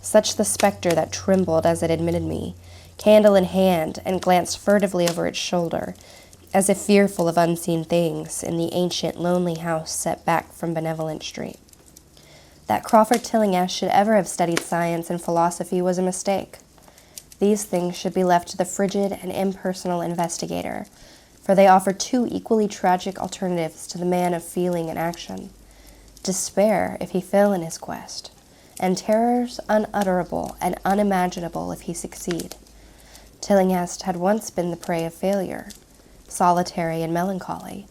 Such the spectre that trembled as it admitted me, candle in hand, and glanced furtively over its shoulder, as if fearful of unseen things in the ancient, lonely house set back from Benevolent Street. That Crawford Tillinghast should ever have studied science and philosophy was a mistake. These things should be left to the frigid and impersonal investigator, for they offer two equally tragic alternatives to the man of feeling and action: despair if he fail in his quest, and terrors unutterable and unimaginable if he succeed. Tillinghast had once been the prey of failure, solitary and melancholy,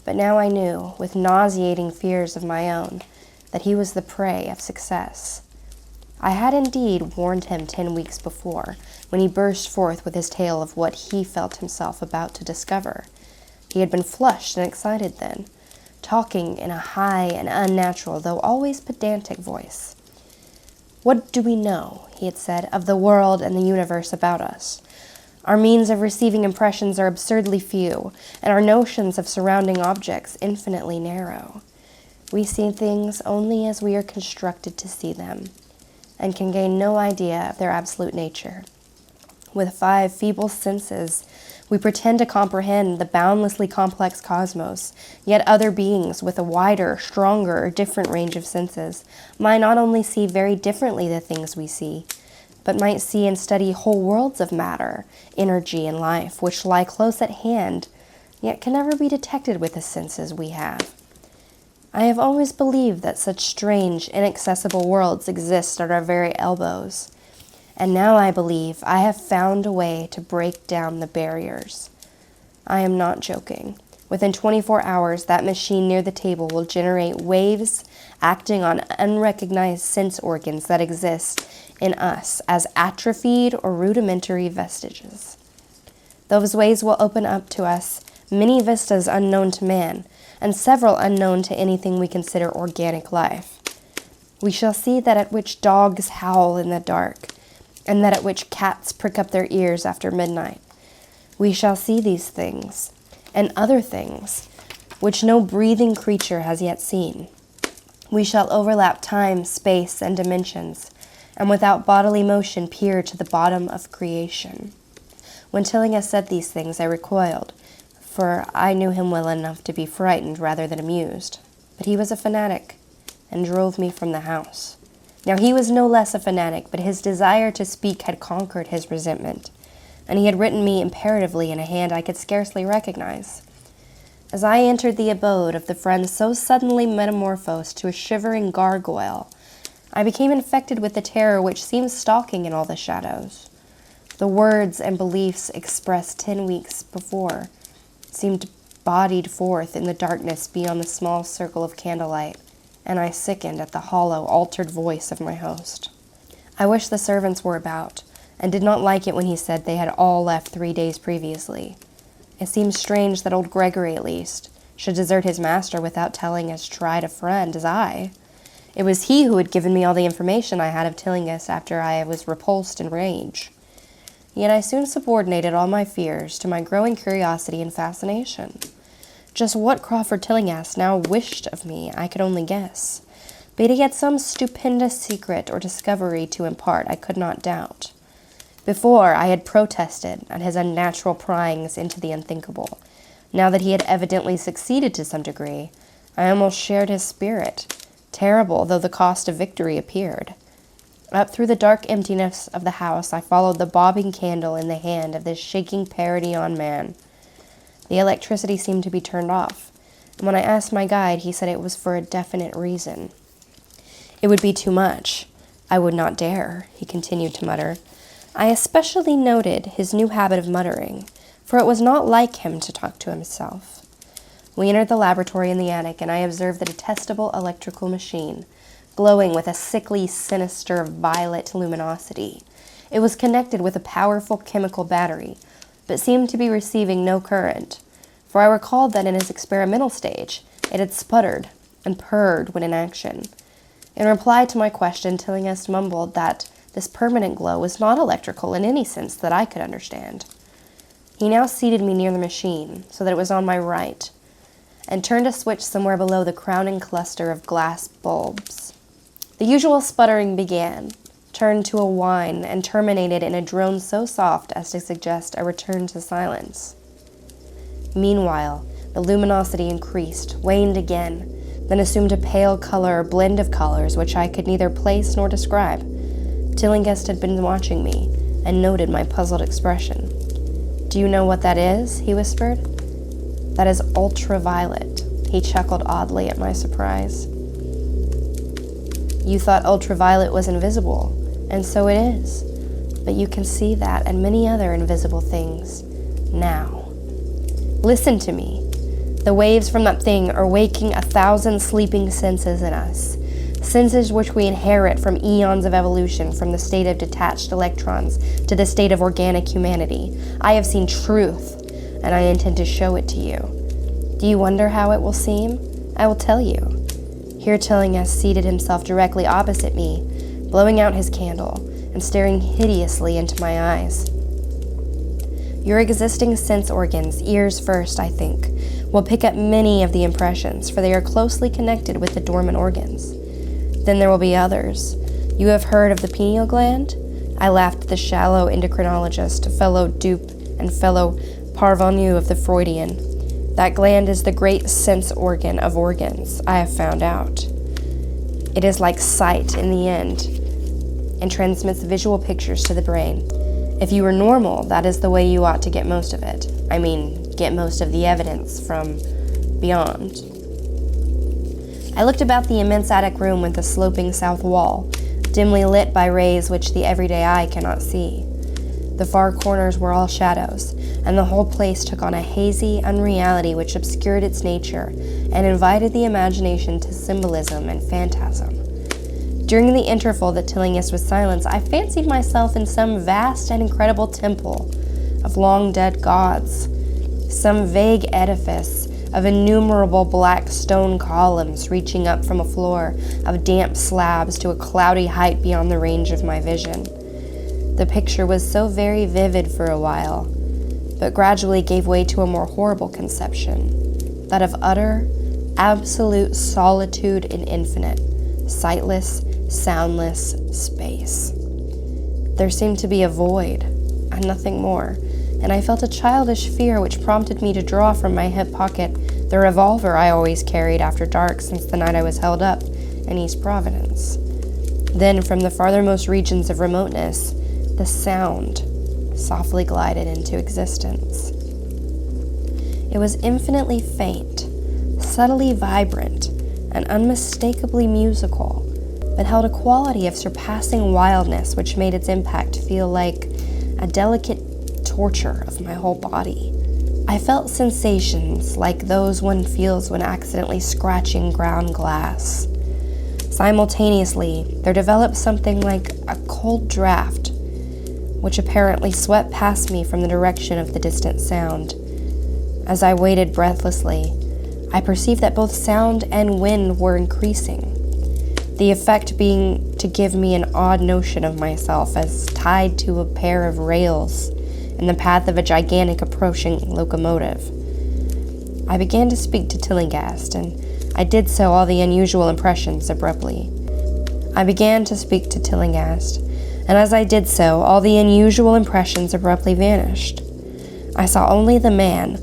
but now I knew, with nauseating fears of my own, that he was the prey of success. I had indeed warned him 10 weeks before, when he burst forth with his tale of what he felt himself about to discover. He had been flushed and excited then, talking in a high and unnatural, though always pedantic voice. "What do we know," he had said, "of the world and the universe about us? Our means of receiving impressions are absurdly few, and our notions of surrounding objects infinitely narrow. We see things only as we are constructed to see them, and can gain no idea of their absolute nature. With 5 feeble senses, we pretend to comprehend the boundlessly complex cosmos, yet other beings with a wider, stronger, or different range of senses might not only see very differently the things we see, but might see and study whole worlds of matter, energy, and life, which lie close at hand, yet can never be detected with the senses we have. I have always believed that such strange, inaccessible worlds exist at our very elbows, and now I believe I have found a way to break down the barriers. I am not joking. Within 24 hours, that machine near the table will generate waves acting on unrecognized sense organs that exist in us as atrophied or rudimentary vestiges. Those waves will open up to us many vistas unknown to man, and several unknown to anything we consider organic life. We shall see that at which dogs howl in the dark, and that at which cats prick up their ears after midnight. We shall see these things, and other things, which no breathing creature has yet seen. We shall overlap time, space, and dimensions, and without bodily motion peer to the bottom of creation. When Tillinghast said these things, I recoiled, for I knew him well enough to be frightened rather than amused. But he was a fanatic, and drove me from the house. Now he was no less a fanatic, but his desire to speak had conquered his resentment, and he had written me imperatively in a hand I could scarcely recognize. As I entered the abode of the friend so suddenly metamorphosed to a shivering gargoyle, I became infected with the terror which seems stalking in all the shadows. The words and beliefs expressed 10 weeks before seemed bodied forth in the darkness beyond the small circle of candlelight, and I sickened at the hollow, altered voice of my host. I wished the servants were about, and did not like it when he said they had all left 3 days previously. It seemed strange that old Gregory, at least, should desert his master without telling as tried a friend as I. It was he who had given me all the information I had of Tillinghast after I was repulsed in rage. Yet I soon subordinated all my fears to my growing curiosity and fascination. Just what Crawford Tillinghast now wished of me I could only guess, but he had some stupendous secret or discovery to impart I could not doubt. Before, I had protested at his unnatural pryings into the unthinkable. Now that he had evidently succeeded to some degree, I almost shared his spirit, terrible though the cost of victory appeared. Up through the dark emptiness of the house, I followed the bobbing candle in the hand of this shaking parody-on man. The electricity seemed to be turned off, and when I asked my guide, he said it was for a definite reason. It would be too much. I would not dare, he continued to mutter. I especially noted his new habit of muttering, for it was not like him to talk to himself. We entered the laboratory in the attic, and I observed the detestable electrical machine, glowing with a sickly, sinister, violet luminosity. It was connected with a powerful chemical battery, but seemed to be receiving no current, for I recalled that in its experimental stage, it had sputtered and purred when in action. In reply to my question, Tillinghast mumbled that this permanent glow was not electrical in any sense that I could understand. He now seated me near the machine, so that it was on my right, and turned a switch somewhere below the crowning cluster of glass bulbs. The usual sputtering began, turned to a whine, and terminated in a drone so soft as to suggest a return to silence. Meanwhile, the luminosity increased, waned again, then assumed a pale color or blend of colors which I could neither place nor describe. Tillinghast had been watching me, and noted my puzzled expression. "Do you know what that is?" he whispered. "That is ultraviolet." He chuckled oddly at my surprise. "You thought ultraviolet was invisible, and so it is. But you can see that and many other invisible things now. Listen to me. The waves from that thing are waking 1,000 sleeping senses in us, senses which we inherit from eons of evolution, from the state of detached electrons to the state of organic humanity. I have seen truth, and I intend to show it to you. Do you wonder how it will seem? I will tell you." Here Tillinghast seated himself directly opposite me, blowing out his candle and staring hideously into my eyes. "Your existing sense organs, ears first, I think, will pick up many of the impressions, for they are closely connected with the dormant organs. Then there will be others. You have heard of the pineal gland?" I laughed at the shallow endocrinologist, fellow dupe and fellow parvenu of the Freudian. That gland is the great sense organ of organs, I have found out. It is like sight in the end, and transmits visual pictures to the brain. If you are normal, that is the way you ought to get most of it. I mean, get most of the evidence from beyond. I looked about the immense attic room with the sloping south wall, dimly lit by rays which the everyday eye cannot see. The far corners were all shadows, and the whole place took on a hazy unreality which obscured its nature and invited the imagination to symbolism and phantasm. During the interval that Tillinghast was silent, I fancied myself in some vast and incredible temple of long-dead gods, some vague edifice of innumerable black stone columns reaching up from a floor of damp slabs to a cloudy height beyond the range of my vision. The picture was so very vivid for a while, but gradually gave way to a more horrible conception, that of utter, absolute solitude in infinite, sightless, soundless space. There seemed to be a void, and nothing more, and I felt a childish fear which prompted me to draw from my hip pocket the revolver I always carried after dark since the night I was held up in East Providence. Then, from the farthermost regions of remoteness, the sound softly glided into existence. It was infinitely faint, subtly vibrant, and unmistakably musical, but held a quality of surpassing wildness which made its impact feel like a delicate torture of my whole body. I felt sensations like those one feels when accidentally scratching ground glass. Simultaneously, there developed something like a cold draft, which apparently swept past me from the direction of the distant sound. As I waited breathlessly, I perceived that both sound and wind were increasing, the effect being to give me an odd notion of myself as tied to a pair of rails in the path of a gigantic approaching locomotive. I began to speak to Tillinghast, and I did so all the unusual impressions abruptly. And as I did so, all the unusual impressions abruptly vanished. I saw only the man,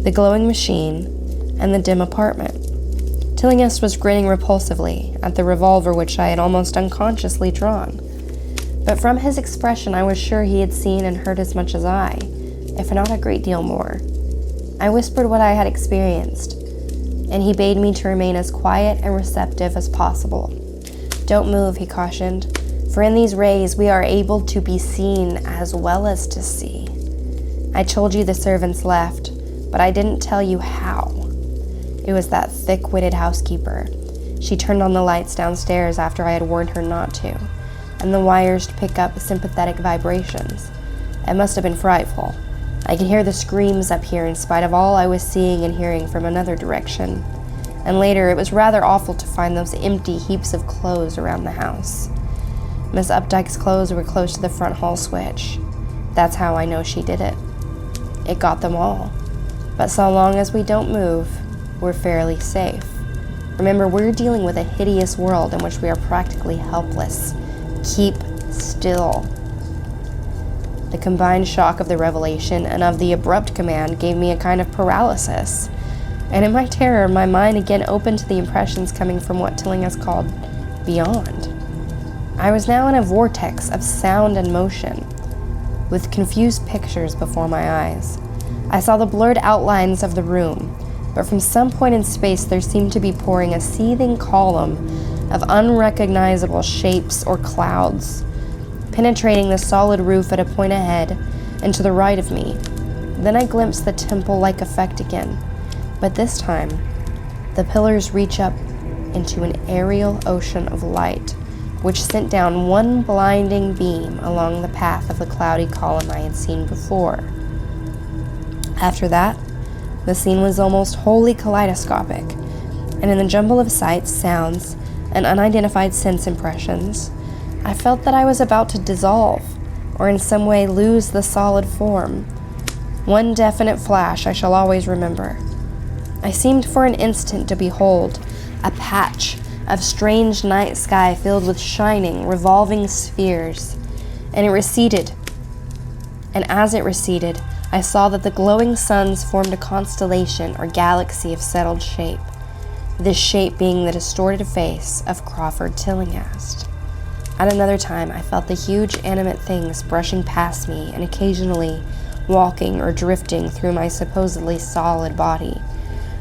the glowing machine, and the dim apartment. Tillinghast was grinning repulsively at the revolver which I had almost unconsciously drawn. But from his expression I was sure he had seen and heard as much as I, if not a great deal more. I whispered what I had experienced, and he bade me to remain as quiet and receptive as possible. "Don't move," he cautioned, "for in these rays we are able to be seen as well as to see. I told you the servants left, but I didn't tell you how. It was that thick-witted housekeeper. She turned on the lights downstairs after I had warned her not to, and the wires to pick up sympathetic vibrations. It must have been frightful. I could hear the screams up here in spite of all I was seeing and hearing from another direction. And later, it was rather awful to find those empty heaps of clothes around the house. Miss Updike's clothes were close to the front hall switch. That's how I know she did it. It got them all. But so long as we don't move, we're fairly safe. Remember, we're dealing with a hideous world in which we are practically helpless. Keep still." The combined shock of the revelation and of the abrupt command gave me a kind of paralysis, and in my terror, my mind again opened to the impressions coming from what Tillinghast called beyond. I was now in a vortex of sound and motion, with confused pictures before my eyes. I saw the blurred outlines of the room, but from some point in space there seemed to be pouring a seething column of unrecognizable shapes or clouds, penetrating the solid roof at a point ahead and to the right of me. Then I glimpsed the temple-like effect again, but this time the pillars reach up into an aerial ocean of light, which sent down one blinding beam along the path of the cloudy column I had seen before. After that, the scene was almost wholly kaleidoscopic, and in the jumble of sights, sounds, and unidentified sense impressions, I felt that I was about to dissolve, or in some way lose the solid form. One definite flash I shall always remember. I seemed for an instant to behold a patch of strange night sky filled with shining, revolving spheres, and it receded. And as it receded, I saw that the glowing suns formed a constellation or galaxy of settled shape, this shape being the distorted face of Crawford Tillinghast. At another time, I felt the huge animate things brushing past me and occasionally walking or drifting through my supposedly solid body,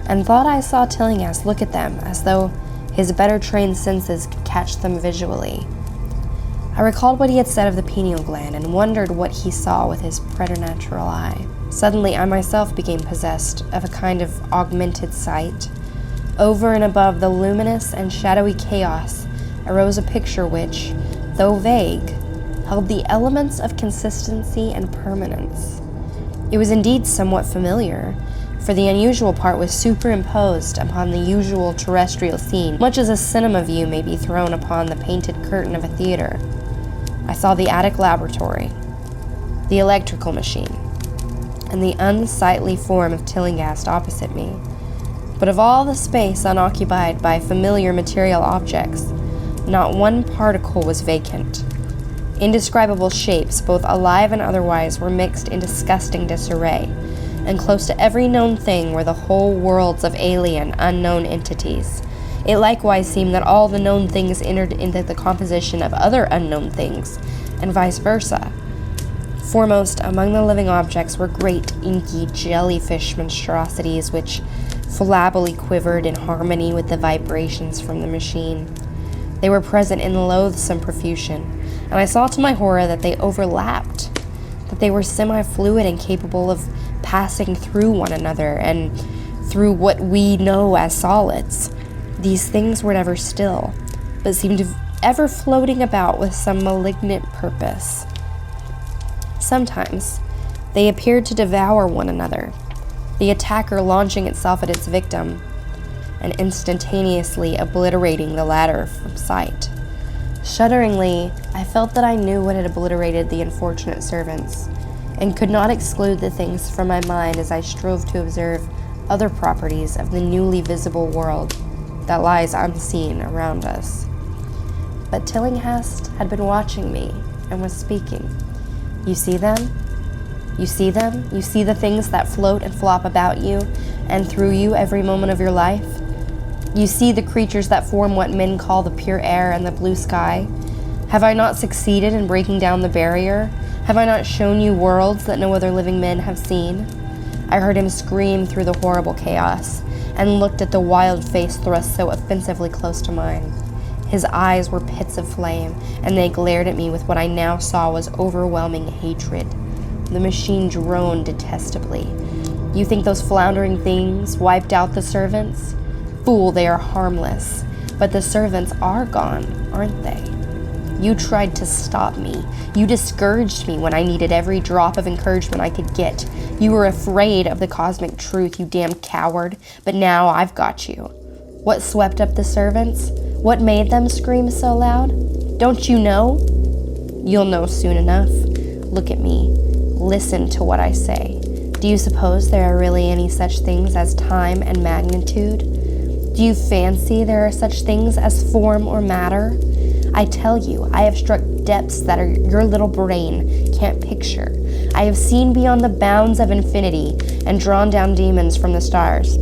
and thought I saw Tillinghast look at them as though his better trained senses could catch them visually. I recalled what he had said of the pineal gland and wondered what he saw with his preternatural eye. Suddenly, I myself became possessed of a kind of augmented sight. Over and above the luminous and shadowy chaos arose a picture which, though vague, held the elements of consistency and permanence. It was indeed somewhat familiar, for the unusual part was superimposed upon the usual terrestrial scene, much as a cinema view may be thrown upon the painted curtain of a theater. I saw the attic laboratory, the electrical machine, and the unsightly form of Tillinghast opposite me. But of all the space unoccupied by familiar material objects, not one particle was vacant. Indescribable shapes, both alive and otherwise, were mixed in disgusting disarray, and close to every known thing were the whole worlds of alien, unknown entities. It likewise seemed that all the known things entered into the composition of other unknown things, and vice versa. Foremost among the living objects were great, inky, jellyfish monstrosities which flabbily quivered in harmony with the vibrations from the machine. They were present in loathsome profusion, and I saw to my horror that they overlapped, that They were semi-fluid and capable of passing through one another and through what we know as solids. These things were never still, but seemed ever floating about with some malignant purpose. Sometimes, they appeared to devour one another, the attacker launching itself at its victim and instantaneously obliterating the latter from sight. Shudderingly, I felt that I knew what had obliterated the unfortunate servants, and could not exclude the things from my mind as I strove to observe other properties of the newly visible world that lies unseen around us. But Tillinghast had been watching me and was speaking. You see them? You see them? You see the things that float and flop about you and through you every moment of your life? You see the creatures that form what men call the pure air and the blue sky? Have I not succeeded in breaking down the barrier? Have I not shown you worlds that no other living men have seen? I heard him scream through the horrible chaos, and looked at the wild face thrust so offensively close to mine. His eyes were pits of flame, and they glared at me with what I now saw was overwhelming hatred. The machine droned detestably. You think those floundering things wiped out the servants? Fool, they are harmless. But the servants are gone, aren't they? You tried to stop me. You discouraged me when I needed every drop of encouragement I could get. You were afraid of the cosmic truth, you damn coward. But now I've got you. What swept up the servants? What made them scream so loud? Don't you know? You'll know soon enough. Look at me. Listen to what I say. Do you suppose there are really any such things as time and magnitude? Do you fancy there are such things as form or matter? I tell you, I have struck depths that your little brain can't picture. I have seen beyond the bounds of infinity and drawn down demons from the stars.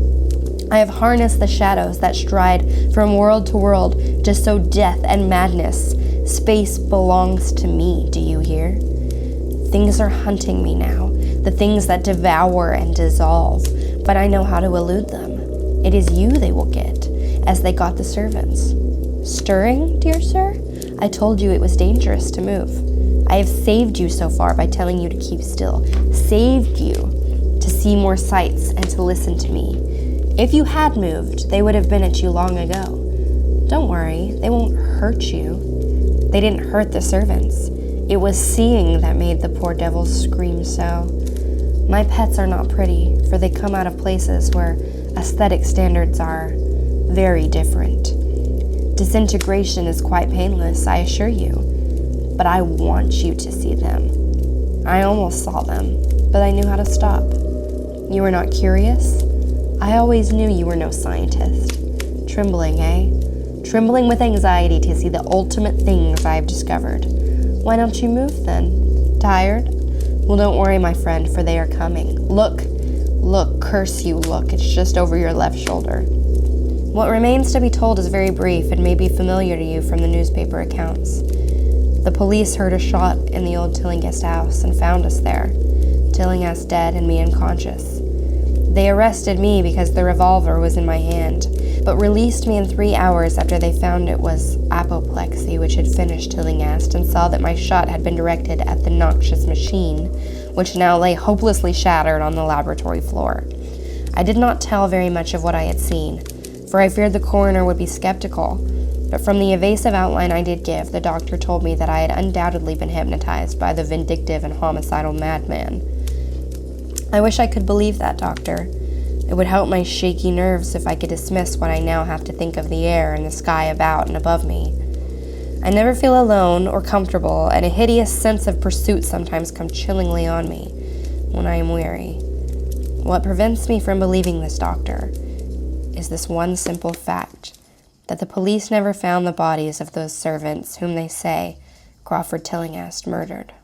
I have harnessed the shadows that stride from world to world to sow death and madness. Space belongs to me, do you hear? Things are hunting me now, the things that devour and dissolve, but I know how to elude them. It is you they will get, as they got the servants. Stirring, dear sir? I told you it was dangerous to move. I have saved you so far by telling you to keep still. Saved you to see more sights and to listen to me. If you had moved, they would have been at you long ago. Don't worry, they won't hurt you. They didn't hurt the servants. It was seeing that made the poor devils scream so. My pets are not pretty, for they come out of places where aesthetic standards are very different. Disintegration is quite painless, I assure you, but I want you to see them. I almost saw them, but I knew how to stop. You were not curious? I always knew you were no scientist. Trembling, eh? Trembling with anxiety to see the ultimate things I have discovered. Why don't you move then? Tired? Well, don't worry, my friend, for they are coming. Look, curse you, look, it's just over your left shoulder. What remains to be told is very brief and may be familiar to you from the newspaper accounts. The police heard a shot in the old Tillinghast house and found us there, Tillinghast dead and me unconscious. They arrested me because the revolver was in my hand, but released me in 3 hours after they found it was apoplexy which had finished Tillinghast and saw that my shot had been directed at the noxious machine, which now lay hopelessly shattered on the laboratory floor. I did not tell very much of what I had seen, for I feared the coroner would be skeptical, but from the evasive outline I did give, the doctor told me that I had undoubtedly been hypnotized by the vindictive and homicidal madman. I wish I could believe that, doctor. It would help my shaky nerves if I could dismiss what I now have to think of the air and the sky about and above me. I never feel alone or comfortable, and a hideous sense of pursuit sometimes comes chillingly on me when I am weary. What prevents me from believing this, doctor, is this one simple fact, that the police never found the bodies of those servants whom they say Crawford Tillinghast murdered.